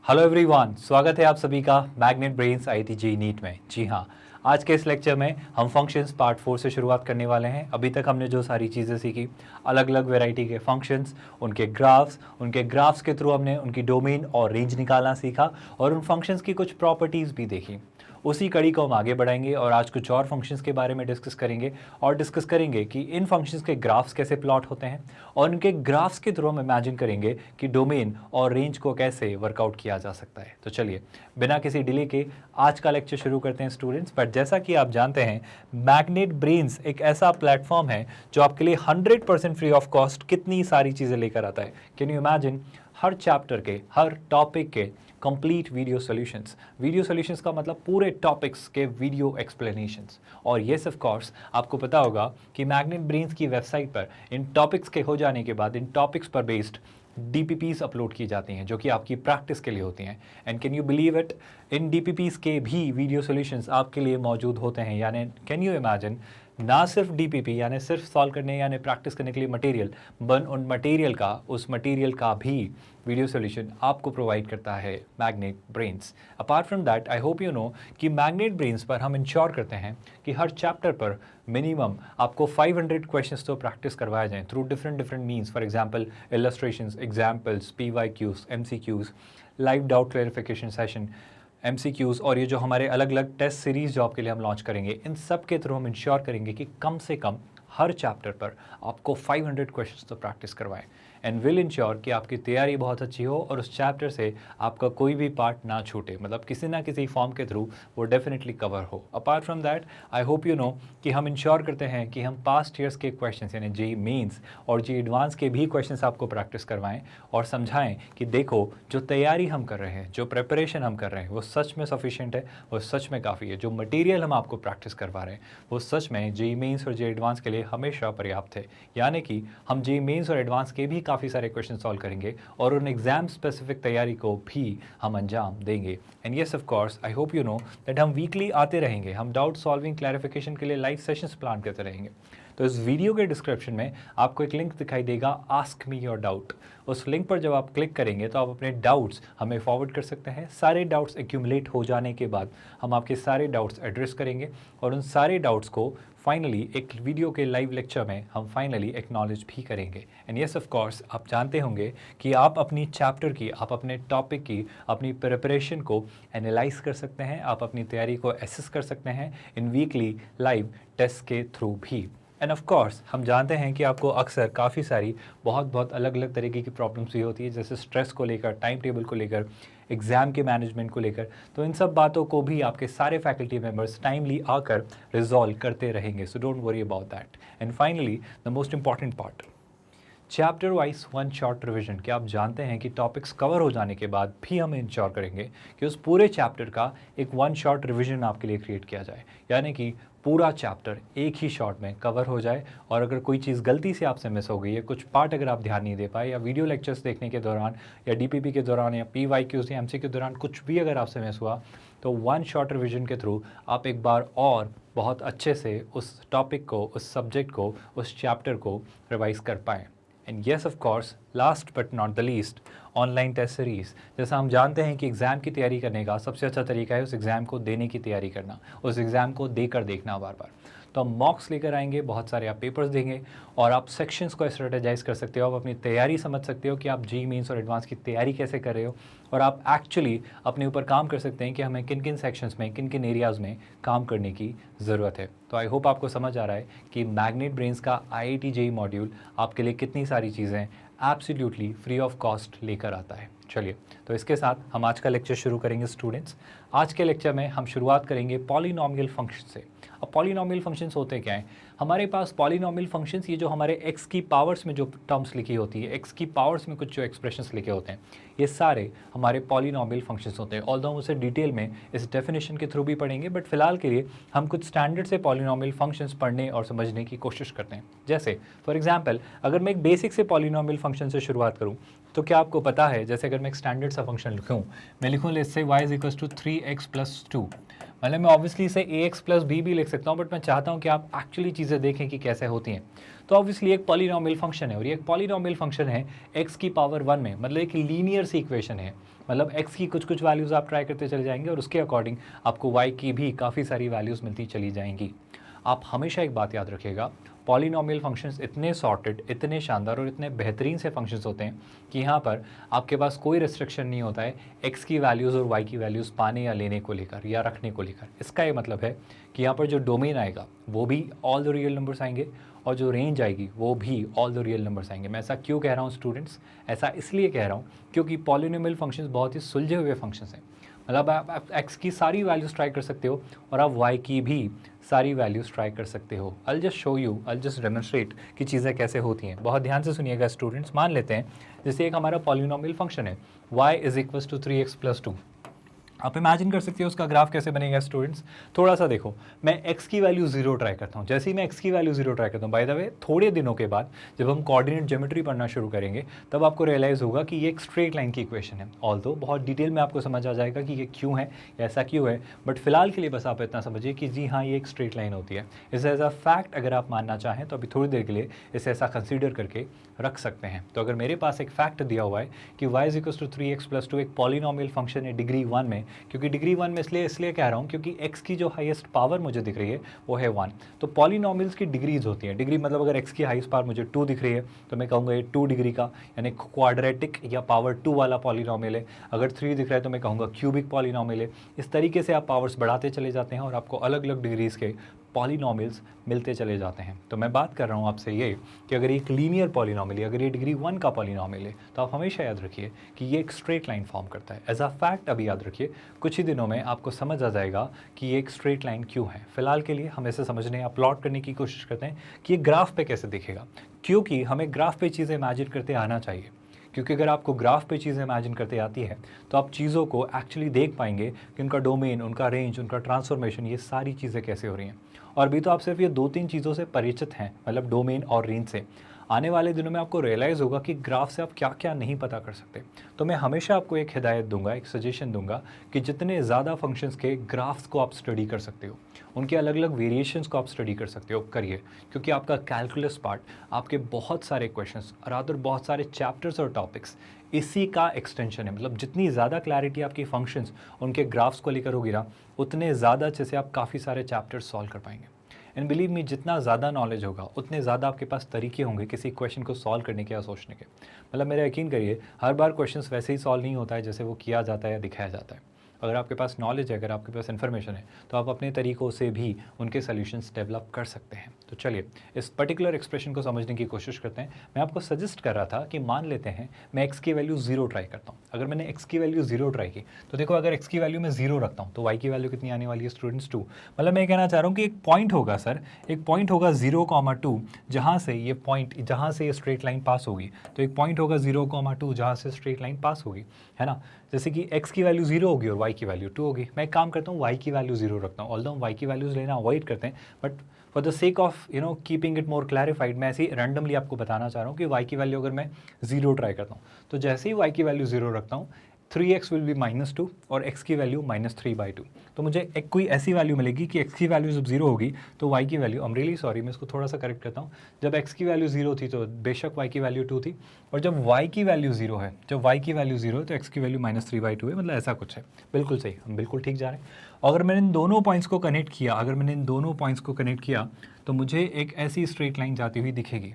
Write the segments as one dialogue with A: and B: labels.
A: Hello everyone, स्वागत है आप सभी का magnet brains IIT JEE NEET में। जी हाँ, आज के इस लेक्चर में हम फंक्शंस पार्ट 4 से शुरुआत करने वाले हैं। अभी तक हमने जो सारी चीज़ें सीखी, अलग अलग वैरायटी के फंक्शंस, उनके ग्राफ्स के थ्रू हमने उनकी डोमेन और रेंज निकालना सीखा और उन फंक्शंस की कुछ प्रॉपर्टीज़ भी देखी। उसी कड़ी को हम आगे बढ़ाएंगे और आज कुछ और फंक्शंस के बारे में डिस्कस करेंगे कि इन फंक्शंस के ग्राफ्स कैसे प्लॉट होते हैं और उनके ग्राफ्स के थ्रू हम इमेजिन करेंगे कि डोमेन और रेंज को कैसे वर्कआउट किया जा सकता है। तो चलिए बिना किसी डिले के आज का लेक्चर शुरू करते हैं स्टूडेंट्स। बट जैसा कि आप जानते हैं, मैग्नेट ब्रेन्स एक ऐसा प्लेटफॉर्म है जो आपके लिए 100% फ्री ऑफ कॉस्ट कितनी सारी चीज़ें लेकर आता है। Can you imagine, her chapter के, हर टॉपिक के कंप्लीट वीडियो सॉल्यूशंस का मतलब पूरे टॉपिक्स के वीडियो एक्सप्लेनेशंस। और येस ऑफ कोर्स आपको पता होगा कि मैग्नेट ब्रेन्स की वेबसाइट पर इन टॉपिक्स के हो जाने के बाद इन टॉपिक्स पर बेस्ड DPPs अपलोड की जाती हैं जो कि आपकी प्रैक्टिस के लिए होती हैं। And can you believe it, in DPPs के भी वीडियो सॉल्यूशंस आपके लिए मौजूद होते हैं। यानी कैन यू इमेजिन, ना सिर्फ DPP यानी सिर्फ सॉल्व करने यानी प्रैक्टिस करने के लिए मटेरियल, उस मटेरियल का भी वीडियो सॉल्यूशन आपको प्रोवाइड करता है magnet brains. Apart from that, I hope you know कि मैग्नेट ब्रेन्स पर हम इंश्योर करते हैं कि हर चैप्टर पर मिनिमम आपको 500 क्वेश्चंस तो प्रैक्टिस करवाए जाएं through different means. For example illustrations, examples, PYQs, MCQs, live doubt clarification session, MCQs और ये जो हमारे अलग अलग टेस्ट सीरीज़ जो आपके लिए हम लॉन्च करेंगे, इन सब के थ्रू हम इंश्योर करेंगे कि कम से कम हर चैप्टर पर आपको 500 क्वेश्चंस तो प्रैक्टिस करवाएं एंड विल इंश्योर कि आपकी तैयारी बहुत अच्छी हो और उस चैप्टर से आपका कोई भी पार्ट ना छूटे, मतलब किसी ना किसी फॉर्म के थ्रू वो डेफिनेटली कवर हो। Apart from that, I hope you know कि हम इंश्योर करते हैं कि हम पास्ट ईयर्स के क्वेश्चंस यानी जेईई मेंस और जेईई एडवांस के भी क्वेश्चंस आपको प्रैक्टिस करवाएं और समझाएं कि देखो, जो तैयारी हम कर रहे हैं, जो प्रिपरेशन हम कर रहे हैं, वो सच में सफिशिएंट है, वो सच में काफ़ी है। जो मटेरियल हम आपको प्रैक्टिस करवा रहे हैं वो सच में जेईई मेंस और जेईई एडवांस के लिए हमेशा पर्याप्त है। यानी कि हम जेईई मेंस और एडवांस के भी काफ़ी सारे क्वेश्चन सॉल्व करेंगे और उन एग्जाम स्पेसिफिक तैयारी को भी हम अंजाम देंगे। And yes of course, I hope you know that हम वीकली आते रहेंगे, हम डाउट सॉल्विंग क्लैरिफिकेशन के लिए लाइव सेशंस प्लान करते रहेंगे। तो इस वीडियो के डिस्क्रिप्शन में आपको एक लिंक दिखाई देगा, आस्क मी योर डाउट। उस लिंक पर जब आप क्लिक करेंगे तो आप अपने डाउट्स हमें फॉरवर्ड कर सकते हैं। सारे डाउट्स एक्यूमुलेट हो जाने के बाद हम आपके सारे डाउट्स एड्रेस करेंगे और उन सारे डाउट्स को फाइनली एक वीडियो के लाइव लेक्चर में हम फाइनली एक्नॉलेज भी करेंगे। एंड येस ऑफ कोर्स, आप जानते होंगे कि आप अपनी चैप्टर की, आप अपने टॉपिक की, अपनी प्रिपरेशन को एनालाइज कर सकते हैं, आप अपनी तैयारी को एसेस कर सकते हैं इन वीकली लाइव टेस्ट के थ्रू भी। एंड ऑफ कोर्स हम जानते हैं कि आपको अक्सर काफ़ी सारी बहुत अलग अलग तरीके की प्रॉब्लम्स भी होती है, जैसे स्ट्रेस को लेकर, टाइम टेबल को लेकर, एग्ज़ाम के मैनेजमेंट को लेकर। तो इन सब बातों को भी आपके सारे फैकल्टी मेंबर्स टाइमली आकर रिजॉल्व करते रहेंगे। सो don't worry about that. And finally the most important part, chapter wise one short revision. क्या आप जानते हैं कि टॉपिक्स कवर हो जाने के बाद भी हम इंश्योर करेंगे कि उस पूरे चैप्टर का एक वन शॉर्ट रिवीजन आपके लिए क्रिएट किया जाए, यानी कि पूरा चैप्टर एक ही शॉट में कवर हो जाए। और अगर कोई चीज़ गलती से आपसे मिस हो गई है, कुछ पार्ट अगर आप ध्यान नहीं दे पाए, या वीडियो लेक्चर्स देखने के दौरान, या DPP के दौरान, या PYQs या MC के दौरान कुछ भी अगर आपसे मिस हुआ, तो वन शॉट रिवीजन के थ्रू आप एक बार और बहुत अच्छे से उस टॉपिक को, उस सब्जेक्ट को, उस चैप्टर को रिवाइज कर पाएँ। And yes of course, last but not the least, online test series. जैसा हम जानते हैं कि एग्ज़ाम की तैयारी करने का सबसे अच्छा तरीका है उस एग्ज़ाम को देने की तैयारी करना, उस एग्ज़ाम को देकर देखना बार बार। तो हम मॉक्स लेकर आएंगे, बहुत सारे आप पेपर्स देंगे और आप सेक्शंस को स्ट्रेटेजाइज कर सकते हो, आप अपनी तैयारी समझ सकते हो कि आप जेईई मेंस और एडवांस की तैयारी कैसे कर रहे हो, और आप एक्चुअली अपने ऊपर काम कर सकते हैं कि हमें किन किन सेक्शंस में, किन किन एरियाज़ में काम करने की ज़रूरत है। तो आई होप आपको समझ आ रहा है कि मैग्नेट ब्रेन्स का IIT जेईई मॉड्यूल आपके लिए कितनी सारी चीज़ें एब्सोल्युटली फ्री ऑफ कॉस्ट लेकर आता है। चलिए, तो इसके साथ हम आज का लेक्चर शुरू करेंगे स्टूडेंट्स। आज के लेक्चर में हम शुरुआत करेंगे पॉलिनॉमियल फंक्शन से। अब पॉलिनॉमियल फंक्शंस होते क्या हैं? हमारे पास पॉलिनॉमियल फंक्शंस, ये जो हमारे x की पावर्स में जो टर्म्स लिखी होती है, x की पावर्स में कुछ जो एक्सप्रेशंस लिखे होते हैं, ये सारे हमारे पॉलिनॉमियल फंक्शंस होते हैं। ऑल्दो हम उसे डिटेल में इस डेफिनेशन के थ्रू भी पढ़ेंगे, बट फिलहाल के लिए हम कुछ स्टैंडर्ड से पॉलिनॉमियल फंक्शंस पढ़ने और समझने की कोशिश करते हैं। जैसे फॉर एग्जाम्पल, अगर मैं एक बेसिक से पॉलिनॉमियल फंक्शन से शुरुआत करूँ, तो क्या आपको पता है, जैसे अगर मैं एक स्टैंडर्ड सा फंक्शन लिखूँ, मैं लिखूँ लेट्स से y = 3x + 2, मतलब मैं ऑब्वियसली इसे ax + b भी लिख सकता हूँ, बट मैं चाहता हूँ कि आप एक्चुअली चीज़ें देखें कि कैसे होती हैं। तो ऑब्वियसली एक पॉलिनॉमियल फंक्शन है और ये एक पॉलिनॉमियल फंक्शन है x की पावर 1 में, मतलब एक लीनियर सी इक्वेशन है। मतलब x की कुछ कुछ वैल्यूज़ आप ट्राई करते चले जाएंगे और उसके अकॉर्डिंग आपको y की भी काफ़ी सारी वैल्यूज़ मिलती चली जाएंगी। आप हमेशा एक बात याद रखिएगा, पॉलिनोमियल फंक्शंस इतने सॉर्टेड, इतने शानदार और इतने बेहतरीन से फंक्शंस होते हैं कि यहाँ पर आपके पास कोई रिस्ट्रिक्शन नहीं होता है x की वैल्यूज़ और y की वैल्यूज़ पाने या लेने को लेकर या रखने को लेकर। इसका ये मतलब है कि यहाँ पर जो डोमेन आएगा वो भी ऑल द रियल नंबर्स आएंगे और जो रेंज आएगी वो भी ऑल द रियल नंबर्स आएंगे। मैं ऐसा क्यों कह रहा हूँ स्टूडेंट्स? ऐसा इसलिए कह रहा हूँ क्योंकि पॉलिनोमियल फंक्शंस बहुत ही सुलझे हुए फंक्शंस हैं। मतलब आप x की सारी वैल्यूज़ ट्राई कर सकते हो और आप y की भी सारी वैल्यूज़ ट्राई कर सकते हो। I'll just show you, I'll just demonstrate कि चीज़ें कैसे होती हैं। बहुत ध्यान से सुनिएगा स्टूडेंट्स। मान लेते हैं जैसे एक हमारा पॉलिनोमियल फंक्शन है y = 3x + 2। आप इमेजिन कर सकते हो उसका ग्राफ कैसे बनेगा स्टूडेंट्स। थोड़ा सा देखो, मैं x की वैल्यू 0 ट्राई करता हूँ। जैसे ही मैं x की वैल्यू 0 ट्राई करता हूँ, बाय द वे थोड़े दिनों के बाद जब हम कोऑर्डिनेट ज्योमेट्री पढ़ना शुरू करेंगे तब आपको रियलाइज़ होगा कि ये एक स्ट्रेट लाइन की इक्वेशन है। ऑल्दो बहुत डिटेल में आपको समझ आ जाएगा कि ये क्यों है, ऐसा क्यों है, बट फिलहाल के लिए बस आप इतना समझिए कि जी हाँ, ये एक स्ट्रेट लाइन होती है। इसे एज अ फैक्ट अगर आप मानना चाहें तो अभी थोड़ी देर के लिए इसे ऐसा कंसिडर करके रख सकते हैं। तो अगर मेरे पास एक फैक्ट दिया हुआ है कि y = 3x + 2 एक पॉलिनोमियल फंक्शन है डिग्री 1 में, क्योंकि डिग्री 1 में इसलिए कह रहा हूँ क्योंकि x की जो हाईएस्ट पावर मुझे दिख रही है वो है 1। तो पॉलिनोमियल्स की डिग्रीज होती हैं। डिग्री मतलब अगर x की हाईएस्ट पावर मुझे 2 दिख रही है तो मैं कहूँगा ये 2 डिग्री का यानी क्वाड्रेटिक या पावर 2 वाला पॉलिनोमियल है। अगर 3 दिख रहा है तो मैं कहूँगा क्यूबिक पॉलिनोमियल है। इस तरीके से आप पावर्स बढ़ाते चले जाते हैं और आपको अलग अलग डिग्रीज के पॉलिनोमियल्स मिलते चले जाते हैं। तो मैं बात कर रहा हूँ आपसे ये कि अगर एक लीनियर पॉलिनोमियल है, अगर ये डिग्री 1 का पॉलिनोमियल है तो आप हमेशा याद रखिए कि ये एक स्ट्रेट लाइन फॉर्म करता है। एज अ फैक्ट अभी याद रखिए, कुछ ही दिनों में आपको समझ आ जाएगा कि ये एक स्ट्रेट लाइन क्यों है। फिलहाल के लिए हम इसे समझने या प्लॉट करने की कोशिश करते हैं कि ये ग्राफ पे कैसे दिखेगा, क्योंकि हमें ग्राफ पे चीज़ें इमेजिन करते आना चाहिए। क्योंकि अगर आपको ग्राफ पे चीज़ें इमेजिन करते आती है तो आप चीज़ों को एक्चुअली देख पाएंगे कि उनका डोमेन, उनका रेंज, उनका ट्रांसफॉर्मेशन, ये सारी चीज़ें कैसे हो रही हैं। और भी तो आप सिर्फ ये 2-3 चीज़ों से परिचित हैं, मतलब डोमेन और रेंज से। आने वाले दिनों में आपको रियलाइज़ होगा कि ग्राफ से आप क्या क्या नहीं पता कर सकते। तो मैं हमेशा आपको एक हिदायत दूंगा, एक सजेशन दूंगा कि जितने ज़्यादा फंक्शंस के ग्राफ्स को आप स्टडी कर सकते हो, उनके अलग अलग वेरिएशंस को आप स्टडी कर सकते हो, करिए। क्योंकि आपका कैलकुलस पार्ट, आपके बहुत सारे क्वेश्चंस और बहुत सारे चैप्टर्स और टॉपिक्स इसी का एक्सटेंशन है। मतलब जितनी ज़्यादा क्लैरिटी आपकी फंक्शंस, उनके ग्राफ्स को लेकर होगी ना, उतने ज़्यादा अच्छे से आप काफ़ी सारे चैप्टर्स सॉल्व कर पाएंगे। एंड बिलीव मी, जितना ज़्यादा नॉलेज होगा उतने ज़्यादा आपके पास तरीके होंगे किसी क्वेश्चन को सॉल्व करने के या सोचने के। मतलब मेरा यकीन करिए, हर बार क्वेश्चंस वैसे ही सॉल्व नहीं होता है जैसे वो किया जाता है या दिखाया जाता है। अगर आपके पास नॉलेज है, अगर आपके पास इन्फॉर्मेशन है, तो आप अपने तरीक़ों से भी उनके सॉल्यूशंस डेवलप कर सकते हैं। तो चलिए इस पर्टिकुलर एक्सप्रेशन को समझने की कोशिश करते हैं। मैं आपको सजेस्ट कर रहा था कि मान लेते हैं मैं x की वैल्यू 0 ट्राई करता हूँ। अगर मैंने x की वैल्यू 0 ट्राई की तो देखो, अगर x की वैल्यू मैं 0 रखता हूँ तो y की वैल्यू कितनी आने वाली है स्टूडेंट्स? 2। मतलब मैं कहना चाह रहा हूँ कि एक पॉइंट होगा सर, एक पॉइंट होगा 0,2 जहाँ से ये पॉइंट, जहाँ से ये स्ट्रेट लाइन पास होगी। तो एक पॉइंट होगा 0,2 जहाँ से स्ट्रेट लाइन पास होगी, है ना। जैसे कि x की वैल्यू 0 होगी और y की वैल्यू 2 होगी। मैं एक काम करता हूँ, y की वैल्यू 0 रखता हूँ। ऑल्दो हम y की वैल्यूज़ लेना अवॉइड करते हैं, but for the sake of keeping it more clarified, मैं ऐसे ही रैंडमली आपको बताना चाह रहा हूँ कि y की वैल्यू अगर मैं 0 ट्राई करता हूँ तो जैसे ही y की वैल्यू 0 रखता हूँ, 3x विल बी -2 और x की वैल्यू -3/2। तो मुझे एक कोई ऐसी वैल्यू मिलेगी कि x की वैल्यू जब 0 होगी तो y की value, I am really sorry, मैं इसको थोड़ा सा करेक्ट करता हूँ। जब x की वैल्यू 0 थी तो बेशक y की वैल्यू 2 थी, और जब y की वैल्यू 0 है, जब y की वैल्यू 0 है तो x की वैल्यू -3/2 है। मतलब ऐसा कुछ है। बिल्कुल सही, हम बिल्कुल ठीक जा रहे हैं। अगर मैंने इन दोनों पॉइंट्स को कनेक्ट किया, तो मुझे एक ऐसी स्ट्रेट लाइन जाती हुई दिखेगी।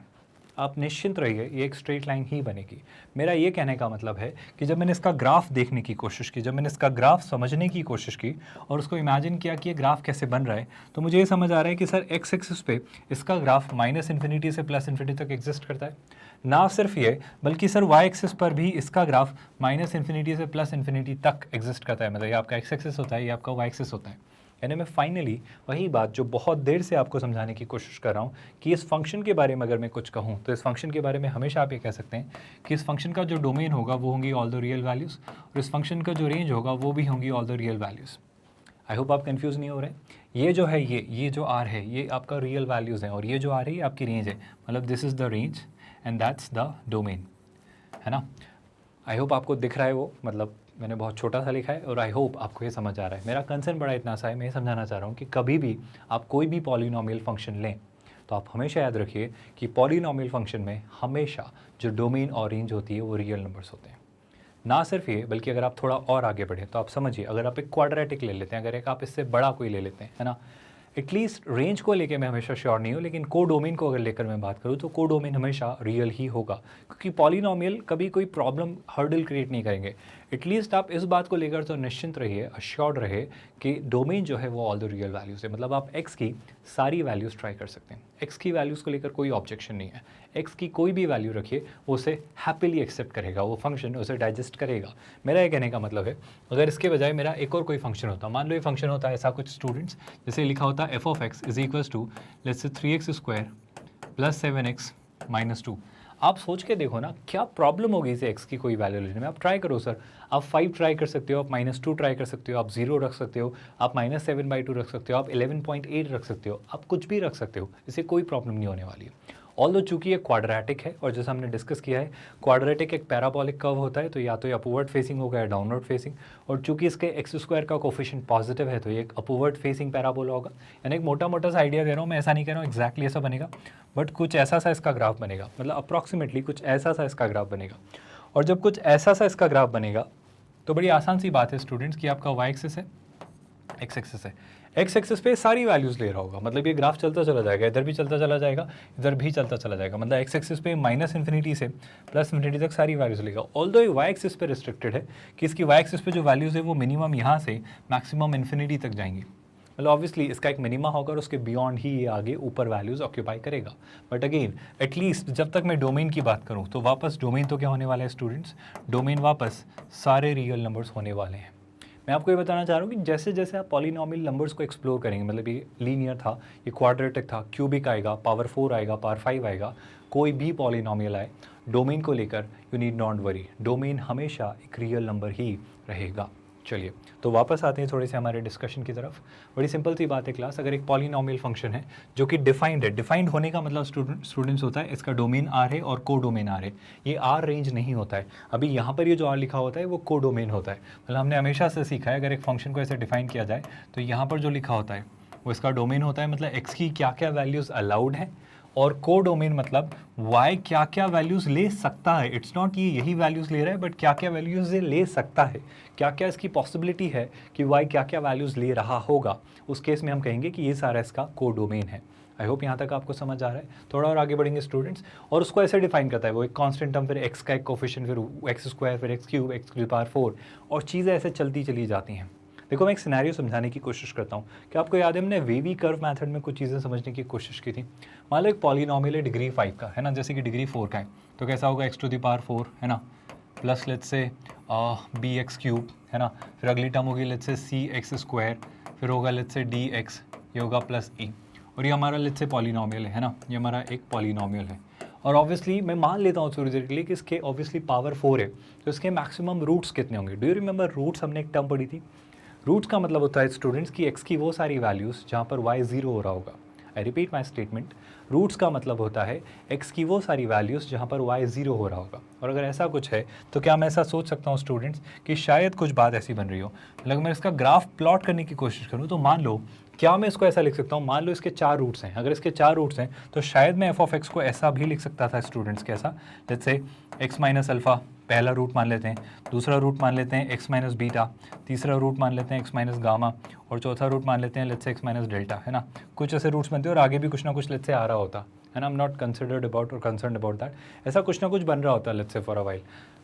A: आप निश्चिंत रहिए, ये एक स्ट्रेट लाइन ही बनेगी। मेरा ये कहने का मतलब है कि जब मैंने इसका ग्राफ देखने की कोशिश की, जब मैंने इसका ग्राफ समझने की कोशिश की और उसको इमेजिन किया कि ये ग्राफ कैसे बन रहा है, तो मुझे ये समझ आ रहा है कि सर एक्स एक्सिस पे इसका ग्राफ -∞ से +∞ तक एग्जिस्ट करता है। ना सिर्फ ये, बल्कि सर वाई एक्सिस पर भी इसका ग्राफ -∞ से +∞ तक एग्जिस्ट करता है। मतलब ये आपका एक्स एक्सिस होता है, ये आपका वाई एक्सिस होता है। यानी मैं फाइनली वही बात जो बहुत देर से आपको समझाने की कोशिश कर रहा हूँ कि इस फंक्शन के बारे में अगर मैं कुछ कहूँ तो इस फंक्शन के बारे में हमेशा आप ये कह सकते हैं कि इस फंक्शन का जो डोमेन होगा वो होंगी ऑल द रियल वैल्यूज़, और इस फंक्शन का जो रेंज होगा वो भी होंगी all the real values. I hope आप कंफ्यूज नहीं हो रहे। ये जो है, ये जो आर है, ये आपका रियल वैल्यूज़ है, और ये जो आर है ये आपकी रेंज है। मतलब this is the range and that's the domain, है ना। आई होप आपको दिख रहा है वो, मतलब मैंने बहुत छोटा सा लिखा है और आई होप आपको ये समझ आ रहा है। मेरा कंसर्न बड़ा इतना सा है, मैं ये समझाना चाह रहा हूँ कि कभी भी आप कोई भी पॉलिनोमियल फंक्शन लें तो आप हमेशा याद रखिए कि पॉलिनोमियल फंक्शन में हमेशा जो डोमेन और रेंज होती है वो रियल नंबर्स होते हैं। ना सिर्फ ये, बल्कि अगर आप थोड़ा और आगे बढ़े तो आप समझिए, अगर आप एक क्वाड्रेटिक ले लेते हैं, अगर एक आप इससे बड़ा कोई ले लेते हैं, है ना, एटलीस्ट रेंज को लेके मैं हमेशा श्योर नहीं हूँ, लेकिन को डोमेन को अगर लेकर मैं बात करूँ तो को डोमेन हमेशा रियल ही होगा, क्योंकि पॉलिनोमियल कभी कोई प्रॉब्लम हर्डल क्रिएट नहीं करेंगे। एटलीस्ट आप इस बात को लेकर तो निश्चिंत रहिए, अश्योर्ड रहे कि डोमेन जो है वो ऑल द रियल वैल्यूज़ है। मतलब आप एक्स की सारी वैल्यूज़ ट्राई कर सकते हैं, एक्स की वैल्यूज़ को लेकर कोई ऑब्जेक्शन नहीं है, एक्स की कोई भी वैल्यू रखिए वो उसे हैप्पीली एक्सेप्ट करेगा, वो फंक्शन उसे डाइजेस्ट करेगा। मेरा ये कहने का मतलब है, अगर इसके बजाय मेरा एक और कोई फंक्शन होता, मान लो ये फंक्शन होता है ऐसा कुछ स्टूडेंट्स, जैसे लिखा होता है F of x is equals to let's say 3x² plus 7x minus 2। आप सोच के देखो ना, क्या प्रॉब्लम होगी इसे एक्स की कोई वैल्यू लेने में। आप ट्राई करो सर, आप 5 ट्राई कर सकते हो, आप -2 ट्राई कर सकते हो, आप 0 रख सकते हो, आप -7/2 रख सकते हो, आप 11.8 रख सकते हो, आप कुछ भी रख सकते हो, इससे कोई प्रॉब्लम नहीं होने वाली है। ऑल्दो चूंकि ये क्वाड्रेटिक है, और जैसा हमने डिस्कस किया है, क्वाड्रेटिक एक पैराबोलिक कर्व होता है, तो या तो ये अपवर्ड फेसिंग होगा या डाउनवर्ड फेसिंग, और चूंकि इसके x² का कोफिशिएंट पॉजिटिव है तो ये एक अपवर्ड फेसिंग पैराबोला होगा। यानी एक मोटा मोटा सा आइडिया दे रहा हूँ मैं, ऐसा नहीं कह रहा हूँ एग्जैक्टली ऐसा बनेगा, बट कुछ ऐसा सा इसका ग्राफ बनेगा, मतलब अप्रॉक्सीमेटली कुछ ऐसा सा इसका ग्राफ बनेगा। और जब कुछ ऐसा सा इसका ग्राफ बनेगा तो बड़ी आसान सी बात है स्टूडेंट्स कि आपका y एक्सिस है, x एक्सिस है, एक्स एक्सिस पे सारी वैल्यूज़ ले रहा होगा, मतलब ये ग्राफ चलता चला जाएगा, इधर भी चलता चला जाएगा, इधर भी चलता चला जाएगा, मतलब एक्स एक्सिस पे -∞ से +∞ तक सारी वैल्यूज़ लेगा। ऑल्दो ये वाई एक्सिस पे रिस्ट्रिक्टेड है कि इसकी वाई एक्सिस पे जो वैल्यूज़ है वो मिनिमम यहाँ से मैक्सिमम इन्फिनिटी तक जाएंगी, मतलब ऑब्वियसली इसका एक मिनिमा होगा और उसके बियॉन्ड ही ये आगे ऊपर वैल्यूज़ ऑक्यूपाई करेगा। बट अगेन एटलीस्ट जब तक मैं डोमेन की बात करूँ तो वापस डोमेन तो क्या होने वाला है स्टूडेंट्स, डोमेन वापस सारे रियल नंबर्स होने वाले हैं। मैं आपको ये बताना चाह रहा हूँ कि जैसे जैसे आप पॉलिनोमियल नंबर्स को एक्सप्लोर करेंगे, मतलब ये लीनियर था, ये क्वाड्रेटिक था, क्यूबिक आएगा, पावर 4 आएगा, पावर 5 आएगा, कोई भी पॉलिनोमियल आए, डोमेन को लेकर you need not worry, domain हमेशा एक रियल नंबर ही रहेगा। चलिए तो वापस आते हैं थोड़े से हमारे डिस्कशन की तरफ। बड़ी सिंपल सी बात है क्लास, अगर एक पॉलिनोमियल फंक्शन है जो कि डिफाइंड है, डिफाइंड होने का मतलब स्टूडेंट्स होता है इसका डोमेन आर है और को डोमेन आर है, ये आर रेंज नहीं होता है। अभी यहाँ पर ये जो आर लिखा होता है वो को डोमेन होता है, मतलब हमने हमेशा से सीखा है अगर एक फंक्शन को ऐसे डिफाइन किया जाए तो यहाँ पर जो लिखा होता है वो इसका डोमेन होता है, मतलब एक्स की क्या क्या वैल्यूज़ अलाउड है, और को डोमेन मतलब y क्या क्या वैल्यूज़ ले सकता है। इट्स नॉट ये यही वैल्यूज़ ले रहा है, बट क्या क्या वैल्यूज़ ये ले सकता है, क्या क्या इसकी पॉसिबिलिटी है कि y क्या क्या वैल्यूज़ ले रहा होगा, उस केस में हम कहेंगे कि ये सारा इसका को डोमेन है। आई होप यहाँ तक आपको समझ आ रहा है। थोड़ा और आगे बढ़ेंगे स्टूडेंट्स, और उसको ऐसे डिफाइन करता है वो एक कांस्टेंट टर्म, फिर x का एक कोफिशिएंट, फिर x², फिर x³ x⁴, और चीज़ें ऐसे चलती चली जाती हैं। देखो मैं एक सिनेरियो समझाने की कोशिश करता हूँ कि आपको याद है हमने वेवी कर्व मेथड में कुछ चीज़ें समझने की कोशिश की थी। मान लो एक पॉलिनोमियल है डिग्री 5 का, है ना, जैसे कि डिग्री 4 का है, तो कैसा होगा x⁴, है ना, प्लस लेट्स से bx³, है ना, फिर अगली टर्म होगी लेट्स से cx², फिर होगा लेट्स से dx, ये होगा प्लस e, और ये हमारा लेट्स से पॉलिनोमियल है ना, ये हमारा एक पॉलिनोमियल है। और ऑब्वियसली मैं मान लेता हूँ थोड़ी देर के लिए कि इसके ऑब्वियसली पावर 4 है, तो इसके मैक्सिमम रूट्स कितने होंगे। डू यू रिमेंबर रूट्स, हमने एक टर्म पढ़ी थी। रूट्स का मतलब होता है स्टूडेंट्स की एक्स की वो सारी वैल्यूज़ जहाँ पर y 0 हो रहा होगा। I repeat my statement, roots का मतलब होता है एक्स की वो सारी वैल्यूज़ जहाँ पर y 0 हो रहा होगा। और अगर ऐसा कुछ है तो क्या मैं ऐसा सोच सकता हूँ स्टूडेंट्स कि शायद कुछ बात ऐसी बन रही हो, मतलब मैं इसका ग्राफ प्लॉट करने की कोशिश करूँ तो मान लो, क्या मैं इसको ऐसा लिख सकता हूँ, मान लो इसके 4 रूट्स हैं, अगर इसके 4 रूट्स हैं तो शायद मैं एफ ऑफ एक्स को ऐसा भी लिख सकता था स्टूडेंट्स, कैसा, let's say x minus alpha पहला रूट मान लेते हैं, दूसरा रूट मान लेते हैं x माइनस बीटा, तीसरा रूट मान लेते हैं x माइनस गामा, और चौथा रूट मान लेते हैं let's say x minus delta, है ना। कुछ ऐसे रूट्स बनते हैं और आगे भी कुछ ना कुछ लेट्स से आ रहा होता है ना, I am not considered about और कंसर्न अबाउट दैट, ऐसा कुछ ना कुछ बन रहा होता है let's say for a while.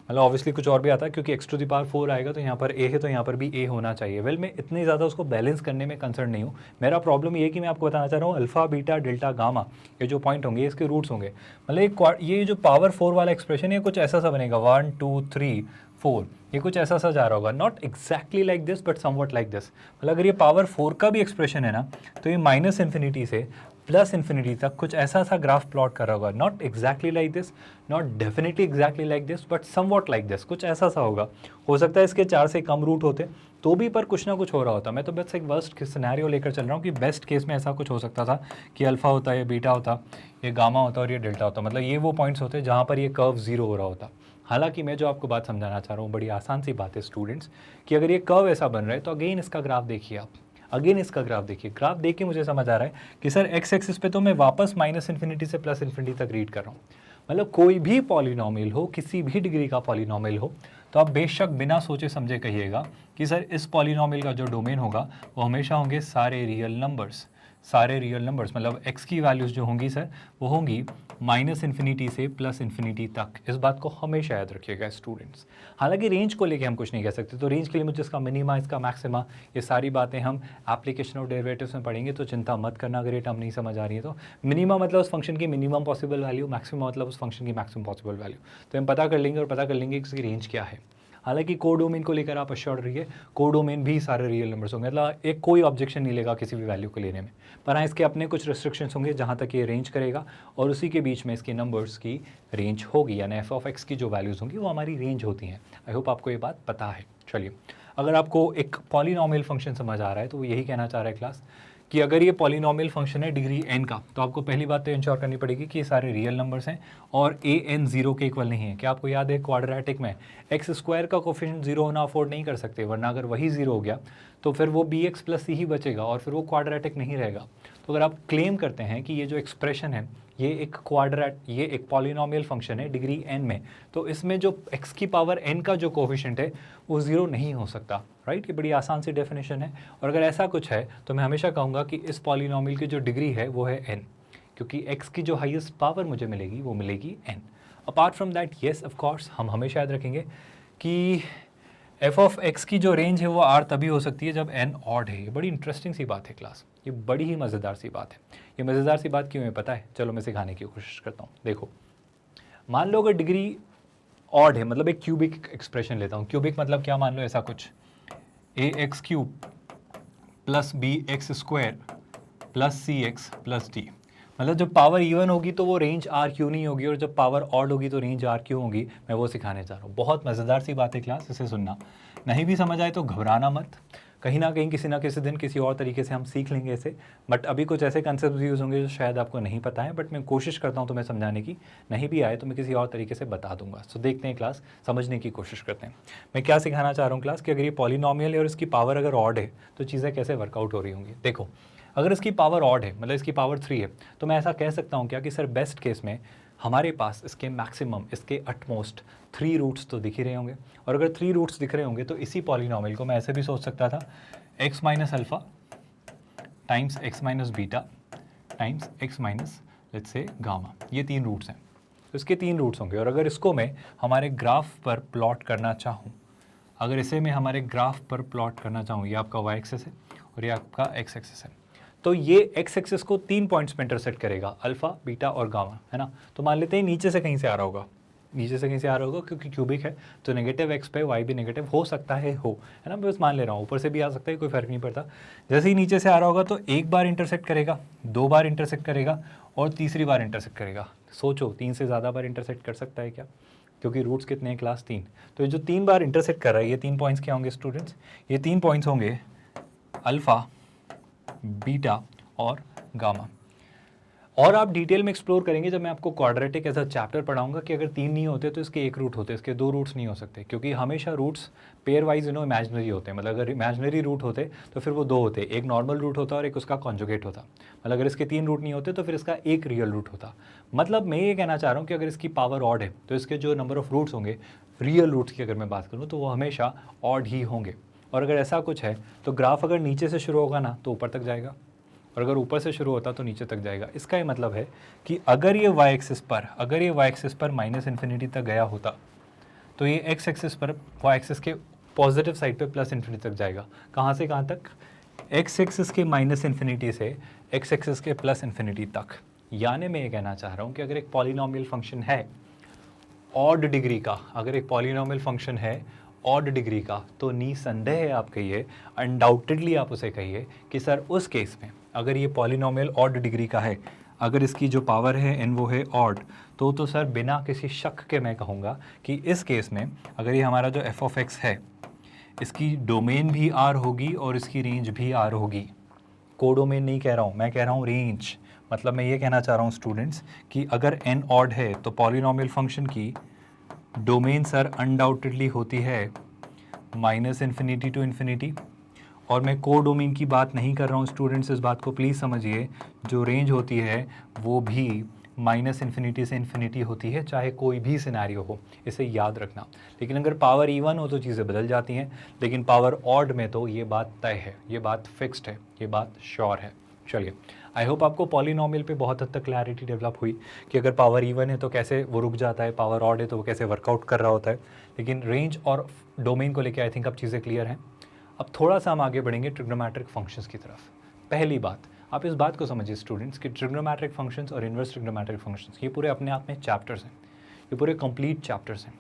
A: मतलब ऑब्वियसली कुछ और भी आता है क्योंकि x⁴ आएगा तो यहाँ पर a है तो यहाँ पर भी a होना चाहिए। वेल मैं इतनी ज़्यादा उसको बैलेंस करने में कंसर्न नहीं हूँ, मेरा प्रॉब्लम ये है कि मैं आपको बताना चाह रहा हूँ अल्फ़ा बीटा डेल्टा गामा ये जो पॉइंट होंगे इसके रूट्स होंगे, मतलब ये जो पावर 4 वाला एक्सप्रेशन है कुछ ऐसा सा बनेगा, 1 2 3 4, ये कुछ ऐसा सा जा रहा होगा, not exactly like this but somewhat like this. मतलब अगर ये पावर 4 का भी एक्सप्रेशन है ना तो ये -∞ से +∞ तक कुछ ऐसा सा ग्राफ प्लॉट कर रहा होगा, not exactly like this, not definitely exactly like this, but somewhat like this, कुछ ऐसा सा होगा। हो सकता है इसके 4 से कम रूट होते तो भी पर कुछ ना कुछ हो रहा होता। मैं तो बस एक वर्स्ट सिनेरियो लेकर चल रहा हूँ कि बेस्ट केस में ऐसा कुछ हो सकता था कि अल्फ़ा होता, ये बीटा होता, ये गामा होता और ये डेल्टा होता, मतलब ये वो पॉइंट्स होते जहाँ पर ये कर्व 0 हो रहा होता। हालांकि मैं जो आपको बात समझाना चाह रहा हूँ बड़ी आसान सी बात है स्टूडेंट्स, कि अगर ये कर्व ऐसा बन रहा है तो अगेन इसका ग्राफ देखिए आप, अगेन इसका ग्राफ देखिए, ग्राफ देख के मुझे समझ आ रहा है कि सर x एक्सिस पे तो मैं वापस -∞ से +∞ तक रीड कर रहा हूँ, मतलब कोई भी पॉलिनोमियल हो, किसी भी डिग्री का पॉलिनोमियल हो, तो आप बेशक बिना सोचे समझे कहिएगा कि सर इस पॉलिनोमियल का जो डोमेन होगा वो हमेशा होंगे सारे रियल नंबर्स। सारे रियल नंबर्स मतलब x की वैल्यूज़ जो होंगी सर वो होंगी -इन्फिनिटी से +इन्फिनिटी तक। इस बात को हमेशा याद रखिएगा स्टूडेंट्स। हालांकि रेंज को लेके हम कुछ नहीं कह सकते, तो रेंज के लिए मुझे इसका मिनिमा, इसका मैक्सिमा, ये सारी बातें हम एप्लीकेशन ऑफ डेरिवेटिव्स में पढ़ेंगे, तो चिंता मत करना अगर ये टर्म नहीं समझ आ रही है तो। मिनिमा मतलब उस फंक्शन की मिनिमम पॉसिबल वैल्यू, मैक्सिमम मतलब उस फंक्शन की मैक्सिमम पॉसिबल वैल्यू, तो हम पता कर लेंगे और पता कर लेंगे कि इसकी रेंज क्या है। हालांकि कोडोमेन को लेकर आप अश्योर्ड रहिए, कोडोमेन भी सारे रियल नंबर्स होंगे, मतलब एक कोई ऑब्जेक्शन नहीं लेगा किसी भी वैल्यू को लेने में। पर हाँ, इसके अपने कुछ रिस्ट्रिक्शंस होंगे जहाँ तक ये रेंज करेगा, और उसी के बीच में इसके नंबर्स की रेंज होगी, यानी एफ ऑफ एक्स की जो वैल्यूज़ होंगी वो हमारी रेंज होती हैं। आई होप आपको ये बात पता है। चलिए, अगर आपको एक पॉलिनोमियल फंक्शन समझ आ रहा है तो वो यही कहना चाह रहा है क्लास कि अगर ये पॉलिनोमियल फंक्शन है डिग्री n का, तो आपको पहली बात तो इंश्योर करनी पड़ेगी कि ये सारे रियल नंबर्स हैं और a n 0 के इक्वल नहीं है। क्या आपको याद है क्वाड्रेटिक में एक्स स्क्वायर का कोफिशिएंट 0 होना अफोर्ड नहीं कर सकते, वरना अगर वही 0 हो गया तो फिर वो bx प्लस c ही बचेगा और फिर वो क्वाड्रेटिक नहीं रहेगा। तो अगर आप क्लेम करते हैं कि ये जो एक्सप्रेशन है ये एक पॉलिनोमियल फंक्शन है डिग्री n में, तो इसमें जो x की पावर n का जो कोफिशिएंट है वो 0 नहीं हो सकता, राइट। ये बड़ी आसान सी डेफिनेशन है। और अगर ऐसा कुछ है तो मैं हमेशा कहूँगा कि इस पॉलिनोमियल की जो डिग्री है वो है n, क्योंकि x की जो हाईएस्ट पावर मुझे मिलेगी वो मिलेगी n। Apart from that yes of course हम हमेशा याद रखेंगे कि एफ ऑफ एक्स की जो रेंज है वो आर तभी हो सकती है जब n ऑड है। ये बड़ी इंटरेस्टिंग सी बात है क्लास, ये बड़ी ही मज़ेदार सी बात है। ये मज़ेदार सी बात क्यों है पता है? चलो मैं सिखाने की कोशिश करता हूँ। देखो, मान लो अगर डिग्री ऑड है, मतलब एक क्यूबिक एक्सप्रेशन लेता हूँ। क्यूबिक मतलब क्या, मान लो ऐसा कुछ ax³ plus bx² plus cx plus d, मतलब जब पावर इवन होगी तो वो रेंज आर क्यू नहीं होगी, और जब पावर ऑड होगी तो रेंज आर क्यू होगी। मैं वो सिखाने चाह रहा हूँ। बहुत मज़ेदार सी बात है क्लास, इसे सुनना। नहीं भी समझ आए तो घबराना मत, कहीं ना कहीं किसी ना किसी दिन किसी और तरीके से हम सीख लेंगे इसे। बट अभी कुछ ऐसे कंसेप्ट यूज़ होंगे जो शायद आपको नहीं पता है, बट मैं कोशिश करता हूँ तुम्हें समझाने की। नहीं भी आए तो मैं किसी और तरीके से बता दूंगा। सो देखते हैं क्लास, समझने की कोशिश करते हैं। मैं क्या सिखाना चाह रहा हूँ क्लास कि अगर ये पॉलिनोमियल है और इसकी पावर अगर ऑड है तो चीज़ें कैसे वर्कआउट हो रही होंगी। देखो, अगर इसकी पावर ऑड है, मतलब इसकी पावर 3 है, तो मैं ऐसा कह सकता हूँ क्या कि सर बेस्ट केस में हमारे पास इसके मैक्सिमम, इसके अटमोस्ट 3 रूट्स तो दिख ही रहे होंगे। और अगर 3 रूट्स दिख रहे होंगे तो इसी पॉलिनोमियल को मैं ऐसे भी सोच सकता था x minus alpha times x minus beta times x minus let's say gamma. ये 3 रूट्स हैं, तो इसके 3 रूट्स होंगे। और अगर इसको मैं हमारे ग्राफ पर प्लॉट करना चाहूँ, अगर इसे मैं हमारे ग्राफ पर प्लॉट करना चाहूँ, ये आपका y एक्सिस है और ये आपका x एक्सिस है, तो ये x एक्सिस को 3 पॉइंट्स पे इंटरसेक्ट करेगा, अल्फा, बीटा और गामा, है ना। तो मान लेते हैं नीचे से कहीं से आ रहा होगा, नीचे से कहीं से आ रहा होगा, क्योंकि क्यूबिक है तो नेगेटिव x पे y भी नेगेटिव हो सकता है, है ना। मैं बस मान ले रहा हूँ, ऊपर से भी आ सकता है, कोई फर्क नहीं पड़ता। जैसे ही नीचे से आ रहा होगा तो एक बार इंटरसेक्ट करेगा, 2 बार इंटरसेक्ट करेगा और तीसरी बार इंटरसेक्ट करेगा। सोचो 3 से ज़्यादा बार इंटरसेक्ट कर सकता है क्या? क्योंकि रूट्स कितने हैं क्लास? 3। तो ये जो 3 बार इंटरसेक्ट कर रहा है, ये 3 पॉइंट्स क्या होंगे स्टूडेंट्स? ये 3 पॉइंट्स होंगे अल्फ़ा, बीटा और गामा। और आप डिटेल में एक्सप्लोर करेंगे जब मैं आपको क्वाड्रेटिक ऐसा चैप्टर पढ़ाऊंगा कि अगर 3 नहीं होते तो इसके 1 रूट होते, इसके 2 रूट्स नहीं हो सकते, क्योंकि हमेशा रूट्स पेयर वाइज इमेजिनरी होते हैं। मतलब अगर इमेजिनरी रूट होते तो फिर वो 2 होते, एक नॉर्मल रूट होता और एक उसका कॉन्जुगेट होता। मतलब अगर इसके 3 रूट नहीं होते तो फिर इसका एक रियल रूट होता। मतलब मैं ये कहना चाह रहा हूँ कि अगर इसकी पावर ऑड है तो इसके जो नंबर ऑफ रूट्स होंगे, रियल रूट्स की अगर मैं बात करूँ, तो वो हमेशा ऑड ही होंगे। और अगर ऐसा कुछ है तो ग्राफ अगर नीचे से शुरू होगा ना तो ऊपर तक जाएगा, और अगर ऊपर से शुरू होता तो नीचे तक जाएगा। इसका ये मतलब है कि अगर ये y एक्सिस पर माइनस इन्फिनिटी तक गया होता तो ये x एक्सिस पर, y एक्सिस के पॉजिटिव साइड पे प्लस इन्फिनिटी तक जाएगा। कहाँ से कहाँ तक? x एक्सिस के माइनस इन्फिनिटी से x एक्सिस के प्लस इन्फिनिटी तक। यानी मैं ये कहना चाह रहा हूँ कि अगर एक पॉलिनोमियल फंक्शन है ऑड डिग्री का, अगर एक पॉलिनोमियल फंक्शन है ऑड डिग्री का, तो निसंदेह आप कहिए, अनडाउटेडली आप उसे कहिए कि सर उस केस में अगर ये पॉलिनोमियल ऑड डिग्री का है, अगर इसकी जो पावर है n वो है ऑड, तो सर बिना किसी शक के मैं कहूँगा कि इस केस में अगर ये हमारा जो f ऑफ x है, इसकी डोमेन भी r होगी और इसकी रेंज भी r होगी। कोडोमेन नहीं कह रहा हूँ, मैं कह रहा हूँ रेंज। मतलब मैं ये कहना चाह रहा हूँ स्टूडेंट्स कि अगर n ऑड है तो पॉलिनोमियल फंक्शन की डोमेन सर अनडाउटेडली होती है माइनस इन्फिनिटी टू इन्फिनिटी। और मैं कोडोमेन की बात नहीं कर रहा हूँ स्टूडेंट्स, इस बात को प्लीज़ समझिए। जो रेंज होती है वो भी माइनस इन्फिनिटी से इन्फिनिटी होती है, चाहे कोई भी सिनेरियो हो, इसे याद रखना। लेकिन अगर पावर इवन हो तो चीज़ें बदल जाती हैं, लेकिन पावर ऑड में तो ये बात तय है, ये बात फिक्स्ड है, ये बात श्योर है। चलिए, आई होप आपको पॉलिनोमियल पे बहुत हद तक क्लैरिटी डेवलप हुई कि अगर पावर इवन है तो कैसे वो रुक जाता है, पावर ऑड है तो वो कैसे वर्कआउट कर रहा होता है। लेकिन रेंज और डोमेन को लेकर आई थिंक अब चीज़ें क्लियर हैं। अब थोड़ा सा हम आगे बढ़ेंगे ट्रिग्नोमेट्रिक फंक्शंस की तरफ। पहली बात, आप इस बात को समझिए स्टूडेंट्स कि ट्रिग्नोमेट्रिक फंक्शंस और इन्वर्स ट्रिग्नोमेट्रिक फंक्शंस ये पूरे अपने आप में चैप्टर्स हैं, ये पूरे कंप्लीट चैप्टर्स हैं।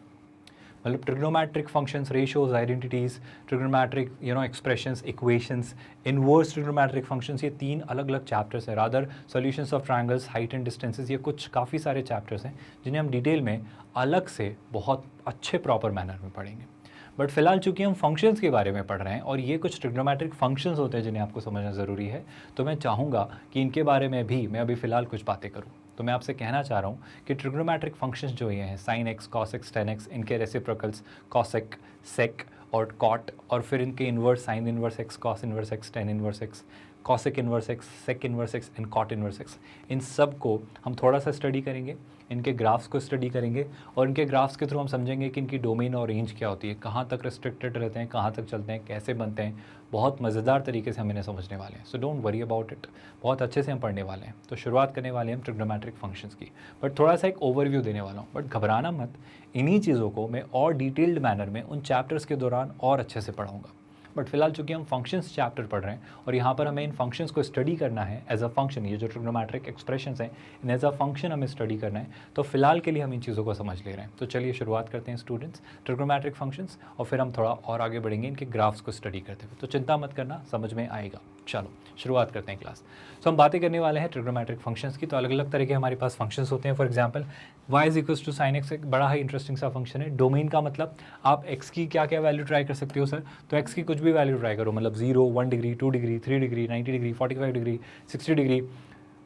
A: मतलब trigonometric functions, ratios, identities, trigonometric expressions, equations, inverse trigonometric functions, ये 3 अलग अलग चैप्टर्स हैं। Rather solutions of triangles, height and distances, ये कुछ काफ़ी सारे चैप्टर्स हैं जिन्हें हम डिटेल में अलग से बहुत अच्छे प्रॉपर मैनर में पढ़ेंगे। बट फिलहाल चूंकि हम फंक्शंस के बारे में पढ़ रहे हैं और ये कुछ ट्रिग्नोमेट्रिक फंक्शंस होते हैं जिन्हें आपको समझना ज़रूरी है, तो मैं चाहूँगा कि इनके बारे में भी मैं अभी फ़िलहाल कुछ बातें करूँ। तो मैं आपसे कहना चाह रहा हूँ कि ट्रिग्नोमेट्रिक फंक्शंस जो ये हैं, sine x, cos x, tan x, इनके रेसिप्रोकल्स कॉसेक, सेक और कॉट, और फिर इनके inverse, sine inverse x, cos inverse x, tan inverse x, cosec inverse x, sec inverse x and cot inverse x, इन सब को हम थोड़ा सा स्टडी करेंगे, इनके ग्राफ्स को स्टडी करेंगे और इनके ग्राफ्स के थ्रू हम समझेंगे कि इनकी डोमेन और रेंज क्या होती है, कहाँ तक रिस्ट्रिक्टेड रहते हैं, कहाँ तक चलते हैं, कैसे बनते हैं। बहुत मज़ेदार तरीके से हम इन्हें समझने वाले हैं। सो डोंट वरी अबाउट इट, बहुत अच्छे से हम पढ़ने वाले हैं। तो शुरुआत करने वाले हैं हम ट्रिग्नोमेट्रिक फंक्शंस की, बट थोड़ा सा एक ओवरव्यू देने वाला हूँ। बट घबराना मत, इन्हीं चीज़ों को मैं और डिटेल्ड मैनर में उन चैप्टर्स के दौरान और अच्छे से पढ़ाऊँगा। बट फिलहाल चूंकि हम फंक्शंस चैप्टर पढ़ रहे हैं और यहाँ पर हमें इन फंक्शंस को स्टडी करना है एज अ फंक्शन, ये जो ट्रिग्नोमेट्रिक एक्सप्रेशंस हैं इन एज अ फंक्शन हमें स्टडी करना है, तो फिलहाल के लिए हम इन चीज़ों को समझ ले रहे हैं। तो चलिए शुरुआत करते हैं स्टूडेंट्स ट्रिग्नोमेट्रिक फंक्शंस, और फिर हम थोड़ा और आगे बढ़ेंगे इनके ग्राफ्स को स्टडी करते हुए। तो चिंता मत करना, समझ में आएगा। चलो शुरुआत करते हैं क्लास। तो हम बातें करने वाले हैं ट्रिग्नोमेट्रिक फंक्शंस की। तो अलग अलग तरह के हमारे पास फंक्शंस होते हैं। For example y is equals to sine x, एक बड़ा ही इंटरेस्टिंग सा फंक्शन है। डोमेन का मतलब आप x की क्या क्या वैल्यू ट्राई कर सकते हो सर, तो x की कुछ भी वैल्यू ट्राई करो, मतलब 0, 1 degree, 2 degree, 3 degree, 90 degree, 45 degree, 60 degree,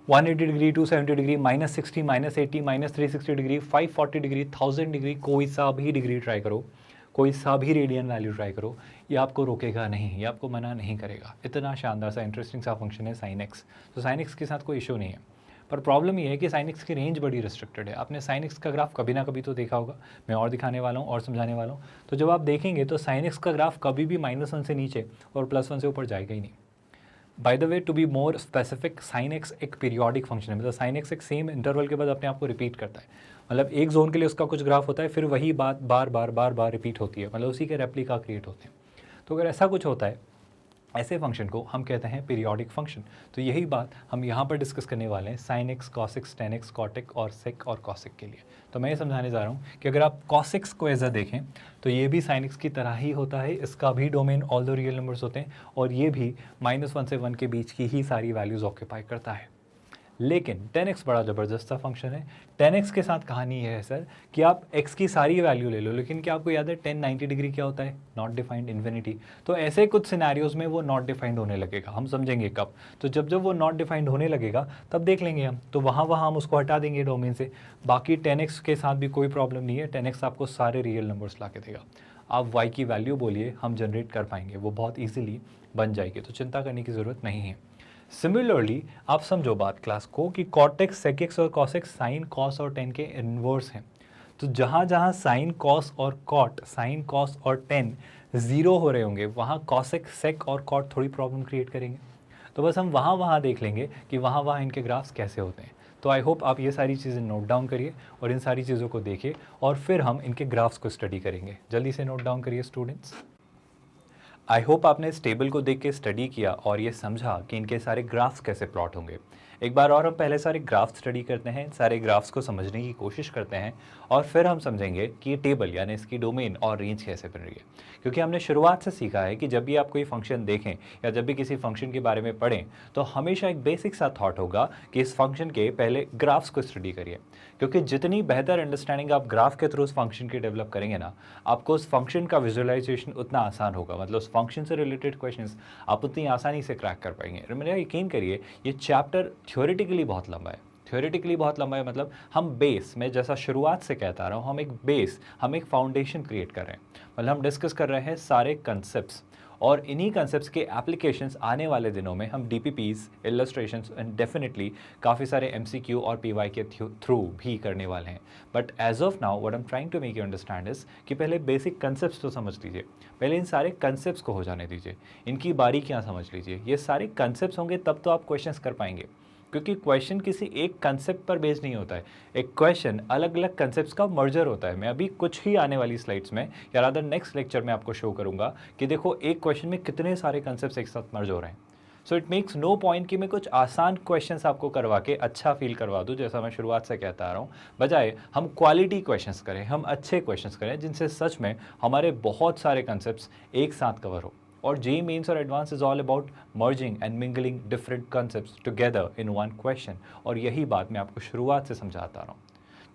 A: 180 degree, 270 degree, -60, -80, -360 degree, 540 degree, 1000 degree, कोई सा भी डिग्री ट्राई करो, कोई सा भी रेडियन वैल्यू ट्राई करो, ये आपको रोकेगा नहीं, ये आपको मना नहीं करेगा। इतना शानदार सा इंटरेस्टिंग सा फंक्शन है साइन एक्स। तो साइन एक्स के साथ कोई इशू नहीं है, पर प्रॉब्लम ये है कि साइन एक्स की रेंज बड़ी रिस्ट्रिक्टेड है। आपने साइन एक्स का ग्राफ कभी ना कभी तो देखा होगा, मैं और दिखाने वाला हूँ और समझाने वाला हूँ। तो जब आप देखेंगे तो साइन एक्स का ग्राफ कभी भी -1 से नीचे और +1 से ऊपर जाएगा ही नहीं। By the way, to be more specific, sine x एक पीरियोडिक फंक्शन है, मतलब साइन एक्स एक सेम इंटरवल के बाद अपने आप को रिपीट करता है। मतलब एक जोन के लिए उसका कुछ ग्राफ होता है, फिर वही बात बार बार रिपीट होती है, मतलब उसी के रेप्लिका क्रिएट होते हैं। तो अगर ऐसा कुछ होता है, ऐसे फंक्शन को हम कहते हैं पीरियोडिक फंक्शन। तो यही बात हम यहाँ पर डिस्कस करने वाले हैं sine x, cos x, tan x, cot x और सेक और कॉस एक्स के लिए। तो मैं ये समझाने जा रहा हूँ कि अगर आप कॉस एक्स को एज अ देखें तो ये भी साइन एक्स की तरह ही होता है, इसका भी domain all the real numbers होते हैं और ये भी -1 से 1 के बीच की ही सारी वैल्यूज़ ऑक्यूपाई करता है। लेकिन 10x बड़ा ज़बरदस्त सा फंक्शन है। 10x के साथ कहानी यह है सर कि आप x की सारी वैल्यू ले लो, लेकिन क्या आपको याद है 10 90 डिग्री क्या होता है, नॉट डिफाइंड इन्फिनिटी। तो ऐसे कुछ सिनेरियोज में वो नॉट डिफाइंड होने लगेगा, हम समझेंगे कब, तो जब जब वो नॉट डिफाइंड होने लगेगा तब देख लेंगे हम, तो वहाँ हम उसको हटा देंगे डोमेन से। बाकी 10x के साथ भी कोई प्रॉब्लम नहीं है, 10x आपको सारे रियल नंबर्स ला के देगा। आप y की वैल्यू बोलिए, हम जनरेट कर पाएंगे, वो बहुत ईजिली बन जाएगी, तो चिंता करने की ज़रूरत नहीं है। सिमिलरली आप समझो बात क्लास को कि कॉट एक्स, सेक एक्स और कॉस एक्स साइन, कॉस और टेन के इन्वर्स हैं। तो जहाँ जहाँ साइन, कॉस और कॉट, साइन, कॉस और टेन 0 हो रहे होंगे, वहाँ कॉस एक्स, सेक और कॉट थोड़ी प्रॉब्लम क्रिएट करेंगे। तो बस हम वहाँ देख लेंगे कि वहाँ इनके ग्राफ्स कैसे होते हैं। तो आई होप आप ये सारी चीज़ें नोट डाउन करिए और इन सारी चीज़ों को देखिए और फिर हम इनके ग्राफ्स को स्टडी करेंगे। जल्दी से नोट डाउन करिए स्टूडेंट्स। आई होप आपने इस टेबल को देख के स्टडी किया और ये समझा कि इनके सारे ग्राफ्स कैसे प्लॉट होंगे। एक बार और हम पहले सारे ग्राफ्स स्टडी करते हैं, सारे ग्राफ्स को समझने की कोशिश करते हैं और फिर हम समझेंगे कि ये टेबल यानी इसकी डोमेन और रेंज कैसे बन रही है। क्योंकि हमने शुरुआत से सीखा है कि जब भी आप कोई फंक्शन देखें या जब भी किसी फंक्शन के बारे में पढ़ें तो हमेशा एक बेसिक सा थॉट होगा कि इस फंक्शन के पहले ग्राफ्स को स्टडी करिए। क्योंकि जितनी बेहतर अंडरस्टैंडिंग आप ग्राफ के थ्रू उस फंक्शन की डेवलप करेंगे ना, आपको उस फंक्शन का विजुअलाइजेशन उतना आसान होगा, मतलब उस फंक्शन से रिलेटेड क्वेश्चंस आप उतनी आसानी से क्रैक कर पाएंगे। मेरा यकीन करिए ये चैप्टर थ्योरेटिकली बहुत लंबा है, थ्योरेटिकली बहुत लंबा है, मतलब हम बेस, मैं जैसा शुरुआत से कहता रहा हूँ, हम एक बेस, हम एक फाउंडेशन क्रिएट कर रहे हैं। मतलब हम डिस्कस कर रहे हैं सारे कंसेप्ट्स और इन्हीं कंसेप्ट्स के एप्लीकेशंस आने वाले दिनों में हम डीपीपीज, इलस्ट्रेशंस एंड डेफिनेटली काफ़ी सारे एमसीक्यू और पीवाई के थ्रू भी करने वाले हैं। But as of now what I'm trying to make you understand इज कि पहले बेसिक कंसेप्ट्स तो समझ लीजिए, पहले इन सारे कंसेप्ट्स को हो जाने दीजिए, इनकी बारीकियाँ समझ लीजिए। ये सारे कंसेप्ट्स होंगे तब तो आप क्वेश्चंस कर पाएंगे, क्योंकि क्वेश्चन किसी एक कंसेप्ट पर बेस्ड नहीं होता है। एक क्वेश्चन अलग अलग कंसेप्ट्स का मर्जर होता है। मैं अभी कुछ ही आने वाली स्लाइड्स में या रादर नेक्स्ट लेक्चर में आपको शो करूंगा कि देखो एक क्वेश्चन में कितने सारे कंसेप्ट्स एक साथ मर्ज हो रहे हैं। So it makes no point कि मैं कुछ आसान क्वेश्चंस आपको करवा के अच्छा फील करवा दूं, जैसा मैं शुरुआत से कहता आ रहा हूँ। बजाय हम क्वालिटी क्वेश्चंस करें, हम अच्छे क्वेश्चंस करें जिनसे सच में हमारे बहुत सारे कंसेप्ट्स एक साथ कवर हो। और JEE Mains और advance is all about merging and mingling different concepts together in one question, और यही बात मैं आपको शुरुआत से समझाता रहा हूँ।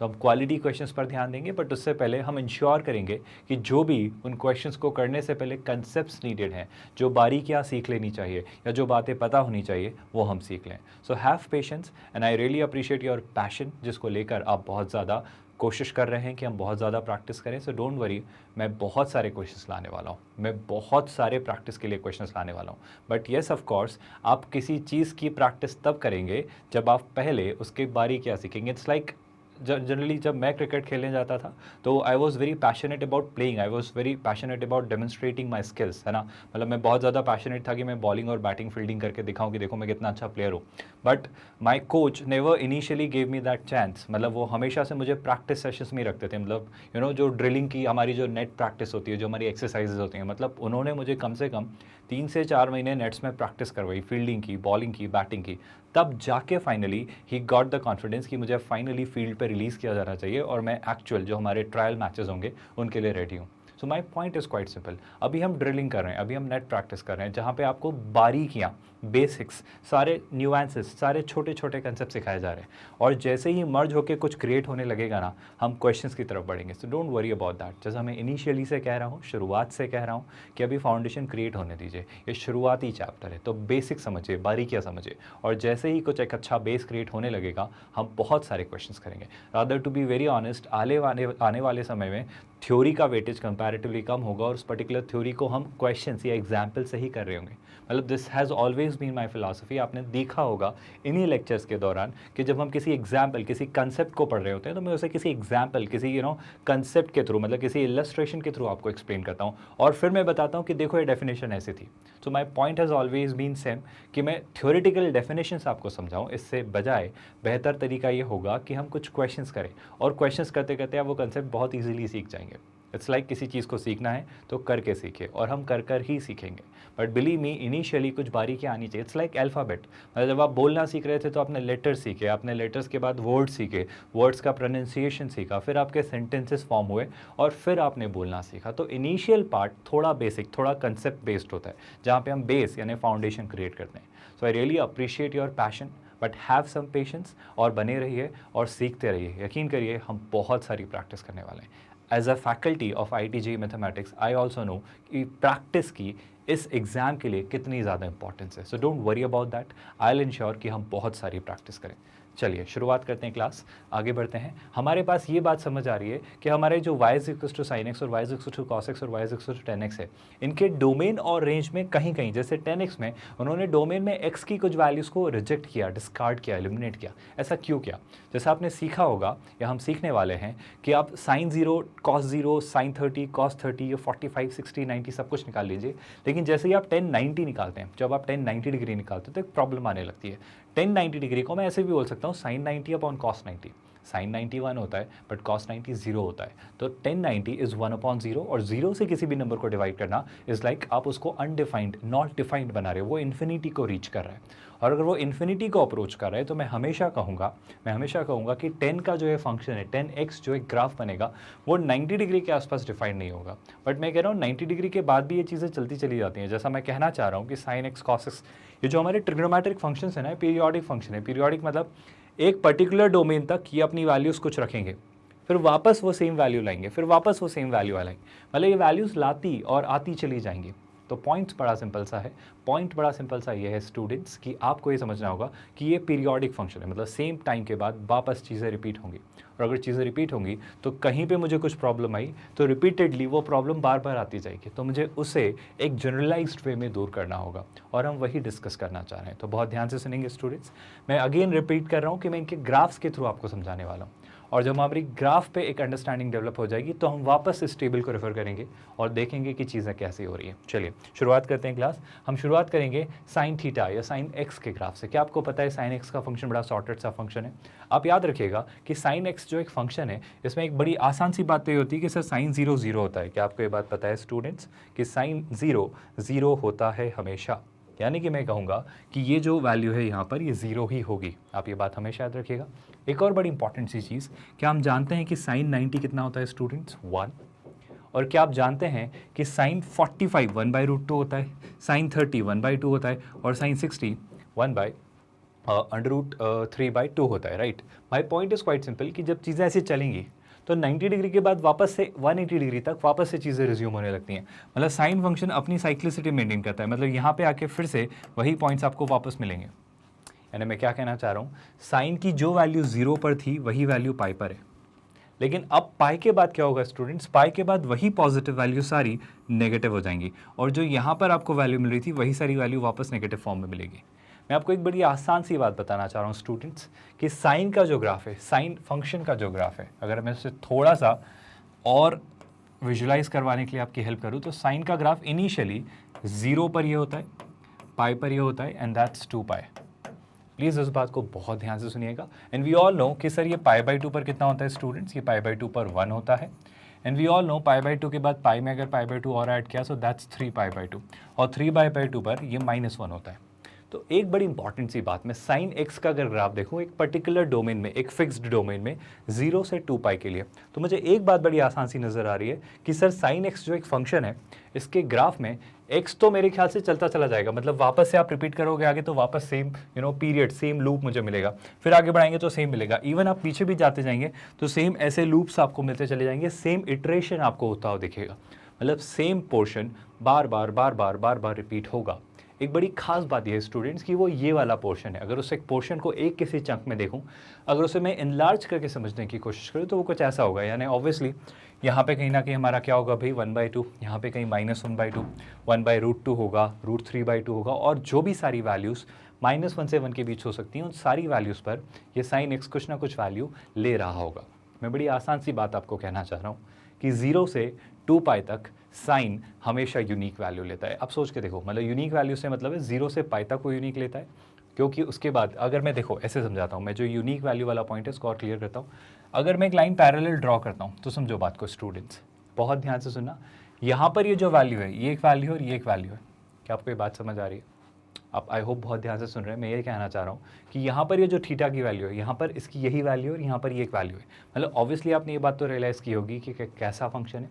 A: तो हम क्वालिटी क्वेश्चंस पर ध्यान देंगे, बट उससे पहले हम इंश्योर करेंगे कि जो भी उन क्वेश्चंस को करने से पहले कंसेप्ट्स नीडेड हैं, जो बारीकियाँ सीख लेनी चाहिए या जो बातें पता होनी चाहिए, वो हम सीख लें। So have patience and I really appreciate your passion, जिसको लेकर आप बहुत ज़्यादा कोशिश कर रहे हैं कि हम बहुत ज़्यादा प्रैक्टिस करें। सो डोंट वरी, मैं बहुत सारे क्वेश्चंस लाने वाला हूँ, मैं बहुत सारे प्रैक्टिस के लिए क्वेश्चंस लाने वाला हूँ। बट येस ऑफ कोर्स, आप किसी चीज़ की प्रैक्टिस तब करेंगे जब आप पहले उसके बारीकियाँ सीखेंगे। इट्स लाइक जनरली जब मैं क्रिकेट खेलने जाता था तो I was very passionate about playing, I was very passionate about demonstrating my skills, है ना। मतलब मैं बहुत ज़्यादा पैशनेट था कि मैं बॉलिंग और बैटिंग फील्डिंग करके दिखाऊं कि देखो मैं कितना अच्छा प्लेयर हूँ। But my coach never initially gave me that chance. मतलब वो हमेशा से मुझे प्रैक्टिस सेशंस में रखते थे, मतलब यू नो जो ड्रिलिंग की हमारी जो नेट प्रैक्टिस होती है, जो हमारी एक्सरसाइजेज होती हैं, मतलब उन्होंने मुझे कम से कम 3 से 4 महीने नेट्स में प्रैक्टिस करवाई, फील्डिंग की, बॉलिंग की, बैटिंग की। तब जाके finally he got the confidence कि मुझे फाइनली फील्ड पे रिलीज़ किया जाना चाहिए और मैं एक्चुअल जो हमारे ट्रायल मैचेस होंगे उनके लिए रेडी हूँ। So my point is quite simple. अभी हम ड्रिलिंग कर रहे हैं, अभी हम नेट प्रैक्टिस कर रहे हैं, जहाँ पे आपको बारीकियाँ, बेसिक्स, सारे न्यूएंसेस, सारे छोटे छोटे कंसेप्ट सिखाए जा रहे हैं। और जैसे ही मर्ज होकर कुछ क्रिएट होने लगेगा ना, हम क्वेश्चंस की तरफ बढ़ेंगे। सो डोंट वरी अबाउट दैट। जैसा मैं इनिशियली से कह रहा हूँ, शुरुआत से कह रहा हूँ कि अभी फाउंडेशन क्रिएट होने दीजिए। ये शुरुआती चैप्टर है, तो बेसिक समझिए, बारीकियाँ समझिए, और जैसे ही कुछ एक अच्छा बेस क्रिएट होने लगेगा, हम बहुत सारे क्वेश्चंस करेंगे। Rather to be very honest, आने वाले समय में थ्योरी का वेटेज कंपैरेटिवली कम होगा और उस पर्टिकुलर थ्योरी को हम क्वेश्चंस या एग्जाम्पल से ही कर रहे होंगे। मतलब this has always been my philosophy. आपने देखा होगा इन्हीं लेक्चर्स के दौरान कि जब हम किसी एग्जाम्पल, किसी कंसेप्ट को पढ़ रहे होते हैं, तो मैं उसे किसी एग्जाम्पल, किसी कंसेप्ट के थ्रू, मतलब किसी इलस्ट्रेशन के थ्रू आपको एक्सप्लेन करता हूँ, और फिर मैं बताता हूँ कि देखो ये डेफिनेशन ऐसी थी। So my point has always been same कि मैं थ्योरेटिकल डेफिनेशंस आपको समझाऊँ। इससे बजाय बेहतर तरीका ये होगा कि हम कुछ क्वेश्चंस करें, और क्वेश्चंस करते करते आप वो कंसेप्ट बहुत ईजिली सीख जाएंगे। इट्स लाइक किसी चीज़ को सीखना है तो करके सीखे, और हम कर कर ही सीखेंगे। बट बिलीव मी, इनिशियली कुछ बारीकियाँ आनी चाहिए। It's like alphabet. मतलब जब आप बोलना सीख रहे थे तो आपने लेटर्स सीखे, आपने लेटर्स के बाद वर्ड्स सीखे, वर्ड्स का प्रोनाउंसिएशन सीखा, फिर आपके सेंटेंसेस फॉर्म हुए, और फिर आपने बोलना सीखा। तो इनिशियल पार्ट थोड़ा बेसिक, थोड़ा कंसेप्ट बेस्ड होता है, जहाँ पे हम बेस यानी फाउंडेशन क्रिएट करते हैं। So I really appreciate your passion, but have some patience, और बने रहिए और सीखते रहिए। यकीन करिए, हम बहुत सारी प्रैक्टिस करने वाले हैं। As a faculty of IIT mathematics, I also know कि प्रैक्टिस की इस एग्ज़ाम के लिए कितनी ज़्यादा इंपॉर्टेंस है। So don't worry about that, I will ensure कि हम बहुत सारी प्रैक्टिस करें। चलिए शुरुआत करते हैं, क्लास आगे बढ़ते हैं। हमारे पास ये बात समझ आ रही है कि हमारे जो y = sin x और y = cos x और y = tan x है, इनके डोमेन और रेंज में कहीं कहीं, जैसे tan x में उन्होंने डोमेन में x की कुछ वैल्यूज़ को रिजेक्ट किया, डिस्कार्ड किया, एलिमिनेट किया। ऐसा क्यों किया? जैसा आपने सीखा होगा या हम सीखने वाले हैं कि आप sin 0, cos 0, sin 30, cos 30, 45, 60, 90 सब कुछ निकाल लीजिए। लेकिन जैसे ही आप tan 90 निकालते हैं, जब आप tan 90 डिग्री निकालते हैं तो एक प्रॉब्लम आने लगती है। tan 90 डिग्री को मैं ऐसे भी बोल सकता हूँ sin 90 अपॉन cos 90। sin 90 1 होता है, बट cos 90 0 होता है। तो tan 90 इज़ 1/0, और 0 से किसी भी नंबर को डिवाइड करना इज़ लाइक आप उसको अनडिफाइंड, नॉट डिफाइंड बना रहे हो। वो इन्फिनिटी को रीच कर रहा है, और अगर वो इन्फिनिटी को अप्रोच कर रहा है तो मैं हमेशा कहूँगा कि 10 का जो है फंक्शन है, 10x जो एक ग्राफ बनेगा, वो 90 डिग्री के आसपास डिफाइंड नहीं होगा। बट मैं कह रहा हूँ 90 डिग्री के बाद भी ये चीज़ें चलती चली जाती हैं। जैसा मैं कहना चाह रहा हूँ कि sin x, cos x, ये जो हमारे ट्रिग्नोमेट्रिक फंक्शंस है ना, पीरियोडिक फंक्शन है। पीरियोडिक मतलब एक पर्टिकुलर डोमेन तक ये अपनी वैल्यूज़ कुछ रखेंगे, फिर वापस वो सेम वैल्यू लाएंगे, फिर वापस वो सेम वैल्यू लाएंगे। मतलब ये वैल्यूज़ लाती और आती चली जाएंगी। तो पॉइंट बड़ा सिंपल सा है। पॉइंट बड़ा सिंपल सा ये है स्टूडेंट्स कि आपको ये समझना होगा कि ये पीरियोडिक फंक्शन है, मतलब सेम टाइम के बाद वापस चीज़ें रिपीट होंगी। और अगर चीज़ें रिपीट होंगी तो कहीं पे मुझे कुछ प्रॉब्लम आई तो रिपीटेडली वो प्रॉब्लम बार बार आती जाएगी, तो मुझे उसे एक जनरलाइज्ड वे में दूर करना होगा, और हम वही डिस्कस करना चाह रहे हैं। तो बहुत ध्यान से सुनेंगे स्टूडेंट्स। मैं अगेन रिपीट कर रहा हूँ कि मैं इनके ग्राफ्स के थ्रू आपको समझाने वाला हूँ, और जब हमारी ग्राफ पे एक अंडरस्टैंडिंग डेवलप हो जाएगी तो हम वापस इस टेबल को रेफर करेंगे और देखेंगे कि चीज़ें कैसी हो रही है। चलिए शुरुआत करते हैं क्लास। हम शुरुआत करेंगे साइन थीटा या साइन एक्स के ग्राफ से। क्या आपको पता है साइन एक्स का फंक्शन बड़ा सॉर्टेड सा फंक्शन है। आप याद रखिएगा कि साइन एक्स जो एक फंक्शन है, इसमें एक बड़ी आसान सी बात तो ये होती है कि सर साइन 0 0 होता है। क्या आपको ये बात पता है स्टूडेंट्स कि साइन 0 0 होता है हमेशा? यानी कि मैं कहूँगा कि ये जो वैल्यू है यहाँ पर ये 0 ही होगी। आप ये बात हमेशा याद रखिएगा। एक और बड़ी इंपॉर्टेंट सी चीज़, क्या हम जानते हैं कि साइन 90 कितना होता है स्टूडेंट्स? 1। और क्या आप जानते हैं कि साइन 45 1/√2 होता है, साइन 30 1/2 होता है, और साइन 60 1/√3/2 होता है, right? My point is quite simple कि जब चीज़ें ऐसी चलेंगी तो 90 डिग्री के बाद वापस से 180 डिग्री तक वापस से चीज़ें रिज्यूम होने लगती हैं। मतलब साइन फंक्शन अपनी साइक्लिसिटी मेंटेन करता है, मतलब यहाँ पे आके फिर से वही पॉइंट्स आपको वापस मिलेंगे। यानी मैं क्या कहना चाह रहा हूँ, साइन की जो वैल्यू 0 पर थी वही वैल्यू पाई पर है, लेकिन अब पाई के बाद क्या होगा स्टूडेंट्स? पाई के बाद वही पॉजिटिव वैल्यू सारी नेगेटिव हो जाएंगी, और जो यहाँ पर आपको वैल्यू मिल रही थी वही सारी वैल्यू वापस नेगेटिव फॉर्म में मिलेगी। मैं आपको एक बड़ी आसान सी बात बताना चाह रहा हूँ स्टूडेंट्स कि साइन का जो ग्राफ है, साइन फंक्शन का जो ग्राफ है, अगर मैं उसे थोड़ा सा और विजुलाइज करवाने के लिए आपकी हेल्प करूँ तो साइन का ग्राफ इनिशियली 0 पर ये होता है, पाई पर ये होता है, एंड दैट्स 2 पाई। प्लीज़ इस बात को बहुत ध्यान से सुनिएगा। एंड वी ऑल नो कि सर ये π/2 पर कितना होता है स्टूडेंट्स? ये π/2 पर 1 होता है। एंड वी ऑल नो π/2 के बाद पाई में अगर π/2 और ऐड किया सो दैट्स 3π/2, और 3π/2 पर ये -1 होता है। तो एक बड़ी इंपॉर्टेंट सी बात, मैं साइन एक्स का अगर ग्राफ देखूँ एक पर्टिकुलर डोमेन में, एक फिक्स्ड डोमेन में 0 से 2 पाई के लिए, तो मुझे एक बात बड़ी आसान सी नज़र आ रही है कि सर साइन एक्स जो एक फंक्शन है, इसके ग्राफ में एक्स तो मेरे ख्याल से चलता चला जाएगा, मतलब वापस से आप रिपीट करोगे आगे तो वापस सेम पीरियड, सेम लूप मुझे मिलेगा, फिर आगे बढ़ाएंगे तो सेम मिलेगा। इवन आप पीछे भी जाते जाएंगे तो सेम ऐसे लूप्स आपको मिलते चले जाएंगे, सेम इटरेशन आपको होता हुआ दिखेगा, मतलब सेम पोर्शन बार बार रिपीट होगा। एक बड़ी खास बात यह है स्टूडेंट्स कि वो ये वाला पोर्शन है। अगर उस एक पोर्शन को एक किसी चंक में देखूं, अगर उसे मैं इनलार्ज करके समझने की कोशिश करूं तो वो कुछ ऐसा होगा। यानी ऑब्वियसली यहाँ पे कहीं ना कहीं हमारा क्या होगा भाई 1/2, यहाँ पे कहीं -1/2, 1/√2 होगा, √3/2 होगा, और जो भी सारी वैल्यूज़ -1 से 1 के बीच हो सकती हैं, उन सारी वैल्यूज़ पर ये साइन एक्स कुछ ना कुछ वैल्यू ले रहा होगा। मैं बड़ी आसान सी बात आपको कहना चाह रहा हूँ कि 0 से 2 पाई तक साइन हमेशा यूनिक वैल्यू लेता है। अब सोच के देखो, मतलब यूनिक वैल्यू से मतलब है 0 से पाई तक वो यूनिक लेता है, क्योंकि उसके बाद अगर मैं देखो ऐसे समझाता हूँ, मैं जो यूनिक वैल्यू वाला पॉइंट है इसको और क्लियर करता हूँ। अगर मैं एक लाइन पैरेलल ड्रॉ करता हूँ तो समझो बात को स्टूडेंट्स, बहुत ध्यान से सुनना। यहाँ पर ये जो वैल्यू है ये एक वैल्यू है और ये एक वैल्यू है। क्या आपको ये बात समझ आ रही है? आप आई होप बहुत ध्यान से सुन रहे हैं। मैं ये कहना चाह रहा हूँ कि यहाँ पर ये जो थीटा की वैल्यू है, यहाँ पर इसकी यही वैल्यू है और यहाँ पर ये एक वैल्यू है। मतलब ऑब्वियसली आपने ये बात तो रियलाइज़ की होगी कि कैसा फंक्शन है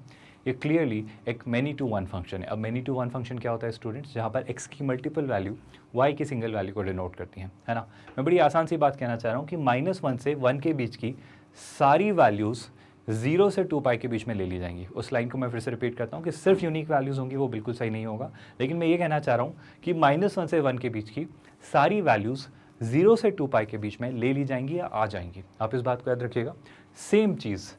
A: ये। क्लियरली एक मैनी टू वन फंक्शन है। अब मैनी टू वन फंक्शन क्या होता है स्टूडेंट्स? जहाँ पर x की मल्टीपल वैल्यू y की सिंगल वैल्यू को डिनोट करती है ना। मैं बड़ी आसान सी बात कहना चाह रहा हूँ कि -1 से 1 के बीच की सारी वैल्यूज़ 0 से 2 पाई के बीच में ले ली जाएंगी। उस लाइन को मैं फिर से रिपीट करता हूँ कि सिर्फ यूनिक वैल्यूज़ होंगी, वो बिल्कुल सही नहीं होगा। लेकिन मैं ये कहना चाह रहा हूँ कि -1 से 1 के बीच की सारी वैल्यूज़ 0 से 2 पाई के बीच में ले ली जाएंगी या आ जाएंगी। आप इस बात को याद रखिएगा। सेम चीज़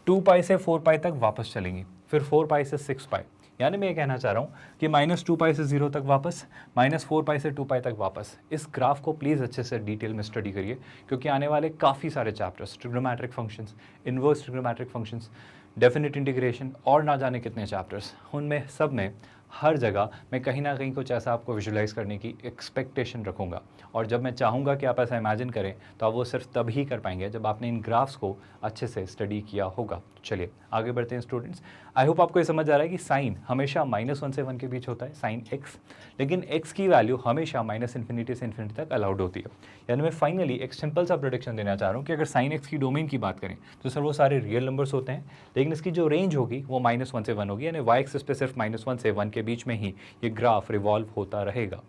A: 2 पाई से 4 पाई तक वापस चलेंगी, फिर 4 पाई से 6 पाई। यानी मैं ये कहना चाह रहा हूँ कि -2 पाई से 0 तक वापस, -4 पाई से 2 पाई तक वापस। इस ग्राफ को प्लीज़ अच्छे से डिटेल में स्टडी करिए, क्योंकि आने वाले काफ़ी सारे chapters, trigonometric functions, inverse trigonometric functions, definite integration और ना जाने कितने चैप्टर्स, उनमें सब में हर जगह मैं कहीं ना कहीं कुछ ऐसा आपको विजुलाइज करने की एक्सपेक्टेशन रखूँगा। और जब मैं चाहूँगा कि आप ऐसा इमेजिन करें तो आप वो सिर्फ तब ही कर पाएंगे जब आपने इन ग्राफ्स को अच्छे से स्टडी किया होगा। चलिए आगे बढ़ते हैं स्टूडेंट्स। आई होप आपको ये समझ आ रहा है कि साइन हमेशा -1 से 1 के बीच होता है, साइन एक्स, लेकिन एक्स की वैल्यू हमेशा -∞ से ∞ तक अलाउड होती है। यानी मैं फाइनली एक सिंपल सा प्रोडिक्शन देना चाह रहा हूँ कि अगर साइन एक्स की डोमेन की बात करें तो सर वो सारे रियल नंबर्स होते हैं, लेकिन इसकी जो रेंज होगी वो -1 से 1 होगी। यानी वाई एक्सिस पे सिर्फ -1 से 1 के बीच में ही ये ग्राफ रिवॉल्व होता रहेगा।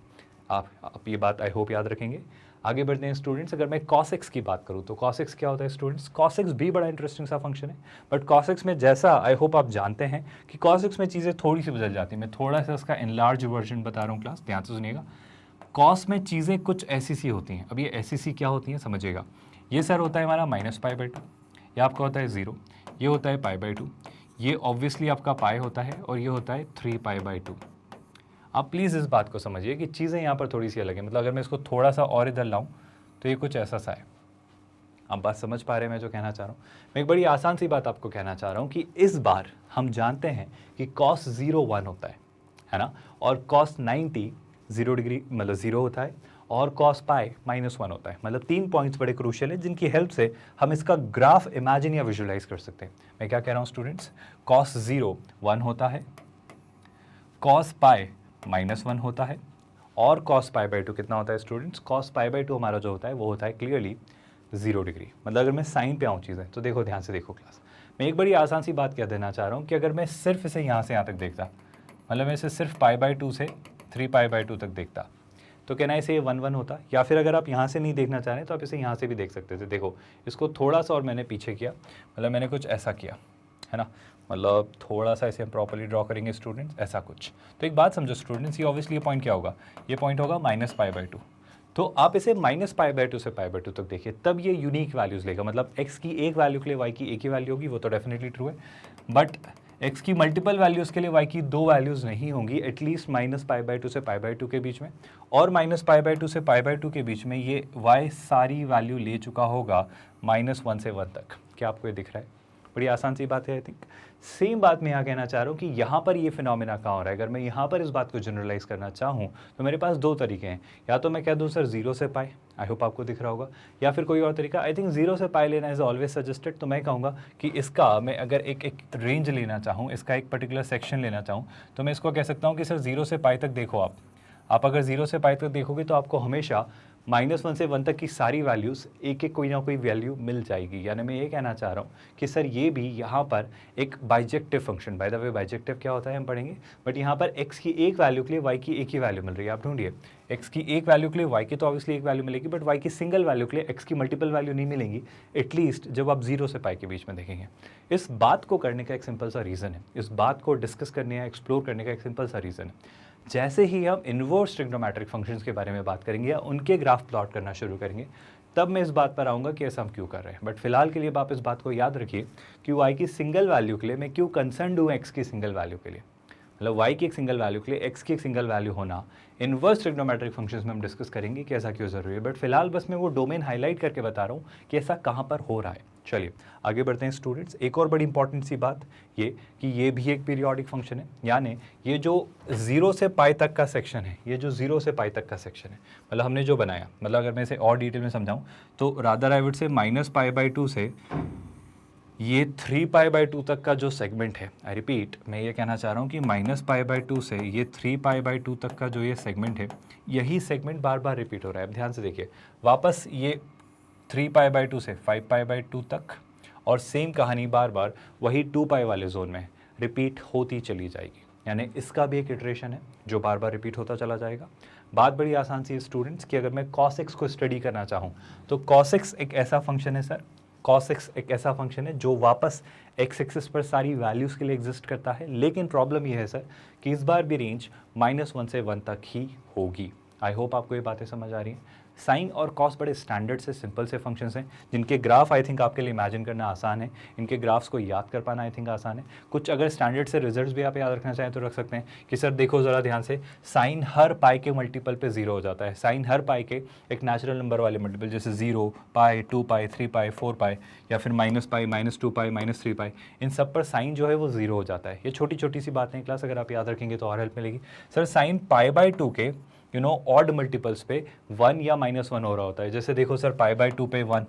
A: आप ये बात आई होप याद रखेंगे। आगे बढ़ते हैं स्टूडेंट्स। अगर मैं cos x की बात करूँ तो cos x क्या होता है स्टूडेंट्स? cos x भी बड़ा इंटरेस्टिंग सा फंक्शन है, बट cos x में जैसा आई होप आप जानते हैं कि cos x में चीज़ें थोड़ी सी बदल जाती हैं। मैं थोड़ा सा इसका एनलार्ज वर्जन बता रहा हूँ क्लास, ध्यान से सुनिएगा। cos में चीज़ें कुछ ऐसी सी होती हैं। अब ये ऐसी सी क्या होती हैं समझिएगा। ये सर होता है हमारा -π/2, ये आपका होता है 0, ये होता है π/2, ये ऑब्वियसली आपका पाई होता है और ये होता है 3π/2। आप प्लीज़ इस बात को समझिए कि चीज़ें यहाँ पर थोड़ी सी अलग है। मतलब अगर मैं इसको थोड़ा सा और इधर लाऊं तो ये कुछ ऐसा सा है। आप बात समझ पा रहे हैं मैं जो कहना चाह रहा हूँ? मैं एक बड़ी आसान सी बात आपको कहना चाह रहा हूँ कि इस बार हम जानते हैं कि cos 0 1 होता है ना, और cos 90 0 डिग्री मतलब 0 होता है, और cos पाई -1 होता है। मतलब 3 पॉइंट्स बड़े क्रूशियल हैं जिनकी हेल्प से हम इसका ग्राफ इमेजिन या विजुलाइज कर सकते हैं। मैं क्या कह रहा हूँ स्टूडेंट्स? cos 0 1 होता है, cos पाई -1 होता है, और cos π/2 कितना होता है स्टूडेंट्स? cos π/2 हमारा जो होता है वो होता है क्लियरली 0 डिग्री। मतलब अगर मैं साइन पे आऊँ चीज़ें तो देखो, ध्यान से देखो क्लास, मैं एक बड़ी आसान सी बात कह देना चाह रहा हूँ कि अगर मैं सिर्फ इसे यहाँ से यहाँ तक देखता, मतलब मैं इसे सिर्फ π/2 से 3π/2 तक देखता, तो कहना इसे ये 1 1 होता। या फिर अगर आप यहाँ से नहीं देखना चाह रहे तो आप इसे यहाँ से भी देख सकते थे। देखो इसको थोड़ा सा और मैंने पीछे किया, मतलब मैंने कुछ ऐसा किया है ना, मतलब थोड़ा सा इसे हम प्रॉपर्ली ड्रॉ करेंगे स्टूडेंट्स, ऐसा कुछ। तो एक बात समझो स्टूडेंट्स, ये ऑब्वियसली ये पॉइंट क्या होगा? ये पॉइंट होगा -π/2। तो आप इसे -π/2 से π/2 तक देखिए, तब ये यूनिक वैल्यूज़ लेगा। मतलब x की एक वैल्यू के लिए y की एक ही वैल्यू होगी, वो तो डेफिनेटली ट्रू है, बट x की मल्टीपल वैल्यूज़ के लिए y की 2 वैल्यूज़ नहीं होंगी, एटलीस्ट -π/2 से π/2 के बीच में, और -π/2 से π/2 के बीच में ये y सारी वैल्यू ले चुका होगा -1 से 1 तक। क्या आपको ये दिख रहा है? बड़ी आसान सी बात है आई थिंक। सेम बात मैं यहाँ कहना चाह रहा हूँ कि यहाँ पर ये फिनोमिना कहाँ हो रहा है। अगर मैं यहाँ पर इस बात को जनरलाइज करना चाहूँ तो मेरे पास 2 तरीके हैं। या तो मैं कह दूँ सर 0 से पाई, आई होप आपको दिख रहा होगा, या फिर कोई और तरीका। आई थिंक 0 से पाई लेना इज़ ऑलवेज सजेस्टेड। तो मैं कहूँगा कि इसका मैं अगर एक रेंज लेना चाहूँ, इसका एक पर्टिकुलर सेक्शन लेना चाहूँ, तो मैं इसको कह सकता हूँ कि सर 0 से पाई तक देखो आप अगर 0 से पाई तक देखोगे तो आपको हमेशा -1 से 1 तक की सारी वैल्यूज़ एक एक कोई ना कोई वैल्यू मिल जाएगी। यानी मैं ये कहना चाह रहा हूँ कि सर ये भी यहाँ पर एक bijective function, bye the way bijective क्या होता है हम पढ़ेंगे, बट यहाँ पर x की एक वैल्यू के लिए y की एक ही वैल्यू मिल रही है। आप ढूंढिए, x की एक वैल्यू के लिए y की तो ऑब्वियसली एक वैल्यू मिलेगी, बट y की सिंगल वैल्यू के लिए x की मल्टीपल वैल्यू नहीं मिलेंगी, एटलीस्ट जब आप 0 से पाई के बीच में देखेंगे। इस बात को करने का एक सिंपल सा रीज़न है, इस बात को डिस्कस करने या एक्सप्लोर करने का एक सिंपल सा रीज़न है। जैसे ही हम इन्वर्स ट्रिग्नोमेट्रिक फंक्शंस के बारे में बात करेंगे या उनके ग्राफ प्लॉट करना शुरू करेंगे, तब मैं इस बात पर आऊँगा कि ऐसा हम क्यों कर रहे हैं। बट फिलहाल के लिए आप इस बात को याद रखिए कि y की सिंगल वैल्यू के लिए मैं क्यों कंसर्न हूँ x की सिंगल वैल्यू के लिए। मतलब y की एक सिंगल वैल्यू के लिए x की एक सिंगल वैल्यू होना इन्वर्स ट्रिग्नोमेट्रिक फंक्शंस में हम डिस्कस करेंगे कि ऐसा क्यों ज़रूरी है। बट फिलहाल बस मैं वो डोमेन हाईलाइट करके बता रहा हूँ कि ऐसा कहाँ पर हो रहा है। चलिए आगे बढ़ते हैं स्टूडेंट्स। एक और बड़ी इंपॉर्टेंट सी बात ये कि ये भी एक पीरियोडिक फंक्शन है, यानी ये जो 0 से पाई तक का सेक्शन है, ये जो 0 से पाई तक का सेक्शन है, मतलब हमने जो बनाया, मतलब अगर मैं इसे और डिटेल में समझाऊं तो रादर आई वुड से -π/2 से ये 3π/2 तक का जो सेगमेंट है, आई रिपीट मैं ये कहना चाह रहा हूँ कि -π/2 से ये 3π/2 तक का जो ये सेगमेंट है, यही सेगमेंट बार बार रिपीट हो रहा है। अब ध्यान से देखिए, वापस ये 3π/2 से 5π/2 तक, और सेम कहानी बार बार वही 2π वाले जोन में रिपीट होती चली जाएगी। यानी इसका भी एक इटरेशन है जो बार बार रिपीट होता चला जाएगा। बात बड़ी आसान सी है स्टूडेंट्स कि अगर मैं cos x को स्टडी करना चाहूँ तो cos x एक ऐसा फंक्शन है सर, cos x एक ऐसा फंक्शन है जो वापस x एक्सिस पर सारी वैल्यूज़ के लिए एग्जिस्ट करता है। लेकिन प्रॉब्लम यह है सर कि इस बार भी रेंज -1 से 1 तक ही होगी। आई होप आपको ये बातें समझ आ रही हैं। साइन और कॉस बड़े स्टैंडर्ड से सिंपल से फंक्शंस हैं जिनके ग्राफ आई थिंक आपके लिए इमेजिन करना आसान है, इनके ग्राफ्स को याद कर पाना आई थिंक आसान है। कुछ अगर स्टैंडर्ड से रिजल्ट्स भी आप याद रखना चाहें तो रख सकते हैं कि सर देखो ज़रा ध्यान से, साइन हर पाई के मल्टीपल पे 0 हो जाता है। साइन हर पाई के एक नेचुरल नंबर वाले मल्टीपल जैसे 0, पाई, 2π, 3π, 4π या फिर -π, -2π, -3π, इन सब पर साइन जो है वो 0 हो जाता है। ये छोटी छोटी सी बातें क्लास अगर आप याद रखेंगे तो और हेल्प मिलेगी। सर साइन π/2 के ऑड मल्टीपल्स पे 1 या -1 हो रहा होता है। जैसे देखो सर π/2 पे 1,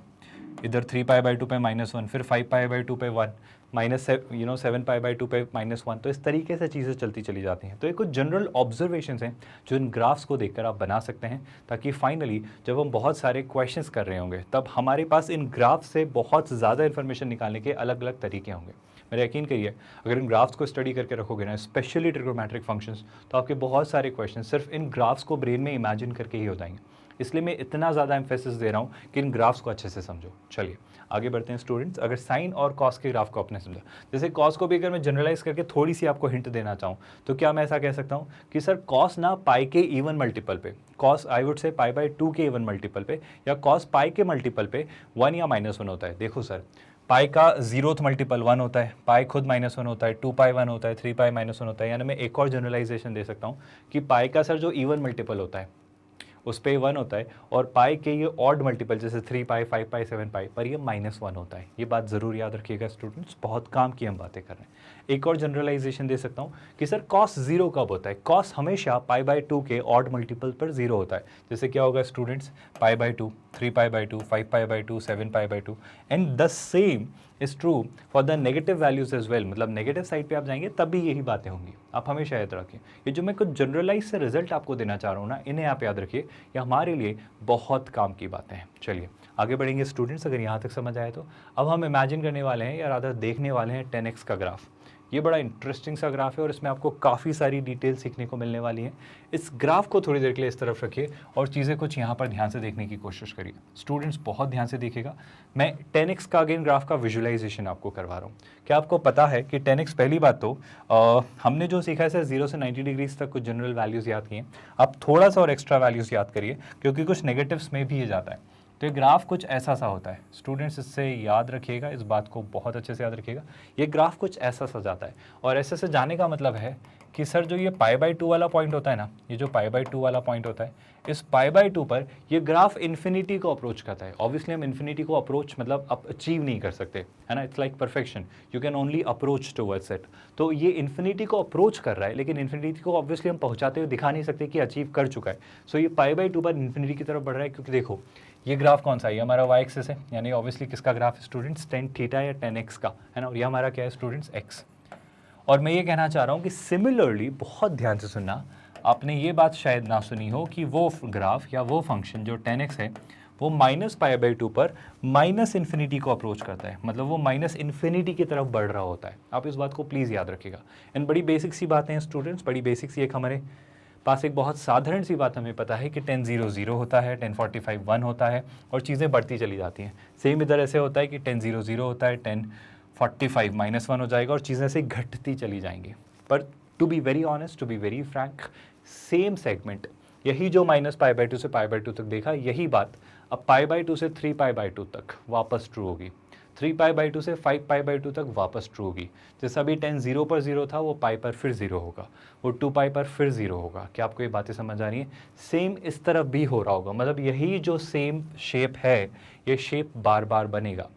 A: इधर 3π/2 पे -1, फिर 5π/2 पे 1, -7π/2 पे -1। तो इस तरीके से चीज़ें चलती चली जाती हैं। तो ये कुछ जनरल ऑब्जर्वेशंस हैं जो इन ग्राफ्स को देखकर आप बना सकते हैं, ताकि फाइनली जब हम बहुत सारे क्वेश्चंस कर रहे होंगे तब हमारे पास इन ग्राफ से बहुत ज़्यादा इन्फॉर्मेशन निकालने के अलग अलग तरीके होंगे। मेरा यकीन करिए अगर इन ग्राफ्स को स्टडी करके रखोगे ना, स्पेशली ट्रिग्नोमेट्रिक फंक्शंस, तो आपके बहुत सारे क्वेश्चन सिर्फ इन ग्राफ्स को ब्रेन में इमेजिन करके ही हो जाएंगे। इसलिए मैं इतना ज़्यादा एम्फेसिस दे रहा हूँ कि इन ग्राफ्स को अच्छे से समझो। चलिए आगे बढ़ते हैं स्टूडेंट्स। अगर साइन और कॉस के ग्राफ को आपने समझा, जैसे कॉस को भी अगर मैं जनरलाइज करके थोड़ी सी आपको हिंट देना चाहूँ तो क्या मैं ऐसा कह सकता हूँ कि सर कॉस ना पाई के इवन मल्टीपल पे, cos I would say pi by 2 के इवन मल्टीपल पे, या कॉस पाई के मल्टीपल पे 1 या -1 होता है। देखो सर, पाई का 0th मल्टीपल 1 होता है, पाई खुद -1 होता है, 2 पाई 1 होता है, 3 पाई -1 होता है। यानी मैं एक और जनरलाइजेशन दे सकता हूँ कि पाई का सर जो इवन मल्टीपल होता है उस पे 1 होता है, और पाई के ये ऑड मल्टीपल जैसे 3 पाई, 5 पाई, 7 पाई पर ये -1 होता है। ये बात ज़रूर याद रखिएगा स्टूडेंट्स, बहुत काम की हम बातें कर रहे हैं। एक और जनरलाइजेशन दे सकता हूँ कि सर कॉस 0 कब होता है? कॉस हमेशा पाई बाय 2 के ऑड मल्टीपल पर 0 होता है। जैसे क्या होगा students, pi by 2, 3 pi by 2, 5 pi by 2, 7 pi by 2, and the same is true for the negative values as well. मतलब नेगेटिव साइड पे आप जाएंगे तब भी यही बातें होंगी, आप हमेशा याद रखिए। ये जो मैं कुछ जनरलाइज से रिजल्ट आपको देना चाह रहा हूँ ना, इन्हें आप याद रखिए, ये हमारे लिए बहुत काम की बातें हैं। चलिए आगे बढ़ेंगे स्टूडेंट्स। अगर यहाँ तक समझ आए तो अब हम इमेजिन करने वाले हैं या रादर देखने वाले हैं 10x का ग्राफ। ये बड़ा इंटरेस्टिंग सा ग्राफ है और इसमें आपको काफ़ी सारी डिटेल सीखने को मिलने वाली है। इस ग्राफ को थोड़ी देर के लिए इस तरफ रखिए और चीज़ें कुछ यहाँ पर ध्यान से देखने की कोशिश करिए। स्टूडेंट्स बहुत ध्यान से देखिएगा, मैं 10x का अगेन ग्राफ का विजुअलाइजेशन आपको करवा रहा हूँ। क्या आपको पता है कि 10x, पहली बात तो हमने जो सीखा है सर 0 से 90 डिग्रीज तक कुछ जनरल वैल्यूज़ याद किए, आप थोड़ा सा और एक्स्ट्रा वैल्यूज़ याद करिए क्योंकि कुछ नेगेटिव्स में भी ये जाता है। तो ये ग्राफ कुछ ऐसा सा होता है स्टूडेंट्स, इससे याद रखिएगा, इस बात को बहुत अच्छे से याद रखिएगा। ये ग्राफ कुछ ऐसा सा जाता है और ऐसे से जाने का मतलब है कि सर जो ये पाई बाय 2 वाला पॉइंट होता है ना, ये जो पाई बाय 2 वाला पॉइंट होता है, इस पाई बाय 2 पर ये ग्राफ इन्फिनिटी को अप्रोच करता है। ऑब्वियसली हम इन्फिनिटी को अप्रोच मतलब अचीव नहीं कर सकते, है ना, it's like perfection, you can only approach towards it. तो ये इन्फिनिटी को अप्रोच कर रहा है, लेकिन इन्फिनिटी को ऑब्वियसली हम पहुंचाते हुए दिखा नहीं सकते कि अचीव कर चुका है। सो ये पाई बाय 2 पर इन्फिनिटी की तरफ बढ़ रहा है, क्योंकि देखो ये ग्राफ कौन सा है, ये हमारा y एक्सिस है, यानी ऑब्वियसली किसका ग्राफ है स्टूडेंट्स, tan थीटा या tan x का, है ना, और ये हमारा क्या है स्टूडेंट्स x। और मैं ये कहना चाह रहा हूँ कि सिमिलरली, बहुत ध्यान से सुनना, आपने ये बात शायद ना सुनी हो कि वो ग्राफ या वो फंक्शन जो tan x है वो -π/2 पर -इन्फिनिटी को अप्रोच करता है, मतलब वो -इन्फिनिटी की तरफ बढ़ रहा होता है। आप इस बात को प्लीज़ याद रखिएगा। इन बड़ी बेसिक सी बातें हैं स्टूडेंट्स, बड़ी बेसिक सी। एक हमारे पास एक बहुत साधारण सी बात हमें पता है कि tan 0 0 होता है, tan 45 1 होता है और चीज़ें बढ़ती चली जाती हैं। सेम इधर ऐसे होता है कि tan 0 0 होता है, tan 45 -1 हो जाएगा और चीज़ें ऐसे घटती चली जाएंगी। पर to be very honest, to be very frank, same segment, यही जो -π/2 से π/2 तक देखा, यही बात अब π/2 से 3π/2 तक वापस ट्रू होगी, 3π/2 से 5π/2 तक वापस ट्रू होगी। जैसा अभी tan 0 पर 0 था, वो पाई पर फिर 0 होगा, वो 2π पर फिर 0 होगा। क्या आपको ये बातें समझ आ रही हैं? सेम इस तरफ भी हो रहा होगा, मतलब यही जो सेम शेप है, ये शेप बार बार बनेगा।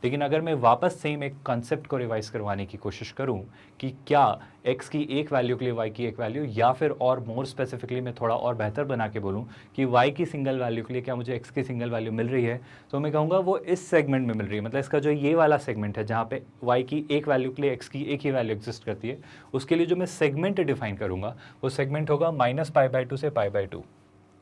A: लेकिन अगर मैं वापस सेम एक कॉन्सेप्ट को रिवाइज करवाने की कोशिश करूं कि क्या x की एक वैल्यू के लिए y की एक वैल्यू, या फिर और मोर स्पेसिफिकली मैं थोड़ा और बेहतर बना के बोलूं कि y की सिंगल वैल्यू के लिए क्या मुझे x की सिंगल वैल्यू मिल रही है, तो मैं कहूँगा वो इस सेगमेंट में मिल रही है। मतलब इसका जो ये वाला सेगमेंट है जहाँ पे y की एक वैल्यू के लिए x की एक ही वैल्यू एग्जिस्ट करती है, उसके लिए जो मैं सेगमेंट डिफाइन करूँगा वो सेगमेंट होगा -π/2 से π/2।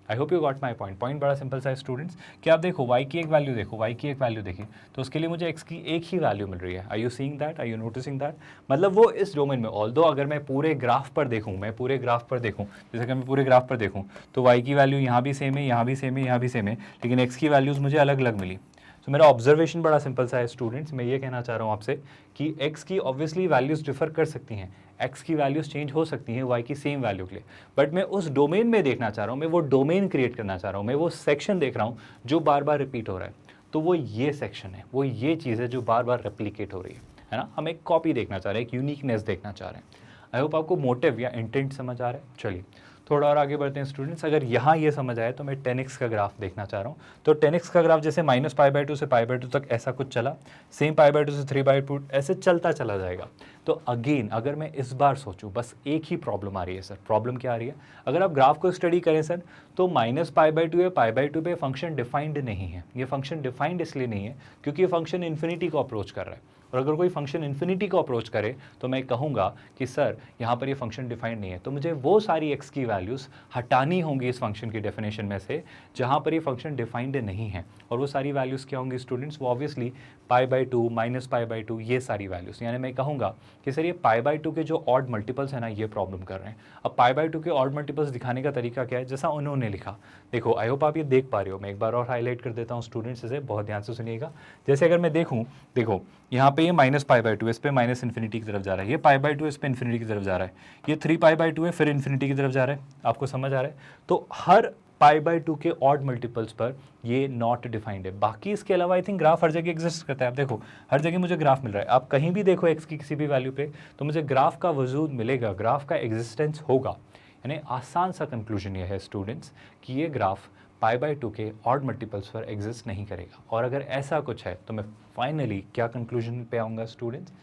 A: I hope you got my point. Point बड़ा सिंपल सा है स्टूडेंट्स कि आप देखो y की एक वैल्यू देखो, y की एक वैल्यू देखी तो उसके लिए मुझे x की एक ही वैल्यू मिल रही है। Are you seeing that, are you noticing that? मतलब वो इस डोमेन में, ऑल्दो अगर मैं पूरे ग्राफ पर देखूँ, जैसे कि मैं पूरे ग्राफ पर देखूँ तो y की वैल्यू यहाँ भी सेम है, यहाँ भी सेम है, यहाँ भी सेम है, लेकिन x की वैल्यूज़ मुझे अलग अलग मिली। तो मेरा ऑब्जर्वेशन बड़ा सिंपल सा है स्टूडेंट्स, मैं ये कहना चाह रहा हूँ आपसे कि x की ऑब्वियसली वैल्यूज़ डिफर कर सकती हैं, x की वैल्यूज़ चेंज हो सकती हैं y की सेम वैल्यू के लिए, बट मैं उस डोमेन में देखना चाह रहा हूँ, मैं वो डोमेन क्रिएट करना चाह रहा हूँ, मैं वो सेक्शन देख रहा हूँ जो बार बार रिपीट हो रहा है। तो वो ये सेक्शन है, वो ये चीज़ है जो बार बार रेप्लिकेट हो रही है ना। हम एक कॉपी देखना चाह रहे हैं, एक यूनिकनेस देखना चाह रहे हैं। आई होप आपको मोटिव या इंटेंट समझ आ रहा है। चलिए थोड़ा और आगे बढ़ते हैं स्टूडेंट्स। अगर यहाँ ये समझ आए तो मैं 10x का ग्राफ देखना चाह रहा हूँ। तो 10x का ग्राफ जैसे -π/2 से π/2 तक ऐसा कुछ चला, सेम π/2 से 3/2 ऐसे चलता चला जाएगा। तो अगेन अगर मैं इस बार सोचूं, बस एक ही प्रॉब्लम आ रही है सर। प्रॉब्लम क्या आ रही है? अगर आप ग्राफ को स्टडी करें सर तो -π/2 या π/2 पे फंक्शन डिफाइंड नहीं है। ये फंक्शन डिफाइंड इसलिए नहीं है क्योंकि ये फंक्शन इन्फिनिटी को अप्रोच कर रहा है। और अगर कोई फंक्शन इन्फिनिटी को अप्रोच करे तो मैं कहूँगा कि सर यहाँ पर ये फंक्शन डिफाइंड नहीं है, तो मुझे वो सारी x की वैल्यूज़ हटानी होंगी इस फंक्शन की डेफिनेशन में से जहाँ पर ये फंक्शन डिफाइंड नहीं है। और वो सारी वैल्यूज़ क्या होंगी स्टूडेंट्स? वो ऑब्वियसली π/2 -π/2 ये सारी वैल्यूज़। यानी मैं कहूँगा कि सर ये π/2 के जो ऑड मल्टीपल्स हैं ना, ये प्रॉब्लम कर रहे हैं। अब π/2 के ऑड मल्टीपल्स दिखाने का तरीका क्या है? जैसा उन्होंने लिखा, देखो आई होप आप ये देख पा रहे हो, मैं एक बार और हाईलाइट कर देता हूँ स्टूडेंट्स, इसे बहुत ध्यान से सुनिएगा। जैसे अगर मैं देखूँ, देखो यहाँ पे ये -π/2 इस पे माइनस इन्फिनिटी की तरफ जा रहा है, ये π/2 इस पे इन्फिनिटी की तरफ जा रहा है, ये 3π/2 है फिर इन्फिनिटी की तरफ जा रहा है। आपको समझ आ रहा है? तो हर π/2 के ऑड मल्टीपल्स पर ये नॉट डिफाइंड है। बाकी इसके अलावा आई थिंक ग्राफ हर जगह एग्जिस्ट करता है। आप देखो हर जगह मुझे ग्राफ मिल रहा है, आप कहीं भी देखो x की किसी भी वैल्यू पे तो मुझे ग्राफ का वजूद मिलेगा, ग्राफ का एग्जिस्टेंस होगा। यानी आसान सा कंक्लूजन ये है स्टूडेंट्स कि ये ग्राफ π/2 के ऑड मल्टीपल्स पर एग्जिस्ट नहीं करेगा। और अगर ऐसा कुछ है तो मैं फाइनली क्या कंक्लूजन पे आऊँगा स्टूडेंट्स?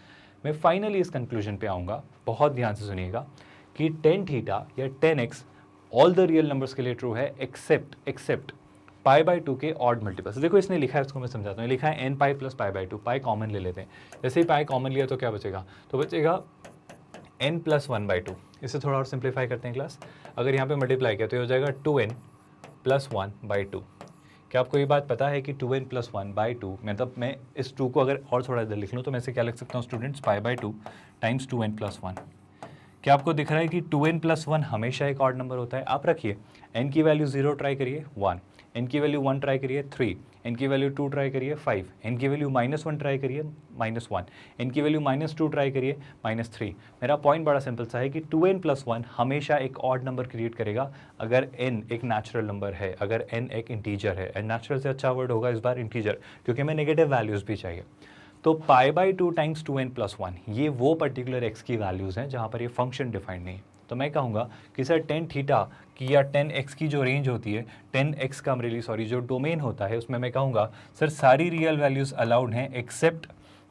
A: मैं फाइनली इस कंक्लूजन पे आऊँगा, बहुत ध्यान से सुनिएगा, कि tan थीटा या tan x all the real numbers के लिए ट्रू है एक्सेप्ट π/2 के ऑड मल्टीपल्स। देखो इसने लिखा है, इसको मैं समझाता हूँ, लिखा है nπ + π/2, पाई कॉमन ले लेते हैं। जैसे ही पाई कॉमन लिया तो क्या बचेगा? तो बचेगा n + 1/2। इसे थोड़ा और सिंप्लीफाई करते हैं क्लास। अगर यहाँ पे मल्टीप्लाई किया तो ये हो जाएगा 2n + 1/2। क्या आपको ये बात पता है कि 2n + 1/2, मतलब मैं इस 2 को अगर और थोड़ा इधर लिख लूँ तो मैं इसे क्या लिख सकता हूँ स्टूडेंट्स? π/2 × 2n + 1। क्या आपको दिख रहा है कि 2n + 1 हमेशा एक ऑड नंबर होता है? आप रखिए, n की वैल्यू 0 ट्राई करिए 1, n की वैल्यू 1 ट्राई करिए 3, n की वैल्यू 2 ट्राई करिए 5, n की वैल्यू -1 ट्राई करिए -1, n की वैल्यू -2 ट्राई करिए -3। मेरा पॉइंट बड़ा सिंपल सा है कि 2n + 1 हमेशा एक ऑड नंबर क्रिएट करेगा अगर n एक नेचुरल नंबर है, अगर n एक इंटीजर है। नेचुरल से अच्छा वर्ड होगा इस बार इंटीजर, क्योंकि हमें नेगेटिव वैल्यूज़ भी चाहिए। तो π/2 × 2n + 1 ये वो पर्टिकुलर x की वैल्यूज़ हैं जहाँ पर ये फंक्शन डिफाइंड नहीं है। तो मैं कहूँगा कि सर tan थीटा की या tan x की जो रेंज होती है, tan x का जो डोमेन होता है, उसमें मैं कहूँगा सर सारी रियल वैल्यूज़ अलाउड हैं एक्सेप्ट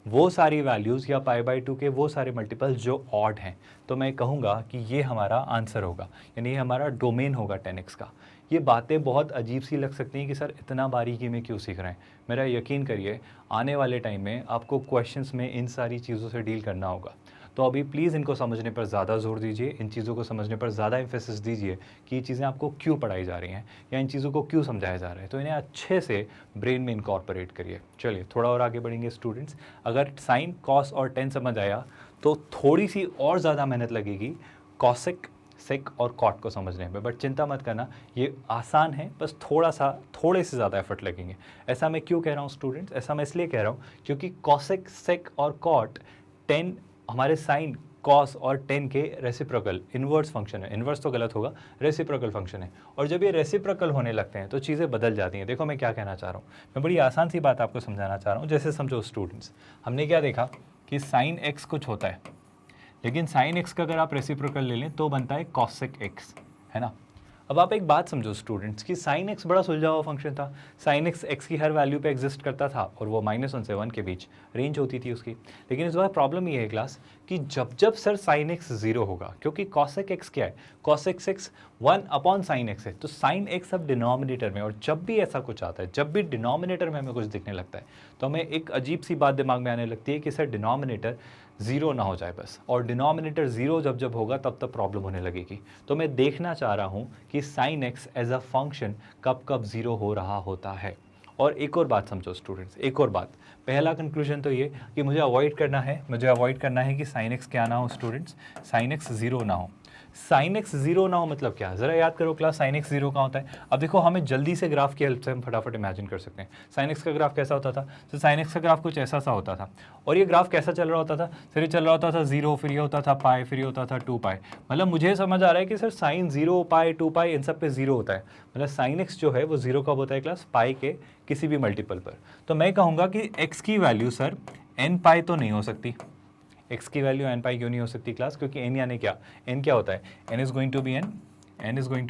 A: वो सारी वैल्यूज़ या π/2 के वो सारे मल्टीपल्स जो ऑड हैं। तो मैं कहूँगा कि ये हमारा आंसर होगा, यानी ये हमारा डोमेन होगा tan x का। ये बातें बहुत अजीब सी लग सकती हैं कि सर इतना बारीकी में क्यों सीख रहे हैं। मेरा यकीन करिए आने वाले टाइम में आपको क्वेश्चंस में इन सारी चीज़ों से डील करना होगा। तो अभी प्लीज़ इनको समझने पर ज़्यादा जोर दीजिए, इन चीज़ों को समझने पर ज़्यादा एम्फेसिस दीजिए कि ये चीज़ें आपको क्यों पढ़ाई जा रही हैं या इन चीज़ों को क्यों समझाया जा रहा है। तो इन्हें अच्छे से ब्रेन में इनकॉर्पोरेट करिए। चलिए थोड़ा और आगे बढ़ेंगे स्टूडेंट्स। अगर साइन, कॉस और टेन समझ आया तो थोड़ी सी और ज़्यादा मेहनत लगेगी कॉसेक, सेक और कॉट को समझने में, बट चिंता मत करना, ये आसान है, बस थोड़े से ज़्यादा एफर्ट लगेंगे। ऐसा मैं क्यों कह रहा हूँ स्टूडेंट्स? ऐसा मैं इसलिए कह रहा हूँ क्योंकि कॉसेक, सेक और कॉट टेन हमारे साइन, कॉस और टेन के रेसिप्रोकल इन्वर्स फंक्शन है। इन्वर्स तो गलत होगा, रेसिप्रोकल फंक्शन है। और जब ये रेसिप्रोकल होने लगते हैं तो चीज़ें बदल जाती हैं। देखो मैं क्या कहना चाह रहा हूँ, मैं बड़ी आसान सी बात आपको समझाना चाह रहा हूँ। जैसे समझो स्टूडेंट्स, हमने क्या देखा कि साइन एक्स कुछ होता है, लेकिन साइन एक्स का अगर आप रेसिप्रोकल ले लें तो बनता है कॉसेक एक्स, है ना। अब आप एक बात समझो स्टूडेंट्स कि साइन एक्स बड़ा सुलझा हुआ फंक्शन था। साइन एक्स एक्स की हर वैल्यू पे एग्जिस्ट करता था और वो -1 से 1 के बीच रेंज होती थी उसकी। लेकिन इस बार प्रॉब्लम ये है क्लास कि जब जब सर साइन एक्स 0 होगा, क्योंकि कॉसेक एक्स क्या है, कॉसेक एक्स 1/sin x है, तो साइन एक्स अब डिनोमिनेटर में, और जब भी ऐसा कुछ आता है, जब भी डिनोमिनेटर में हमें कुछ दिखने लगता है तो हमें एक अजीब सी बात दिमाग में आने लगती है कि सर डिनोमिनेटर 0 ना हो जाए बस। और डिनोमिनेटर 0 जब जब होगा तब तब प्रॉब्लम होने लगेगी। तो मैं देखना चाह रहा हूँ कि sine x as a function कब कब 0 हो रहा होता है। और एक और बात समझो स्टूडेंट्स, एक और बात, पहला कंक्लूजन तो ये कि मुझे अवॉइड करना है कि साइन एक्स क्या ना हो स्टूडेंट्स, साइन एक्स 0 ना हो। साइन एक्स 0 ना हो मतलब क्या? ज़रा याद करो क्लास, साइन एक्स 0 कहाँ होता है? अब देखो हमें जल्दी से ग्राफ की हेल्प से हम फटाफट इमेजिन कर सकते हैं। साइन एक्स का ग्राफ कैसा होता था? तो साइन एक्स का ग्राफ कुछ ऐसा सा होता था। और ये ग्राफ कैसा चल रहा होता था? सर ये चल रहा होता था 0, फिर ये होता था पाई, फिर ये होता था 2π। मतलब मुझे समझ आ रहा है कि सर साइन 0, पाई, 2π इन सब पे 0 होता है। मतलब साइन एक्स जो है वो 0 कब होता है क्लास? पाई के किसी भी मल्टीपल पर। तो मैं कहूँगा कि एक्स की वैल्यू सर nπ तो नहीं हो सकती। x की वैल्यू nπ क्यों नहीं हो सकती क्लास? क्योंकि n यानी क्या, n क्या होता है? n is going to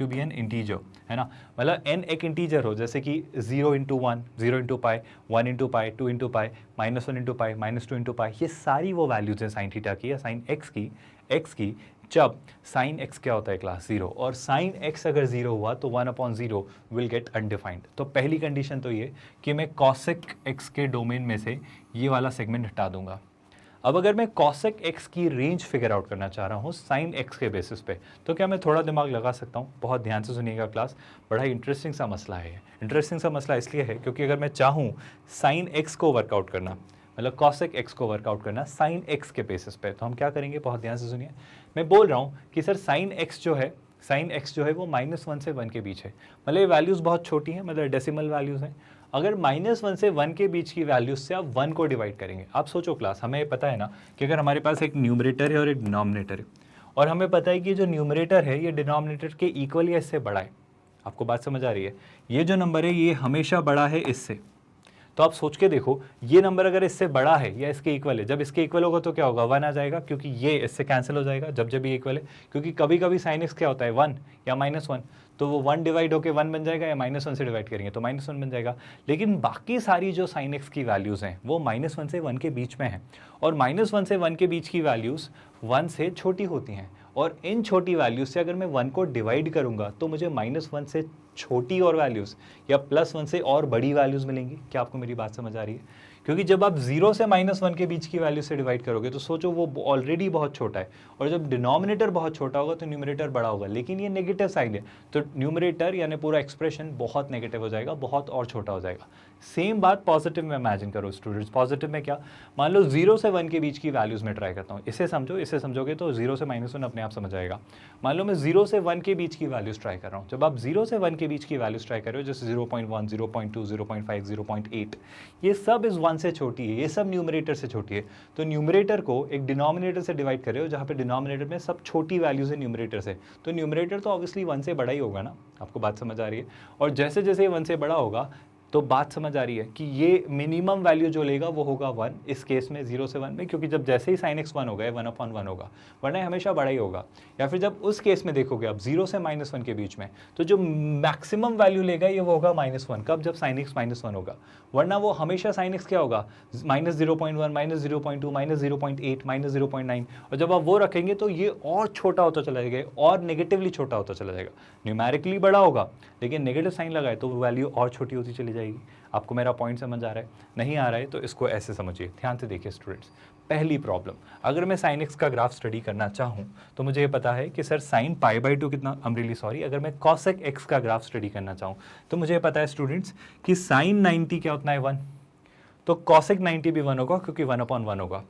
A: be an integer, है ना। मतलब n एक इंटीजर हो, जैसे कि 0 × 1, 0 × π, 1 × π, 2 × π, -1 × π, -2 × π, ये सारी वो वैल्यूज हैं साइन थीटा की या साइन x की जब साइन x क्या होता है क्लास? 0। और साइन x अगर 0 हुआ तो 1/0 विल गेट अनडिफाइंड। तो पहली कंडीशन तो ये कि मैं कॉसेक x के डोमेन में से ये वाला सेगमेंट हटा दूंगा। अब अगर मैं cosec x की रेंज फिगर आउट करना चाह रहा हूँ sin x के बेसिस पे, तो क्या मैं थोड़ा दिमाग लगा सकता हूँ? बहुत ध्यान से सुनिएगा क्लास, बड़ा इंटरेस्टिंग सा मसला है। इंटरेस्टिंग सा मसला इसलिए है क्योंकि अगर मैं चाहूँ sin x को वर्कआउट करना, मतलब cosec x को वर्कआउट करना sin x के बेसिस पे, तो हम क्या करेंगे? बहुत ध्यान से सुनिए। मैं बोल रहा हूँ कि सर sin x जो है वो -1 से 1 के बीच है, मतलब ये वैल्यूज़ बहुत छोटी हैं, मतलब डेसिमल वैल्यूज़ हैं। अगर -1 से 1 के बीच की वैल्यूज से आप 1 को डिवाइड करेंगे, आप सोचो क्लास, हमें पता है ना कि अगर हमारे पास एक न्यूमरेटर है और एक डिनोमिनेटर है, और हमें पता है कि जो न्यूमरेटर है ये डिनोमिनेटर के इक्वल या इससे बड़ा है। आपको बात समझ आ रही है? ये जो नंबर है ये हमेशा बड़ा है इससे। तो आप सोच के देखो, ये नंबर अगर इससे बड़ा है या इसके इक्वल है, जब इसके इक्वल होगा तो क्या होगा? 1 आ जाएगा, क्योंकि ये इससे कैंसिल हो जाएगा जब जब ये इक्वल है, क्योंकि कभी कभी साइन एक्स क्या होता है? 1 या -1, तो वो 1 डिवाइड होकर 1 बन जाएगा, या -1 से डिवाइड करेंगे तो -1 बन जाएगा। लेकिन बाकी सारी जो साइन एक्स की वैल्यूज़ हैं वो -1 से 1 के बीच में हैं, और -1 से 1 के बीच की वैल्यूज़ 1 से छोटी होती हैं, और इन छोटी वैल्यूज़ से अगर मैं 1 को डिवाइड करूंगा तो मुझे -1 से छोटी और वैल्यूज़ या +1 से और बड़ी वैल्यूज़ मिलेंगी। क्या आपको मेरी बात समझ आ रही है? क्योंकि जब आप 0 से -1 के बीच की वैल्यू से डिवाइड करोगे तो सोचो वो ऑलरेडी बहुत छोटा है, और जब डिनोमिनेटर बहुत छोटा होगा तो न्यूमरेटर बड़ा होगा, लेकिन ये नेगेटिव साइन है, तो न्यूमरेटर यानी पूरा एक्सप्रेशन बहुत नेगेटिव हो जाएगा, बहुत और छोटा हो जाएगा। सेम बात पॉजिटिव में इमेजिन करो स्टूडेंट्स। पॉजिटिव में क्या? मान लो 0 से 1 के बीच की वैल्यूज़ में ट्राई करता हूँ, इसे समझोगे तो 0 से -1 अपने आप समझ आएगा। मान लो मैं 0 से 1 के बीच की वैल्यूज़ ट्राई कर रहा हूँ। जब आप 0 से 1 के बीच की वैल्यूज़ ट्राई कर रहे हो, जैसे 0.1, 0.2, 0.5, 0.8, ये सब इस 1 से छोटी है, ये सब न्यूमरेटर से छोटी है, तो न्यूमरेटर को एक डिनोमिनेटर से डिवाइड कर रहे हो जहाँ पे डिनोमिनेटर में सब छोटी वैल्यूज़ है न्यूमरेटर से, तो न्यूमरेटर तो ऑब्वियसली 1 से बड़ा ही होगा ना। आपको बात समझ आ रही है? और जैसे जैसे 1 से बड़ा होगा तो बात समझ आ रही है कि ये मिनिमम वैल्यू जो लेगा वो होगा 1, इस केस में 0 से 1 में, क्योंकि जब जैसे ही साइन एक्स 1 होगा 1/1 होगा, वरना हमेशा बड़ा ही होगा। या फिर जब उस केस में देखोगे आप 0 से -1 के बीच में, तो जो मैक्सिमम वैल्यू लेगा ये वो होगा -1, कब? जब साइन एक्स -1 होगा, वरना वो हमेशा साइन एक्स क्या होगा? -0.1, -0.2, -0.8, -0.9, और जब आप वो रखेंगे तो ये और छोटा होता चला जाएगा, और नेगेटिवली छोटा होता चला जाएगा। न्यूमेरिकली बड़ा होगा लेकिन नेगेटिव साइन लगाए तो वैल्यू और छोटी होती चली जाएगी। आपको मेरा पॉइंट समझ आ रहा है? नहीं आ रहा है तो इसको ऐसे समझिए, ध्यान से देखिए स्टूडेंट्स। पहली प्रॉब्लम, अगर मैं साइन एक्स का ग्राफ स्टडी करना चाहूँ तो मुझे ये पता है कि सर साइन π/2 कितना, अगर मैं कॉसेक एक्स का ग्राफ स्टडी करना चाहूँ तो मुझे ये पता है स्टूडेंट्स कि साइन 90 क्या होता है? 1, तो कॉसेक 90 भी 1 होगा, क्योंकि 1/1 होगा।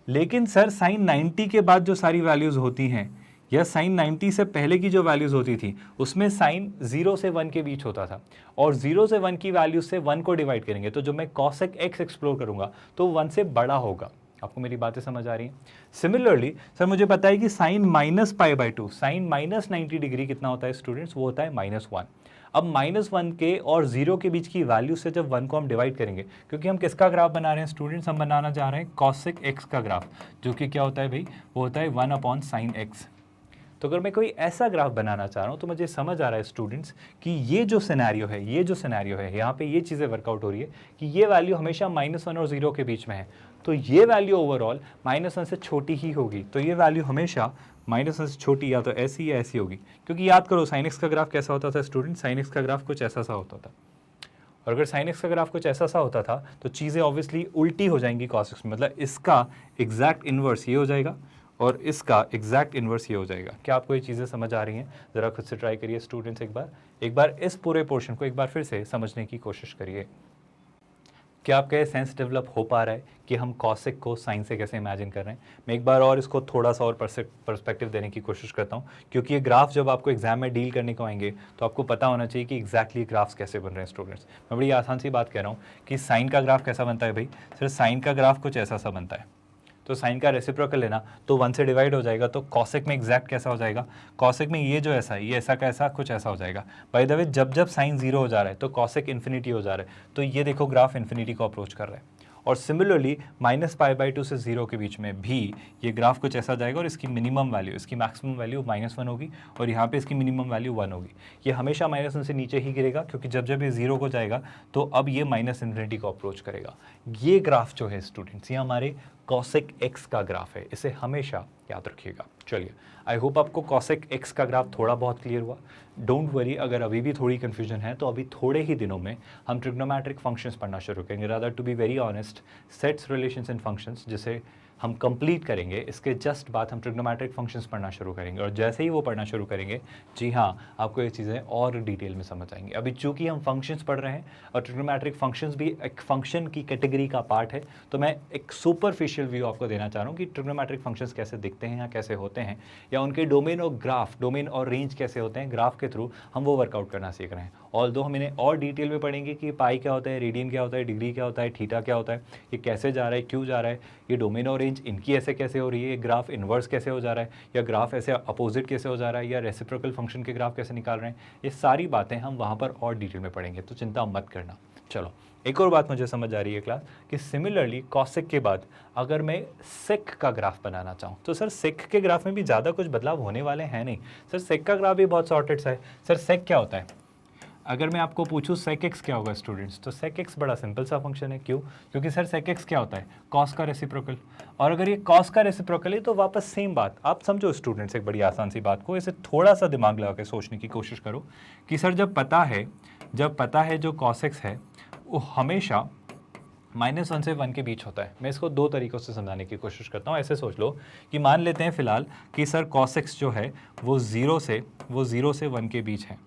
A: लेकिन सर साइन 90 के बाद जो सारी वैल्यूज़ होती हैं, या साइन 90 से पहले की जो वैल्यूज़ होती थी, उसमें साइन 0 से 1 के बीच होता था, और 0 से 1 की वैल्यूज से 1 को डिवाइड करेंगे तो जो मैं कॉसेक एक्स एक्सप्लोर करूंगा तो 1 से बड़ा होगा। आपको मेरी बातें समझ आ रही हैं? सिमिलरली सर मुझे पता है कि साइन -π/2, साइन -90 डिग्री कितना होता है स्टूडेंट्स? वो होता है -1। अब -1 के और 0 के बीच की वैल्यू से जब 1 को हम डिवाइड करेंगे, क्योंकि हम किसका ग्राफ बना रहे हैं स्टूडेंट्स? हम बनाना चाह रहे हैं कॉसेक एक्स का ग्राफ, जो कि क्या होता है भाई? वो होता है 1/sin x। तो अगर मैं कोई ऐसा ग्राफ बनाना चाह रहा हूँ तो मुझे समझ आ रहा है स्टूडेंट्स कि ये जो सिनेरियो है, यहाँ पे ये चीज़ें वर्कआउट हो रही है कि ये वैल्यू हमेशा -1 और 0 के बीच में है, तो ये वैल्यू ओवरऑल -1 से छोटी ही होगी, तो ये वैल्यू हमेशा -1 से छोटी या तो ऐसी या ऐसी होगी। क्योंकि याद करो साइन एक्स का ग्राफ कैसा होता था स्टूडेंट? साइन एक्स का ग्राफ कुछ ऐसा सा होता था, और अगर साइन एक्स का ग्राफ कुछ ऐसा सा होता था तो चीज़ें ऑब्वियसली उल्टी हो जाएंगी कॉस एक्स में, मतलब इसका एग्जैक्ट इन्वर्स ये हो जाएगा और इसका एग्जैक्ट इन्वर्स ये हो जाएगा। क्या आपको ये चीज़ें समझ आ रही हैं? ज़रा खुद से ट्राई करिए स्टूडेंट्स, एक बार इस पूरे पोर्शन को एक बार फिर से समझने की कोशिश करिए। क्या आपका ये सेंस डेवलप हो पा रहा है कि हम कॉसेक को साइन से कैसे इमेजिन कर रहे हैं? मैं एक बार और इसको थोड़ा सा और पर्सपेक्टिव देने की कोशिश करता हूँ, क्योंकि ये ग्राफ जब आपको एग्जाम में डील करने को आएंगे तो आपको पता होना चाहिए कि एग्जैक्टली ग्राफ्स कैसे बन रहे हैं स्टूडेंट्स। मैं बड़ी आसान सी बात कह रहा हूँ कि साइन का ग्राफ कैसा बनता है भाई? सर साइन का ग्राफ कुछ ऐसा सा बनता है, तो साइन का रेसिप्रोकल लेना तो 1 से डिवाइड हो जाएगा, तो कॉसेक में एग्जैक्ट कैसा हो जाएगा? कॉसेक में ये जो ऐसा है, ये ऐसा कैसा कुछ ऐसा हो जाएगा। बाय द वे जब जब साइन 0 हो जा रहा है तो कॉसेक इन्फिनिटी हो जा रहा है, तो ये देखो ग्राफ इन्फिनिटी को अप्रोच कर रहा है। और सिमिलरली -π/2 से 0 के बीच में भी ये ग्राफ कुछ ऐसा जाएगा, और इसकी मिनिमम वैल्यू, इसकी मैक्सिमम वैल्यू -1 होगी, और यहाँ पे इसकी मिनिमम वैल्यू 1 होगी। ये हमेशा -1 से नीचे ही गिरेगा, क्योंकि जब जब ये 0 को जाएगा तो अब ये -इन्फिनिटी को अप्रोच करेगा। ये ग्राफ जो है स्टूडेंट्स, ये हमारे कॉसेक एक्स का ग्राफ है, इसे हमेशा याद रखिएगा। चलिए, आई होप आपको कॉसेक एक्स का ग्राफ थोड़ा बहुत क्लियर हुआ। डोंट वरी, अगर अभी भी थोड़ी कन्फ्यूजन है तो अभी थोड़े ही दिनों में हम ट्रिग्नोमेट्रिक फंक्शंस पढ़ना शुरू करेंगे, rather to be very honest sets, relations and functions, जिसे हम कंप्लीट करेंगे इसके जस्ट बाद हम ट्रिग्नोमेट्रिक फंक्शंस पढ़ना शुरू करेंगे, और जैसे ही वो पढ़ना शुरू करेंगे, जी हाँ, आपको ये चीज़ें और डिटेल में समझ आएंगी। अभी चूंकि हम फंक्शंस पढ़ रहे हैं और ट्रिग्नोमेट्रिक फंक्शंस भी एक फंक्शन की कैटेगरी का पार्ट है, तो मैं एक सुपरफिशियल व्यू आपको देना चाह रहा हूँ कि ट्रिग्नोमेट्रिक फंक्शंस कैसे दिखते हैं या कैसे होते हैं, या उनके डोमेन और रेंज कैसे होते हैं, ग्राफ के थ्रू हम वो वर्कआउट करना सीख रहे हैं। ऑल्दो हम इन्हें और डिटेल में पढ़ेंगे कि पाई क्या होता है, रेडियन क्या होता है, डिग्री क्या होता है, थीटा क्या होता है, ये कैसे जा रहा है, क्यों जा रहा है, ये डोमेन और रेंज इनकी ऐसे कैसे हो रही है, ये ग्राफ इन्वर्स कैसे हो जा रहा है, या ग्राफ ऐसे अपोजिट कैसे हो जा रहा है, या रेसिप्रोकल फंक्शन के ग्राफ कैसे निकाल रहे हैं, ये सारी बातें हम वहाँ पर और डिटेल में पढ़ेंगे, तो चिंता मत करना। चलो, एक और बात मुझे समझ आ रही है क्लास कि सिमिलरली कॉसेक के बाद अगर मैं सेक का ग्राफ बनाना चाहूँ तो सर सेक के ग्राफ में भी ज़्यादा कुछ बदलाव होने वाले हैं नहीं। सर सेक का ग्राफ भी बहुत सॉर्टेड सा है। सर सेक क्या होता है? अगर मैं आपको पूछूं सेक एक्स क्या होगा स्टूडेंट्स, तो सेक एक्स बड़ा सिंपल सा फंक्शन है। क्यों? क्योंकि सर सेक एक्स क्या होता है? कॉस का रेसिप्रोकल। और अगर ये कॉस का रेसिप्रोकल है तो वापस सेम बात। आप समझो स्टूडेंट्स एक बड़ी आसान सी बात को, इसे थोड़ा सा दिमाग लगा के सोचने की कोशिश करो कि सर जब पता है जो कॉस एक्स है वो हमेशा -1 से 1 के बीच होता है। मैं इसको दो तरीक़ों से समझाने की कोशिश करता हूँ। ऐसे सोच लो कि मान लेते हैं फ़िलहाल कि सर cos x जो है वो 0 से 1 के बीच है,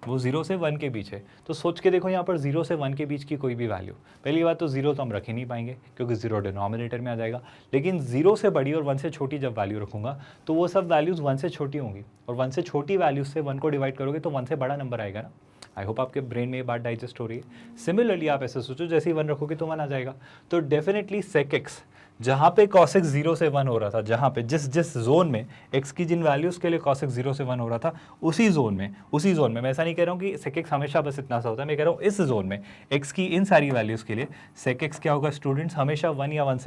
A: वो 0 से 1 के बीच है। तो सोच के देखो यहाँ पर 0 से 1 के बीच की कोई भी वैल्यू, पहली बात तो 0 तो हम रख ही नहीं पाएंगे क्योंकि 0 डिनोमिनेटर में आ जाएगा, लेकिन 0 से बड़ी और 1 से छोटी जब वैल्यू रखूँगा तो वो सब वैल्यूज़ 1 से छोटी होंगी, और 1 से छोटी वैल्यूज से 1 को डिवाइड करोगे तो 1 से बड़ा नंबर आएगा ना। आई होप आपके ब्रेन में ये बात डाइजेस्ट हो रही है। सिमिलरली आप ऐसे सोचो जैसे ही 1 रखोगे तो 1 आ जाएगा। तो डेफिनेटली सेक एक्स जहाँ पे cos x 0 से 1 हो रहा था, जहाँ पे जिस जोन में x की जिन वैल्यूज़ के लिए cos x 0 से 1 हो रहा था उसी जोन में मैं ऐसा नहीं कह रहा हूँ कि sec x हमेशा बस इतना सा होता है, मैं कह रहा हूँ इस जोन में x की इन सारी वैल्यूज़ के लिए sec x क्या होगा स्टूडेंट्स? हमेशा 1 या 1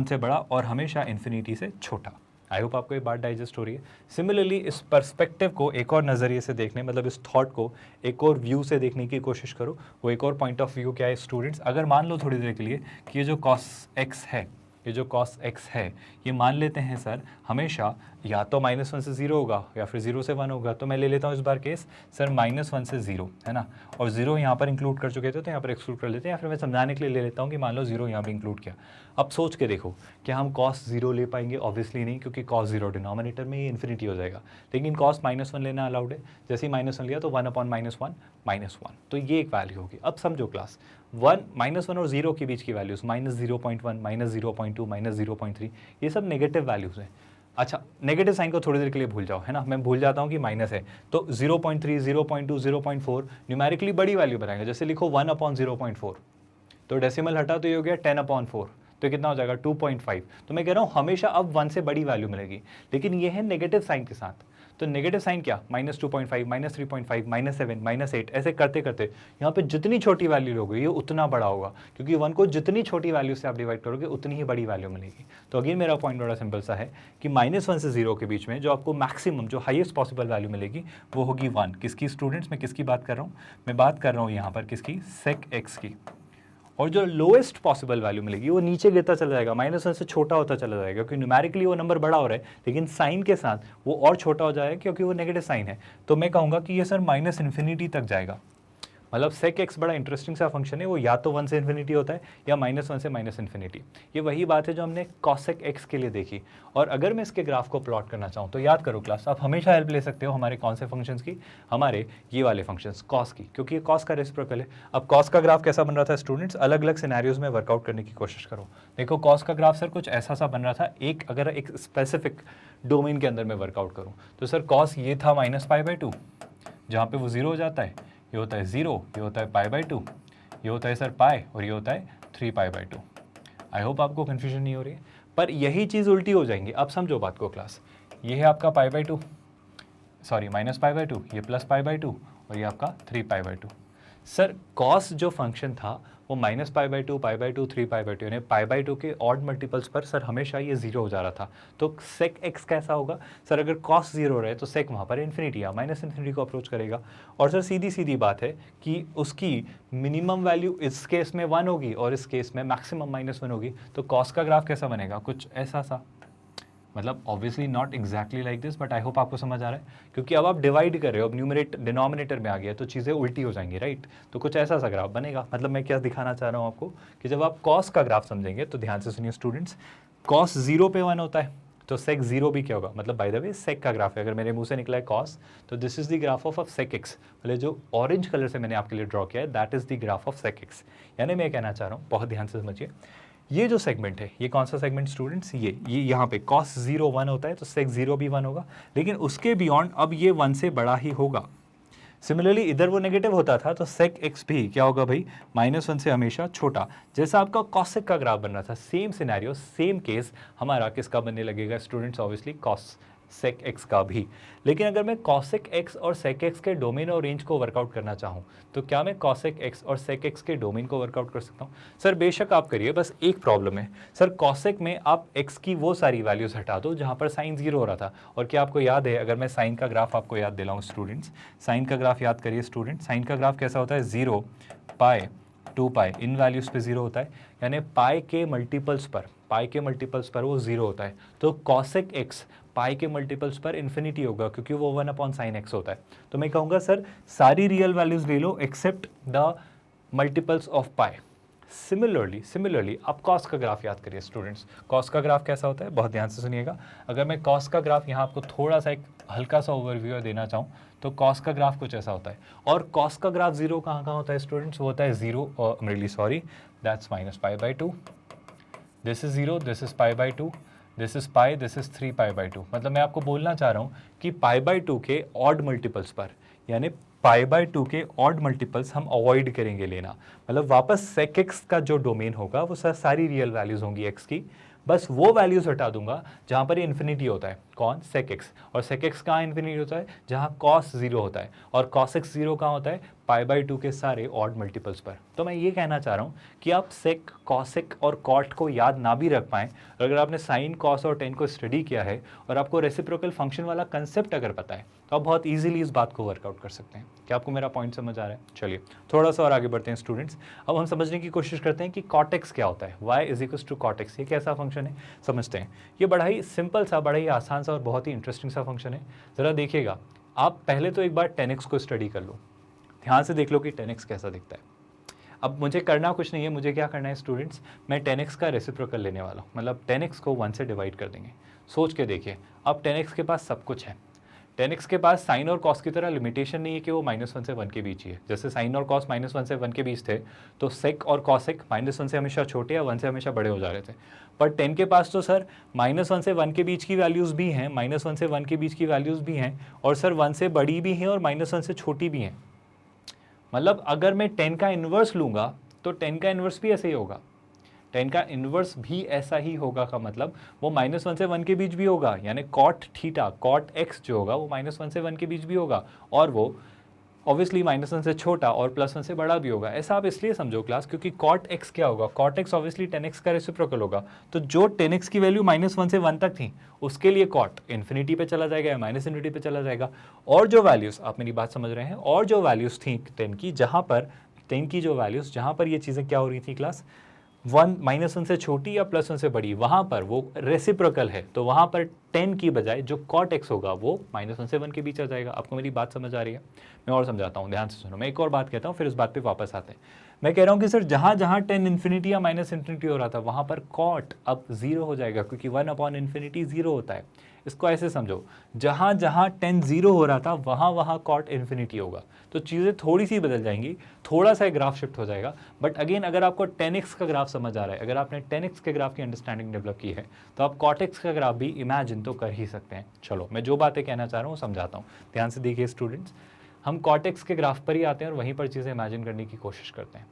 A: से बड़ा और हमेशा इन्फिनिटी से छोटा। आई होप आपको ये बात डाइजेस्ट हो रही है। सिमिलरली इस पर्सपेक्टिव को एक और नज़रिए से देखने, मतलब इस थॉट को एक और व्यू से देखने की कोशिश करो। वो एक और पॉइंट ऑफ व्यू क्या है स्टूडेंट्स? अगर मान लो थोड़ी देर के लिए कि ये जो cos x है, ये मान लेते हैं सर हमेशा या तो -1 से 0 होगा या फिर 0 से 1 होगा। तो मैं ले लेता हूँ इस बार केस सर -1 से 0 है ना, और 0 यहाँ पर इंक्लूड कर चुके थे तो यहाँ पर एक्सक्लूड कर लेते हैं, या फिर मैं समझाने के लिए ले लेता हूँ कि मान लो 0 यहाँ पर इंक्लूड किया। अब सोच के देखो क्या हम cos 0 ले पाएंगे? ऑब्वियसली नहीं, क्योंकि cos 0 डिनोमिनेटर में ही इन्फिनिटी हो जाएगा, लेकिन cos -1 लेना अलाउड है। जैसे ही -1 लिया तो 1/-1 तो ये एक वैल्यू होगी। अब समझो क्लास -1 और 0 के बीच की वैल्यूज़ -0.1, -0.2, -0.3 ये सब नेगेटिव वैल्यूज़ हैं। अच्छा, नेगेटिव साइन को थोड़ी देर के लिए भूल जाओ, है ना, मैं भूल जाता हूँ कि माइनस है। तो 0.3, 0.2, 0.4 न्यूमेरिकली बड़ी वैल्यू बनाएंगे। जैसे लिखो 1/0.4, तो डेसिमल हटा तो ये हो गया 10/4, तो कितना हो जाएगा 2.5। तो मैं कह रहा हूँ हमेशा अब 1 से बड़ी वैल्यू मिलेगी, लेकिन ये है नेगेटिव साइन के साथ। तो नेगेटिव साइन क्या? -2.5, -3.5, -7, -8 ऐसे करते करते यहाँ पे जितनी छोटी वैल्यू लोगे ये उतना बड़ा होगा, क्योंकि 1 को जितनी छोटी वैल्यू से आप डिवाइड करोगे उतनी ही बड़ी वैल्यू मिलेगी। तो अगेन मेरा पॉइंट बड़ा सिंपल सा है कि -1 से 0 के बीच में जो आपको मैक्सिमम, जो हाईएस्ट पॉसिबल वैल्यू मिलेगी वो होगी 1। किसकी स्टूडेंट्स? मैं किसकी बात कर रहा हूँ? मैं बात कर रहा हूँ यहाँ पर किसकी? सेक एक्स की। और जो लोएस्ट पॉसिबल वैल्यू मिलेगी वो नीचे गिरता चला जाएगा, -1 से छोटा होता चला जाएगा, क्योंकि न्यूमेरिकली वो नंबर बड़ा हो रहा है, लेकिन साइन के साथ वो और छोटा हो जाएगा क्योंकि वो नेगेटिव साइन है। तो मैं कहूँगा कि ये सर -इन्फिनिटी तक जाएगा। मतलब सेक एक्स बड़ा इंटरेस्टिंग सा फंक्शन है, वो या तो 1 से इन्फिनिटी होता है या -1 से -इन्फिनिटी। ये वही बात है जो हमने कॉसेक एक्स के लिए देखी। और अगर मैं इसके ग्राफ को प्लॉट करना चाहूँ तो याद करो क्लास, आप हमेशा हेल्प ले सकते हो हमारे कौन से फंक्शंस की? हमारे ये वाले फंक्शंस कॉस की, क्योंकि ये कॉस का रेसिप्रोकल है। अब कॉस का ग्राफ कैसा बन रहा था स्टूडेंट्स? अलग अलग सिनेरियोज में वर्कआउट करने की कोशिश करो। देखो कॉस का ग्राफ सर कुछ ऐसा सा बन रहा था, अगर एक स्पेसिफिक डोमेन के अंदर मैं वर्कआउट करूँ तो सर कॉस ये था -π/2, जहाँ पे वो 0 हो जाता है, ये होता है 0, ये होता है π/2, ये होता है सर पाई, और ये होता है 3π/2। आई होप आपको कन्फ्यूजन नहीं हो रही है, पर यही चीज़ उल्टी हो जाएंगी। अब समझो बात को क्लास, ये है आपका π/2, सॉरी -π/2, ये +π/2 और ये आपका 3π/2। सर कॉस जो फंक्शन था वो -π/2, π/2, 3π/2 यानी π/2 के ऑड मल्टीपल्स पर सर हमेशा ये 0 हो जा रहा था। तो सेक एक्स कैसा होगा? सर अगर कॉस 0 रहे तो सेक वहाँ पर इन्फिनिटी या -इन्फिनिटी को अप्रोच करेगा। और सर सीधी सीधी बात है कि उसकी मिनिमम वैल्यू इस केस में 1 होगी और इस केस में मैक्सिमम -1 होगी। तो कॉस का ग्राफ कैसा बनेगा? कुछ ऐसा सा, मतलब obviously not exactly like this, but I hope आपको समझ आ रहा है, क्योंकि अब आप डिवाइड कर रहे हो, अब न्यूमरेट डिनोमिनेटर में आ गया तो चीज़ें उल्टी हो जाएंगी, राइट। तो कुछ ऐसा सा ग्राफ बनेगा। मतलब मैं क्या दिखाना चाह रहा हूँ आपको कि जब आप कॉस का ग्राफ समझेंगे तो ध्यान से सुनिए स्टूडेंट्स, कॉस 0 पे 1 होता है तो सेक 0 भी क्या होगा, मतलब बाय द वे सेक का ग्राफ है, अगर मेरे मुंह से निकला है कॉस तो this is the graph of sec x, मतलब जो ऑरेंज कलर से मैंने आपके लिए ड्रॉ किया है that is the graph of sec x. यानी मैं कहना चाह रहा हूँ, बहुत ध्यान से समझिए, ये जो सेगमेंट है, ये कौन सा सेगमेंट स्टूडेंट्स, ये यहाँ पे कॉस 0 1 होता है तो सेक 0 भी 1 होगा, लेकिन उसके बियॉन्ड अब ये 1 से बड़ा ही होगा। सिमिलरली इधर वो नेगेटिव होता था तो सेक एक्स भी क्या होगा भाई, -1 से हमेशा छोटा। जैसा आपका कॉसेक का ग्राफ बन रहा था, सेम सिनेरियो सेम केस हमारा किसका बनने लगेगा students, obviously cos sec x का भी। लेकिन अगर मैं कॉसेक एक्स और सेक एक्स के डोमेन और रेंज को वर्कआउट करना चाहूँ तो क्या मैं कॉसेक एक्स और सेक एक्स के डोमेन को वर्कआउट कर सकता हूँ? सर बेशक आप करिए, बस एक प्रॉब्लम है सर, कॉसेक में आप एक्स की वो सारी वैल्यूज हटा दो जहाँ पर साइन 0 हो रहा था। और क्या आपको याद है, अगर मैं साइन का ग्राफ आपको याद दिलाऊँ स्टूडेंट्स, साइन का ग्राफ याद करिए स्टूडेंट, साइन का ग्राफ कैसा होता है, 0 पाई 2 पाई, इन वैल्यूज़ पे 0 होता है, यानी पाई के मल्टीपल्स पर वो 0 होता है। तो कॉसेक एक्स पाई के मल्टीपल्स पर इन्फिनिटी होगा क्योंकि वो 1/sin x होता है। तो मैं कहूँगा सर सारी रियल वैल्यूज ले लो except the multiples of pi. Similarly आप कॉस का ग्राफ याद करिए स्टूडेंट्स, कॉस का ग्राफ कैसा होता है, बहुत ध्यान से सुनिएगा। अगर मैं कॉस का ग्राफ यहाँ आपको थोड़ा सा एक हल्का सा ओवरव्यू देना चाहूँ तो कॉस का ग्राफ कुछ ऐसा होता है। और कॉस का ग्राफ 0 कहाँ होता है स्टूडेंट्स, वो होता है 0 really sorry that's -π/2, this is 0, this is π/2, this is pi, this is 3 π/2। मतलब मैं आपको बोलना चाह रहा हूँ कि π/2 के ऑड मल्टीपल्स पर, यानी π/2 के ऑड मल्टीपल्स हम अवॉइड करेंगे लेना। मतलब वापस सेक एक्स का जो डोमेन होगा वो सारी रियल वैल्यूज होंगी एक्स की, बस वो वैल्यूज हटा दूंगा जहाँ पर ये इन्फिनिटी होता है, कौन, सेक एक्स। और सेक एक्स कहाँ इन्फिनिटी होता है, जहाँ कॉस 0 होता है। और कॉस एक्स 0 कहाँ होता है, π/2 के सारे ऑड मल्टीपल्स पर। तो मैं ये कहना चाह रहा हूँ कि आप सेक, कॉसेक और कॉट को याद ना भी रख पाएँ, अगर आपने साइन, कॉस और टेन को स्टडी किया है और आपको रेसिप्रोकल फंक्शन वाला कंसेप्ट अगर पता है तो आप बहुत ईजिली इस बात को वर्कआउट कर सकते हैं। क्या आपको मेरा पॉइंट समझ आ रहा है? चलिए थोड़ा सा और आगे बढ़ते हैं स्टूडेंट्स। अब हम समझने की कोशिश करते हैं कि कॉट एक्स क्या होता है, y = कॉट एक्स, ये कैसा फंक्शन है समझते हैं। ये बड़ा ही सिंपल सा, बड़ा ही आसान सा और बहुत ही इंटरेस्टिंग सा फंक्शन है। ज़रा देखिएगा, आप पहले तो एक बार 10x को स्टडी कर लो, ध्यान से देख लो कि 10x कैसा दिखता है। अब मुझे करना कुछ नहीं है, मुझे क्या करना है स्टूडेंट्स, मैं 10x का रेसिप्रोकल लेने वाला हूँ, मतलब 10x को 1 से डिवाइड कर देंगे। सोच के देखिए, अब 10x के पास सब कुछ है, 10x के पास साइन और कॉस की तरह लिमिटेशन नहीं है कि वो -1 से 1 के बीच ही है। जैसे साइन और कॉस -1 से 1 के बीच थे तो सेक और कॉसेक -1 से हमेशा छोटे या 1 से हमेशा बड़े हो जा रहे थे। पर 10 के पास तो सर -1 से 1 के बीच की वैल्यूज़ भी हैं, -1 से 1 के बीच की वैल्यूज़ भी हैं, और सर 1 से बड़ी भी हैं और -1 से छोटी भी हैं। मतलब अगर मैं 10 का इन्वर्स लूँगा तो 10 का इन्वर्स भी ऐसे ही होगा, 10 का इन्वर्स भी ऐसा ही होगा का मतलब वो -1 से 1 के बीच भी होगा, यानी कॉट थीटा, कॉट एक्स जो होगा वो -1 से 1 के बीच भी होगा, और वो ऑब्वियसली -1 से छोटा और +1 से बड़ा भी होगा। ऐसा आप इसलिए समझो क्लास क्योंकि कॉट एक्स क्या होगा, कॉट एक्स ऑब्वियसली 10x का रेसिप्रोकल होगा। तो जो 10x की वैल्यू -1 से 1 तक थी उसके लिए कॉट इन्फिनिटी पे चला जाएगा या -इन्फिनिटी पे चला जाएगा। और जो वैल्यूज़, आप मेरी बात समझ रहे हैं, और जो वैल्यूज़ थी 10 की, जहाँ पर 10 की जो वैल्यूज़, जहाँ पर ये चीज़ें क्या हो रही थी क्लास, -1 से छोटी या +1 से बड़ी, वहाँ पर वो रेसिप्रोकल है, तो वहाँ पर 10 की बजाय जो कॉट एक्स होगा वो -1 से 1 के बीच आ जाएगा। आपको मेरी बात समझ आ रही है? मैं और समझाता हूँ, ध्यान से सुनो। मैं एक और बात कहता हूँ फिर इस बात पे वापस आते हैं। मैं कह रहा हूँ कि सर जहाँ जहाँ 10 इन्फिनिटी या -इन्फिनिटी हो रहा था वहाँ पर कॉट अब 0 हो जाएगा, क्योंकि 1/∞ 0 होता है। इसको ऐसे समझो, जहाँ जहाँ 10 0 हो रहा था वहाँ वहाँ कॉट इन्फिनिटी होगा। तो चीज़ें थोड़ी सी बदल जाएंगी, थोड़ा सा ग्राफ शिफ्ट हो जाएगा। बट अगेन अगर आपको 10x का ग्राफ समझ आ रहा है, अगर आपने 10x के ग्राफ की अंडरस्टैंडिंग डेवलप की है तो आप cot x का ग्राफ भी इमेजिन तो कर ही सकते हैं। चलो मैं जो बातें कहना चाह रहा हूँ समझाता हूँ, ध्यान से देखिए स्टूडेंट्स। हम cot x के ग्राफ पर ही आते हैं और वहीं पर चीज़ें इमेजिन करने की कोशिश करते हैं।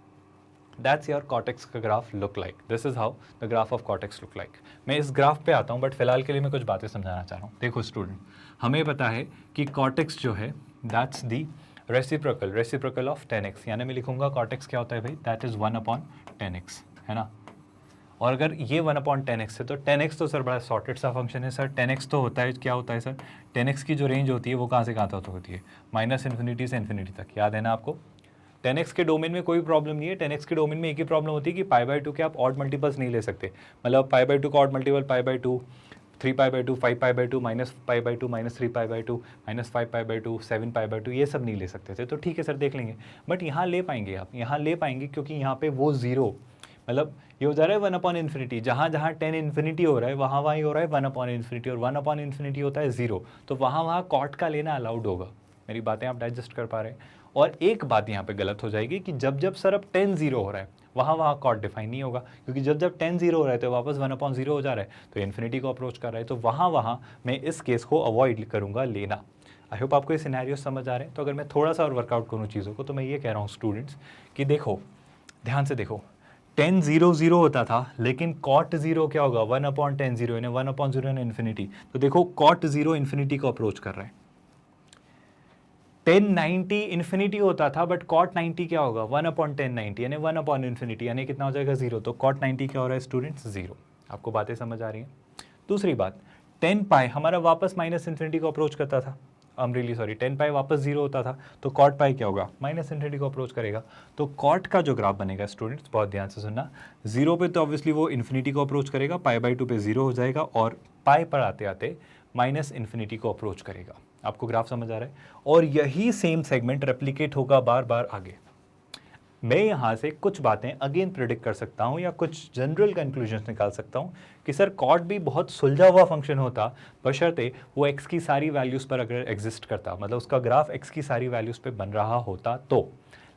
A: That's your cot x का graph look like. This is how the graph of cot x look like. मैं इस ग्राफ पे आता हूँ, बट फिलहाल के लिए मैं कुछ बातें समझाना चाह रहा हूँ। देखो स्टूडेंट, हमें पता है कि cot x जो है that's the reciprocal of 10x, यानी मैं लिखूंगा cot x क्या होता है भाई, that is 1/10x, है ना। और अगर ये 1/10x है तो 10x तो सर बड़ा सॉर्टेड सा फंक्शन है सर। 10x तो होता है, क्या होता है सर, 10x की जो रेंज होती है वो कहाँ से कहाँ तक होती है, -इन्फिनिटी से इन्फिनिटी तक, याद है ना आपको। 10x के डोमेन में कोई प्रॉब्लम नहीं है, 10x के डोमेन में एक ही प्रॉब्लम होती है कि π/2 के आप ऑड मल्टीपल्स नहीं ले सकते। मतलब π/2 का ऑड मल्टीपल π/2, 3π/2, 5π/2, -π/2, -3π/2, -5π/2, 7π/2, ये सब नहीं ले सकते थे। तो ठीक है सर, देख लेंगे, बट यहाँ ले पाएंगे आप, यहाँ ले पाएंगे क्योंकि यहाँ पे वो जीरो, मतलब ये हो जा रहा है 1/∞, जहाँ जहाँ 10 इन्फिनिटी हो रहा है वहाँ वहाँ ही हो रहा है 1/∞, और 1/∞ होता है 0, तो वहाँ वहाँ कॉट का लेना अलाउड होगा। मेरी बातें आप डाइजेस्ट कर पा रहे हैं। और एक बात यहाँ पे गलत हो जाएगी कि जब जब सर अब 10 0 हो रहा है वहाँ वहाँ कॉट डिफाइन नहीं होगा, क्योंकि जब जब 10 0 हो रहा है तो वापस 1/0 हो जा रहा है, तो इन्फिनिटी को अप्रोच कर रहा है, तो वहाँ वहाँ मैं इस केस को अवॉइड करूँगा लेना। आई होप आपको ये सिनेरियो समझ आ रहे हैं। तो अगर मैं थोड़ा सा और वर्कआउट करूँ चीज़ों को, तो मैं ये कह रहा हूँ स्टूडेंट्स कि देखो, ध्यान से देखो, 10 0 0 होता था, लेकिन कॉट 0 क्या होगा, 1/10 0, यानी 1/0 यानी इन्फिनिटी। तो देखो कॉट 0 इन्फिनिटी को अप्रोच कर रहा है। 10 90 इन्फिनिटी होता था, बट कॉट 90 क्या होगा, 1/10 90, यानी 1/∞, यानी कितना हो जाएगा 0। तो कॉट 90 क्या हो रहा है स्टूडेंट्स, 0। आपको बातें समझ आ रही हैं। दूसरी बात, 10π हमारा वापस -∞ को अप्रोच करता था, 10π वापस 0 होता था, तो कॉट पाई क्या होगा, -∞ को अप्रोच करेगा। तो कॉट का जो ग्राफ बनेगा स्टूडेंट्स, बहुत ध्यान से सुनना, 0 पे तो ऑब्वियसली वो इन्फिनिटी को अप्रोच करेगा, π/2 पे 0 हो जाएगा, और पाई पर आते आते -∞ को अप्रोच करेगा। आपको ग्राफ समझ आ रहा है। और यही सेम सेगमेंट रेप्लिकेट होगा बार बार आगे। मैं यहाँ से कुछ बातें अगेन प्रिडिक्ट कर सकता हूँ या कुछ जनरल कंक्लूजन्स निकाल सकता हूँ कि सर कॉट भी बहुत सुलझा हुआ फंक्शन होता, बशर्ते वो x की सारी वैल्यूज़ पर अगर एग्जिस्ट करता, मतलब उसका ग्राफ x की सारी वैल्यूज़ पे बन रहा होता तो।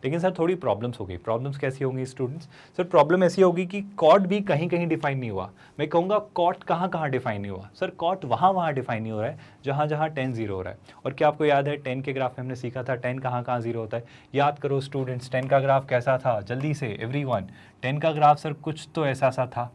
A: लेकिन सर थोड़ी प्रॉब्लम्स हो गई। प्रॉब्लम्स कैसी होंगी स्टूडेंट्स, सर प्रॉब्लम ऐसी होगी कि कॉट भी कहीं कहीं डिफाइन नहीं हुआ। मैं कहूँगा कॉट कहाँ कहाँ डिफाइन नहीं हुआ, सर कॉट वहाँ वहाँ डिफाइन नहीं हो रहा है जहाँ जहाँ 10 0 हो रहा है। और क्या आपको याद है 10 के ग्राफ में हमने सीखा था 10 कहाँ कहाँ 0 होता है। याद करो स्टूडेंट्स, 10 का ग्राफ कैसा था, जल्दी से एवरीवन। 10 का ग्राफ सर कुछ तो ऐसा सा था,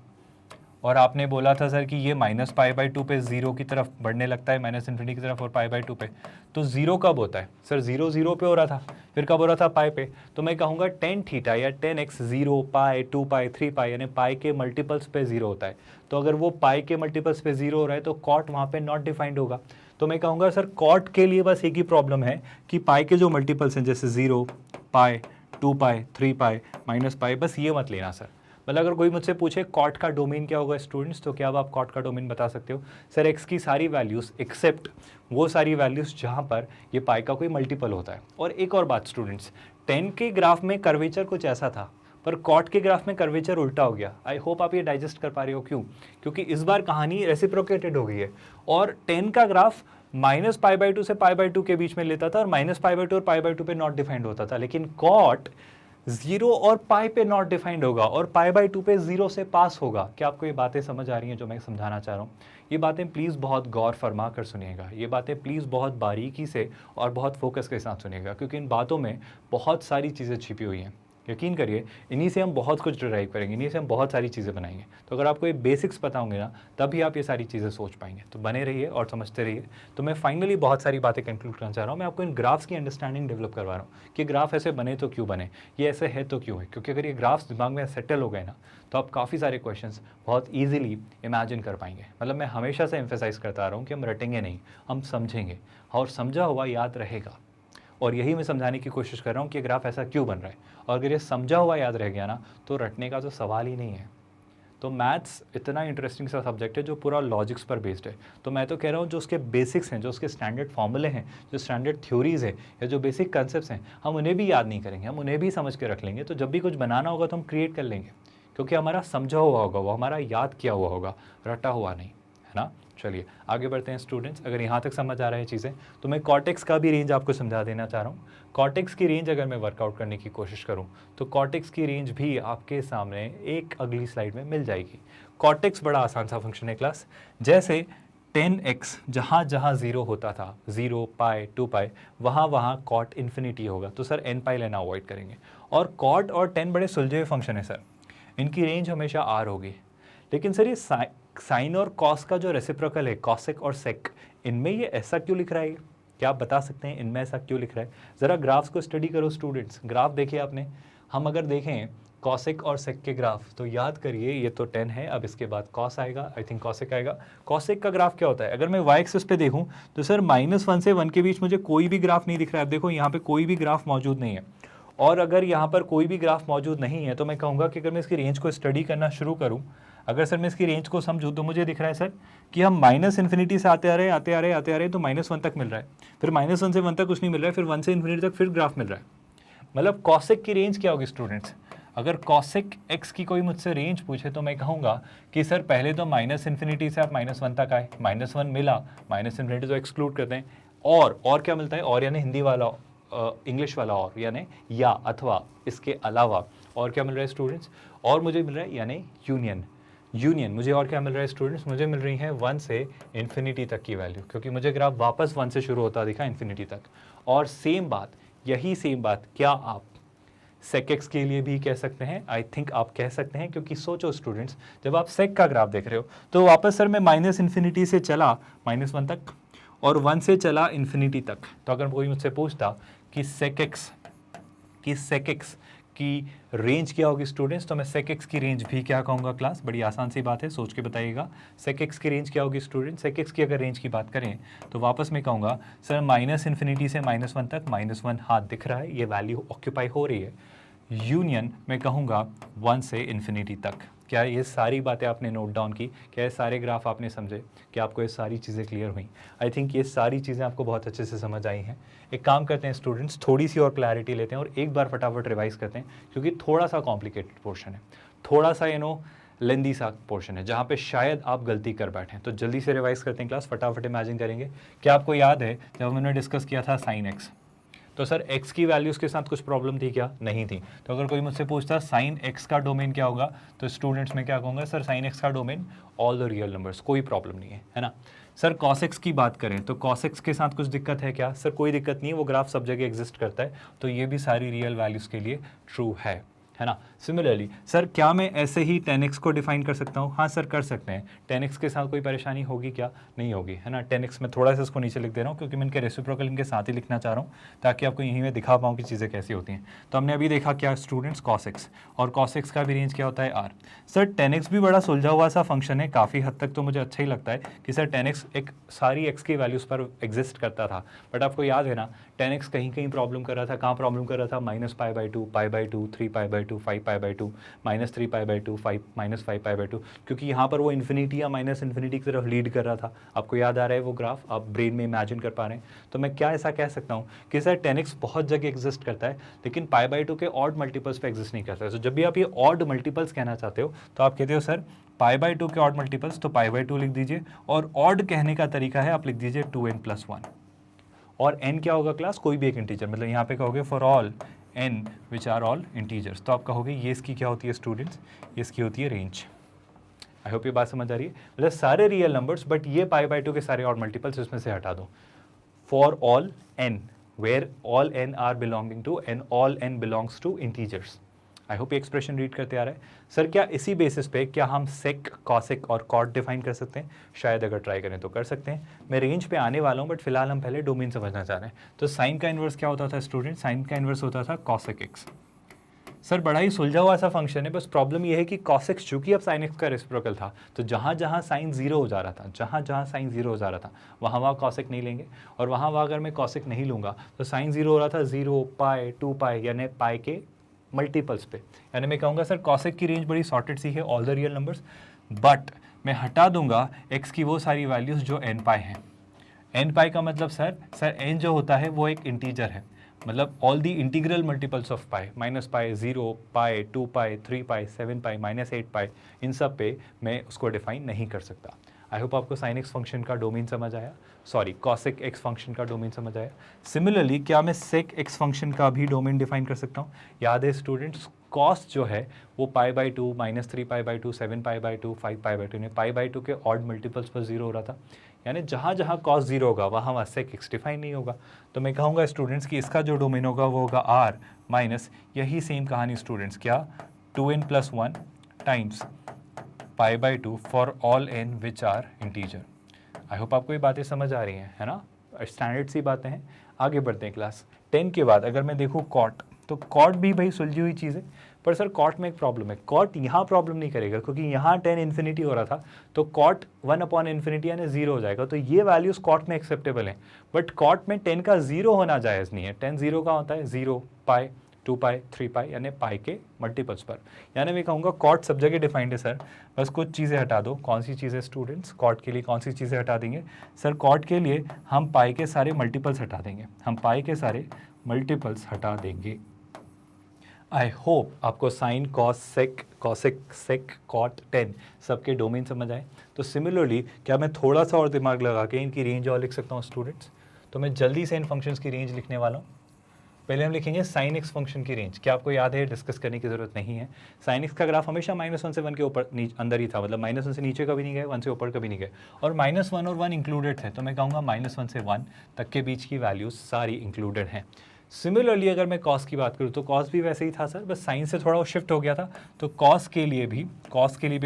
A: और आपने बोला था सर कि ये -π/2 पे 0 की तरफ बढ़ने लगता है, -∞ की तरफ, और π/2 पे। तो 0 कब होता है सर, 0 0 पे हो रहा था, फिर कब हो रहा था पाई पे। तो मैं कहूँगा 10 थीटा या 10x 0 पाई 2π 3π, यानी पाई के मल्टीपल्स पे 0 होता है। तो अगर वो पाई के मल्टीपल्स पे 0 हो रहा है तो कॉट वहाँ पे नॉट डिफाइंड होगा। तो मैं कहूँगा सर कॉट के लिए बस एक ही प्रॉब्लम है कि पाई के जो मल्टीपल्स हैं, जैसे 0 पाई 2π 3π -π, बस ये मत लेना सर। मतलब अगर कोई मुझसे पूछे कॉट का डोमेन क्या होगा स्टूडेंट्स, तो क्या आप कॉट का डोमेन बता सकते हो, सर x की सारी वैल्यूज़ एक्सेप्ट वो सारी वैल्यूज़ जहाँ पर ये पाई का कोई मल्टीपल होता है। और एक और बात स्टूडेंट्स, 10 के ग्राफ में कर्वेचर कुछ ऐसा था, पर कॉट के ग्राफ में कर्वेचर उल्टा हो गया। आई होप आप ये डाइजेस्ट कर पा रहे हो। क्यों? क्योंकि इस बार कहानी रेसिप्रोकेटेड हो गई है, और 10 का ग्राफ -π/2 से π/2 के बीच में लेता था, और -π/2 और π/2 पे नॉट डिफाइंड होता था। लेकिन कॉट 0 और पाई पे नॉट डिफाइंड होगा, और π/2 पे 0 से पास होगा। क्या आपको ये बातें समझ आ रही हैं जो मैं समझाना चाह रहा हूँ? ये बातें प्लीज़ बहुत गौर फरमा कर सुनिएगा, ये बातें प्लीज़ बहुत बारीकी से और बहुत फोकस के साथ सुनिएगा, क्योंकि इन बातों में बहुत सारी चीज़ें छिपी हुई हैं। यकीन करिए, इन्हीं से हम बहुत कुछ डिराइव करेंगे, इन्हीं से हम बहुत सारी चीज़ें बनाएंगे। तो अगर आपको ये बेसिक्स पता होंगे ना, तभी आप ये सारी चीज़ें सोच पाएंगे। तो बने रहिए और समझते रहिए। तो मैं फाइनली बहुत सारी बातें कंक्लूड करना चाह रहा हूँ। मैं आपको इन ग्राफ्स की अंडरस्टैंडिंग डेवलप करवा रहा हूँ कि ग्राफ ऐसे बने तो क्यों बने, ये ऐसे है तो क्यों है। क्योंकि अगर ये ग्राफ्स दिमाग में सेटल हो गए ना, तो आप काफ़ी सारे क्वेश्चंस बहुत ईजिली इमेजिन कर पाएंगे। मतलब मैं हमेशा से एम्फेसाइज करता आ रहा हूँ कि हम रटेंगे नहीं, हम समझेंगे, और समझा हुआ याद रहेगा। और यही मैं समझाने की कोशिश कर रहा हूँ कि ग्राफ ऐसा क्यों बन रहा है। और अगर ये समझा हुआ याद रह गया ना, तो रटने का तो सवाल ही नहीं है। तो मैथ्स इतना इंटरेस्टिंग सा सब्जेक्ट है जो पूरा लॉजिक्स पर बेस्ड है। तो मैं तो कह रहा हूँ जो उसके बेसिक्स हैं, जो उसके स्टैंडर्ड फॉर्मूले हैं, जो स्टैंडर्ड थ्योरीज़ है, या जो बेसिक कंसेप्ट्स हैं, हम उन्हें भी याद नहीं करेंगे, हम उन्हें भी समझ के रख लेंगे। तो जब भी कुछ बनाना होगा तो हम क्रिएट कर लेंगे, क्योंकि हमारा समझा हुआ होगा, वो हमारा याद किया हुआ होगा, रटा हुआ नहीं, है ना। चलिए आगे बढ़ते हैं स्टूडेंट्स। अगर यहाँ तक समझ आ रहा है चीज़ें, तो मैं कॉर्टेक्स का भी रेंज आपको समझा देना चाह रहा हूँ। कॉर्टेक्स की रेंज अगर मैं वर्कआउट करने की कोशिश करूँ, तो कॉर्टेक्स की रेंज भी आपके सामने एक अगली स्लाइड में मिल जाएगी। कॉर्टेक्स बड़ा आसान सा फंक्शन है क्लास। जैसे 10x जहाँ जहाँ 0 होता था, 0 पाई 2 पाई, वहाँ वहाँ कॉट इन्फिनिटी होगा। तो सर n पाई लेना अवॉइड करेंगे। और कॉट और 10 बड़े सुलझे हुए फंक्शन है सर, इनकी रेंज हमेशा r होगी। लेकिन सर ये साइन और कॉस का जो रेसिप्रोकल है, कॉसेक और सेक, इनमें ये ऐसा क्यों लिख रहा है? क्या आप बता सकते हैं इनमें ऐसा क्यों लिख रहा है? ज़रा ग्राफ्स को स्टडी करो स्टूडेंट्स। ग्राफ देखिए आपने, हम अगर देखें कॉसेक और सेक के ग्राफ, तो याद करिए ये तो 10 है, अब इसके बाद कॉस आएगा, आई थिंक कॉसेक आएगा। कॉसेक का ग्राफ क्या होता है? अगर मैं वाई एक्सिस पे देखूं तो सर -1 से 1 के बीच मुझे कोई भी ग्राफ नहीं दिख रहा है। अब देखो यहाँ पे कोई भी ग्राफ मौजूद नहीं है, और अगर यहाँ पर कोई भी ग्राफ मौजूद नहीं है, तो मैं कहूँगा कि अगर मैं इसकी रेंज को स्टडी करना शुरू करूँ, अगर सर मैं इसकी रेंज को समझूँ तो मुझे दिख रहा है सर कि हम माइनस इन्फिनिटी से आते आ रहे हैं तो -1 तक मिल रहा है, फिर -1 से 1 तक कुछ नहीं मिल रहा है, फिर 1 से इन्फिनिटी तक फिर ग्राफ मिल रहा है। मतलब कॉसेक की रेंज क्या होगी स्टूडेंट्स? अगर कॉसेक एक्स की कोई मुझसे रेंज पूछे तो मैं कहूँगा कि सर पहले तो माइनस इन्फिनिटी से आप -1 तक आए, -1 मिला, माइनस इन्फिनिटी तो एक्सक्लूड करते हैं, और क्या मिलता है, और यानी हिंदी वाला, इंग्लिश वाला, और यानी या अथवा इसके अलावा और क्या मिल रहा है स्टूडेंट्स? और मुझे मिल रहा है यानी यूनियन मुझे और क्या मिल रहा है स्टूडेंट्स? मुझे मिल रही है 1 से इन्फिनिटी तक की वैल्यू, क्योंकि मुझे ग्राफ वापस 1 से शुरू होता दिखा इन्फिनिटी तक। और यही सेम बात क्या आप सेक एक्स के लिए भी कह सकते हैं? आई थिंक आप कह सकते हैं, क्योंकि सोचो स्टूडेंट्स, जब आप सेक का ग्राफ देख रहे हो तो वापस सर मैं माइनस इन्फिनिटी से चला -1 तक और 1 से चला इन्फिनिटी तक, तो अगर कोई मुझसे पूछता कि सेक एक्स की रेंज क्या होगी स्टूडेंट्स, तो मैं सेक एक्स की रेंज भी क्या कहूँगा क्लास? बड़ी आसान सी बात है, सोच के बताइएगा। सेक एक्स की रेंज क्या होगी स्टूडेंट? सेक एक्स की अगर रेंज की बात करें तो वापस मैं कहूँगा सर माइनस इन्फिनिटी से -1 तक, -1 हाथ दिख रहा है, ये वैल्यू ऑक्यूपाई हो रही है, यूनियन मैं कहूँगा 1 से इन्फिनिटी तक। क्या ये सारी बातें आपने नोट डाउन की? क्या ये सारे ग्राफ आपने समझे? क्या आपको ये सारी चीज़ें क्लियर हुई? आई थिंक ये सारी चीज़ें आपको बहुत अच्छे से समझ आई हैं। एक काम करते हैं स्टूडेंट्स, थोड़ी सी और क्लैरिटी लेते हैं और एक बार फटाफट रिवाइज करते हैं, क्योंकि थोड़ा सा कॉम्प्लिकेटेड पोर्शन है, थोड़ा सा लेंदी सा पोर्शन है, जहाँ पे शायद आप गलती कर बैठें। तो जल्दी से रिवाइज करते हैं क्लास, फटाफट इमेजिन करेंगे। क्या आपको याद है जब हमने डिस्कस किया था साइन एक्स, तो सर एक्स की वैल्यूज़ के साथ कुछ प्रॉब्लम थी क्या? नहीं थी। तो अगर कोई मुझसे पूछता साइन एक्स का डोमेन क्या होगा, तो स्टूडेंट्स मैं क्या कहूँगा? सर साइन एक्स का domain all the real numbers, कोई प्रॉब्लम नहीं है ना। सर कॉस एक्स की बात करें तो कॉस एक्स के साथ कुछ दिक्कत है क्या? सर कोई दिक्कत नहीं है, वो ग्राफ सब जगह एग्जिस्ट करता है, तो ये भी सारी रियल वैल्यूज़ के लिए ट्रू है ना। सिमिलरली सर क्या मैं ऐसे ही 10x को डिफाइन कर सकता हूँ? हाँ सर कर सकते हैं। 10x के साथ कोई परेशानी होगी क्या? नहीं होगी, है ना। 10x में थोड़ा सा इसको नीचे लिख दे रहा हूँ, क्योंकि मैं इनके रेसिप्रोकल इनके साथ ही लिखना चाह रहा हूँ, ताकि आपको यहीं में दिखा पाऊँ कि चीज़ें कैसी होती हैं। तो हमने अभी देखा क्या स्टूडेंट्स? cos x, और cos x का भी रेंज क्या होता है? r। सर 10x भी बड़ा सुलझा हुआ सा फंक्शन है, काफ़ी हद तक तो मुझे अच्छा ही लगता है कि सर 10x एक सारी x की वैल्यूज़ पर एग्जिस्ट करता था, बट आपको याद है ना 10x कहीं कहीं प्रॉब्लम कर रहा था। कहाँ प्रॉब्लम कर रहा था? -π/2, π/2, 3π/2, 5π/2, -3π/2, 5 -5π/2, क्योंकि यहाँ पर वो इन्फिनिटी या माइनस इन्फिनिटी की तरफ लीड कर रहा था। आपको याद आ रहा है वो ग्राफ? आप ब्रेन में इमेजिन कर पा रहे हैं? तो मैं क्या ऐसा कह सकता हूँ कि सर 10x बहुत जगह एग्जिस्ट करता है, लेकिन π/2 के ऑड मल्टीपल्स पे एग्जिस्ट नहीं करता है। तो जब भी आप ये ऑड मल्टीपल्स कहना चाहते हो तो आप कहते हो सर π/2 के ऑड मल्टीपल्स, तो π/2 लिख दीजिए, और ऑड कहने का तरीका है आप लिख दीजिए 2n+1। और n क्या होगा क्लास? कोई भी एक इंटीजर, मतलब यहाँ पे कहोगे for all n which are all integers, तो आप कहोगे ये इसकी क्या होती है स्टूडेंट्स? ये इसकी होती है रेंज। आई होप ये बात समझ आ रही है। मतलब सारे रियल नंबर्स, बट ये π/2 के सारे ऑड मल्टीपल्स इसमें से हटा दो। For all n, where all n are belonging to and all n belongs to integers. I hope ये एक्सप्रेशन रीड करते आ रहा है। सर क्या इसी बेसिस पे क्या हम सेक, कॉसेक और कॉट डिफाइन कर सकते हैं? शायद अगर ट्राई करें तो कर सकते हैं। मैं रेंज पे आने वाला हूँ, बट फिलहाल हम पहले डोमेन समझना चाह रहे हैं। तो साइन का इन्वर्स क्या होता था स्टूडेंट? साइन का इन्वर्स होता था कॉसेक एक्स। सर बड़ा ही सुलझा हुआ सा फंक्शन है, बस प्रॉब्लम ये है कि cos x चूंकि अब sin x का रेसिप्रोकल था, तो जहाँ जहाँ साइन जीरो हो जा रहा था, जहाँ जहाँ साइन जीरो हो जा रहा था, वहाँ cos x नहीं लेंगे, और वहाँ अगर मैं cos x नहीं लूँगा तो साइन जीरो हो रहा था 0, पाई, 2π, यानी पाई के मल्टीपल्स पे। यानी मैं कहूँगा सर cos x की रेंज बड़ी सॉर्टेड सी है, all the real numbers, but मैं हटा दूंगा x की वो सारी वैल्यूज़ जो n π हैं। n π का मतलब सर n जो होता है वो एक इंटीजर है, मतलब all the integral multiples of pi, -π, 0, pi, 2π, 3π, 7π, -8π, इन सब पे मैं उसको डिफाइन नहीं कर सकता। आई होप आपको साइन एक्स फंक्शन का डोमेन समझ आया, सॉरी कॉसेक एक्स फंक्शन का डोमेन समझ आया। सिमिलरली क्या मैं सेक एक्स फंक्शन का भी डोमेन डिफाइन कर सकता हूँ? याद है स्टूडेंट्स, कॉस जो है वो π/2, -3π/2, 7π/2, 5π/2, ने π/2 के ऑड मल्टीपल्स पर जीरो हो रहा था। यानी जहाँ जहाँ कॉस जीरो होगा वहाँ सेक एक्स डिफाइन नहीं होगा। तो मैं कहूँगा स्टूडेंट्स कि इसका जो डोमेन होगा वो होगा r माइनस यही सेम कहानी स्टूडेंट्स, क्या 2n+1 times π/2 for all n which are integer. I hope आपको ये बातें समझ आ रही हैं, है ना। स्टैंडर्ड सी बातें हैं। आगे बढ़ते हैं क्लास 10 के बाद। अगर मैं देखूँ कॉट, तो कॉट भी भाई सुलझी हुई चीज़ है, पर सर कॉट में एक प्रॉब्लम है। कॉट यहाँ प्रॉब्लम नहीं करेगा, क्योंकि यहाँ 10 इन्फिनिटी हो रहा था, तो कॉट 1/∞ यानी 0 हो जाएगा। तो ये वैल्यूज़ कॉट में एक्सेप्टेबल हैं, बट कॉट में 10 का 0 होना जायज़ नहीं है। 10 0 का होता है 0, पाई, 2 पाई 3 पाई यानी पाई के मल्टीपल्स पर। यानी मैं कहूँगा कॉट सब जगह डिफाइंड है सर, बस कुछ चीज़ें हटा दो। कौन सी चीज़ें स्टूडेंट्स? कॉट के लिए कौन सी चीज़ें हटा देंगे सर? कॉट के लिए हम पाई के सारे मल्टीपल्स हटा देंगे, हम पाई के सारे मल्टीपल्स हटा देंगे। आई होप आपको sine cos sec cosec sec cot tan सबके डोमेन समझ आए। तो सिमिलरली क्या मैं थोड़ा सा और दिमाग लगा के इनकी रेंज और लिख सकता हूँ स्टूडेंट्स? तो मैं जल्दी से इन फंक्शंस की रेंज लिखने वाला हूँ। पहले हम लिखेंगे साइन एक्स फंक्शन की रेंज। क्या आपको याद है? डिस्कस करने की जरूरत नहीं है। साइन एक्स का ग्राफ हमेशा -1 से 1 के ऊपर अंदर ही था, मतलब -1 से नीचे कभी नहीं गए, 1 से ऊपर कभी नहीं गए, और -1 और 1 इंक्लूडेड थे। तो मैं कहूँगा -1 से 1 तक के बीच की वैल्यूज सारी इंक्लूडेड हैं। सिमिलरली अगर मैं कॉस की बात करूँ तो कॉस भी वैसे ही था सर, बस साइन से थोड़ा वो शिफ्ट हो गया था। तो कॉस के लिए भी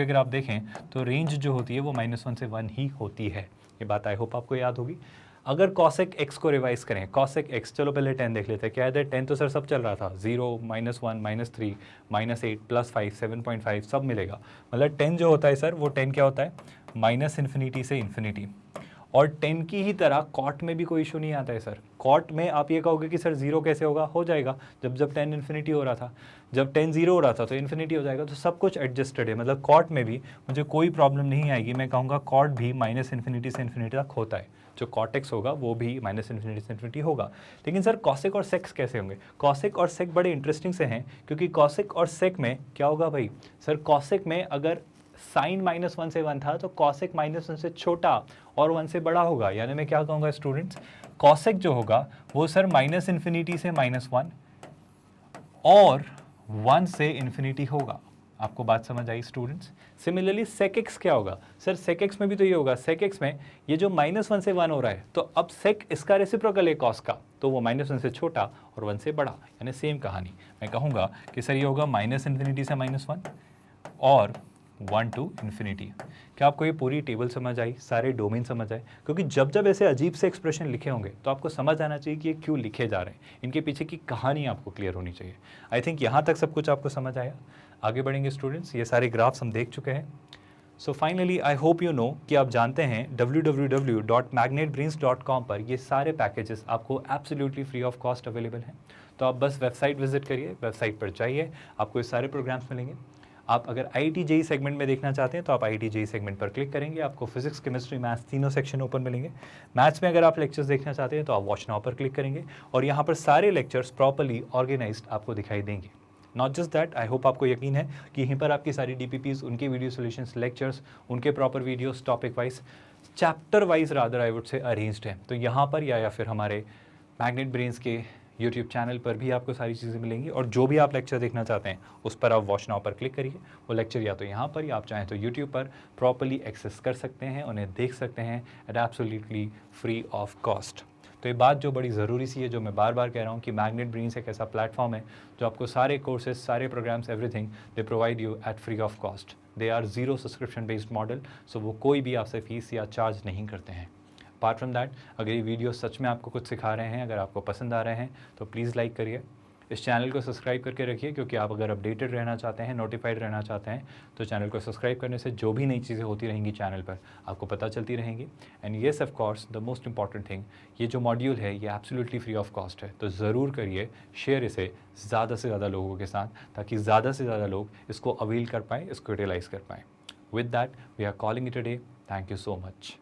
A: अगर आप देखें तो रेंज जो होती है वो -1 से 1 ही होती है। ये बात आई होप आपको याद होगी। अगर कॉसेक एक्स को रिवाइज करें, कॉसेक एक्स, चलो पहले 10 देख लेते हैं। क्या है 10? तो सर सब चल रहा था, 0 -1 -3 -8 +5 7.5 सब मिलेगा। मतलब 10 जो होता है सर वो 10 क्या होता है? -इन्फिनिटी से इन्फिनिटी। और 10 की ही तरह कॉट में भी कोई इशू नहीं आता है सर। कॉट में आप ये कहोगे कि सर 0 कैसे होगा? हो जाएगा, जब 10 इन्फिनिटी हो रहा था, जब 10 0 हो रहा था तो इन्फिनिटी हो जाएगा। तो सब कुछ एडजस्टेड है, मतलब कॉट में भी मुझे कोई प्रॉब्लम नहीं आएगी। मैं कहूँगा कॉट भी -इन्फिनिटी से इन्फिनिटी तक होता है। जो कॉटेक्स होगा वो भी -इन्फिनिटी से इन्फिनिटी होगा। लेकिन सर कॉसेक और सेक्स कैसे होंगे? कॉसेक और सेक बड़े इंटरेस्टिंग से हैं, क्योंकि कॉसेक और सेक में क्या होगा भाई सर? कॉसेक में अगर साइन -1 से 1 था तो कॉसेक -1 से छोटा और 1 से बड़ा होगा। यानी मैं क्या कहूँगा स्टूडेंट्स? कॉसेक जो होगा वो सर -इन्फिनिटी से -1 और 1 से इन्फिनिटी होगा। आपको बात समझ आई स्टूडेंट्स? सिमिलरली सेक एक्स क्या होगा सर? सेक एक्स में भी तो ये होगा। सेक एक्स में ये जो -1 से 1 हो रहा है, तो अब सेक इसका रेसिप्रोकल है कॉस का, तो वो -1 से छोटा और 1 से बड़ा, यानी सेम कहानी। मैं कहूँगा कि सर ये होगा -इन्फिनिटी से -1 और 1 to इन्फिनिटी। क्या आपको ये पूरी टेबल समझ आई, सारे डोमेन समझ आए? क्योंकि जब जब ऐसे अजीब से एक्सप्रेशन लिखे होंगे तो आपको समझ आना चाहिए कि ये क्यों लिखे जा रहे हैं, इनके पीछे की कहानी आपको क्लियर होनी चाहिए। आई थिंक यहाँ तक सब कुछ आपको समझ आया। आगे बढ़ेंगे स्टूडेंट्स, ये सारे ग्राफ्स हम देख चुके हैं। So finally I hope you know कि आप जानते हैं www.magnetbrains.com पर ये सारे पैकेजेस आपको absolutely free of cost available हैं। तो आप बस वेबसाइट विजिट करिए, वेबसाइट पर जाइए, आपको ये सारे प्रोग्राम्स मिलेंगे। आप अगर IIT JEE सेगमेंट में देखना चाहते हैं तो आप IIT JEE सेगमेंट पर क्लिक करेंगे, आपको फिजिक्स केमिस्ट्री मैथ्स तीनों सेक्शन ओपन मिलेंगे। मैथ्स में अगर आप लेक्चर्स देखना चाहते हैं तो आप वॉच नाउ पर क्लिक करेंगे और यहाँ पर सारे लेक्चर्स प्रॉपर्ली ऑर्गेनाइज्ड आपको दिखाई देंगे। Not just that, I hope आपको यकीन है कि यहीं पर आपकी सारी DPPs, उनके वीडियो सोल्यूशंस, लेक्चर्स, उनके proper videos topic wise, chapter wise rather I would say arranged है। तो यहाँ पर या फिर हमारे मैग्नेट ब्रेन्स के यूट्यूब चैनल पर भी आपको सारी चीज़ें मिलेंगी। और जो भी आप लेक्चर देखना चाहते हैं उस पर आप वॉच नाउ पर क्लिक करिए। वो लेक्चर या तो यहाँ पर या आप चाहें तो यूट्यूब पर प्रॉपर्ली एक्सेस कर सकते हैं, उन्हें देख सकते हैं at absolutely free of cost. तो ये बात जो बड़ी ज़रूरी सी है, जो मैं बार बार कह रहा हूँ कि मैग्नेट ब्रेन्स एक ऐसा प्लेटफॉर्म है जो आपको सारे कोर्सेज, सारे programmes, everything they provide you at free of cost. They are 0 subscription based model, so वो कोई भी आपसे फीस या चार्ज नहीं करते हैं। अपार्ट फ्रॉम दैट, अगर ये वीडियो सच में आपको कुछ सिखा रहे हैं, अगर आपको पसंद आ रहे हैं तो प्लीज़ लाइक करिए, इस चैनल को सब्सक्राइब करके रखिए, क्योंकि आप अगर अपडेटेड रहना चाहते हैं, नोटिफाइड रहना चाहते हैं, तो चैनल को सब्सक्राइब करने से जो भी नई चीज़ें होती रहेंगी चैनल पर आपको पता चलती रहेंगी। And yes of course the most important thing, ये जो मॉड्यूल है ये एब्सोल्युटली फ्री ऑफ कॉस्ट है, तो ज़रूर करिए शेयर इसे ज़्यादा से ज़्यादा लोगों के साथ, ताकि ज़्यादा से ज़्यादा लोग इसको अवेल कर पाएँ, इसको यूटिलाइज़ कर पाएँ। With that we are calling it a day. Thank you so much.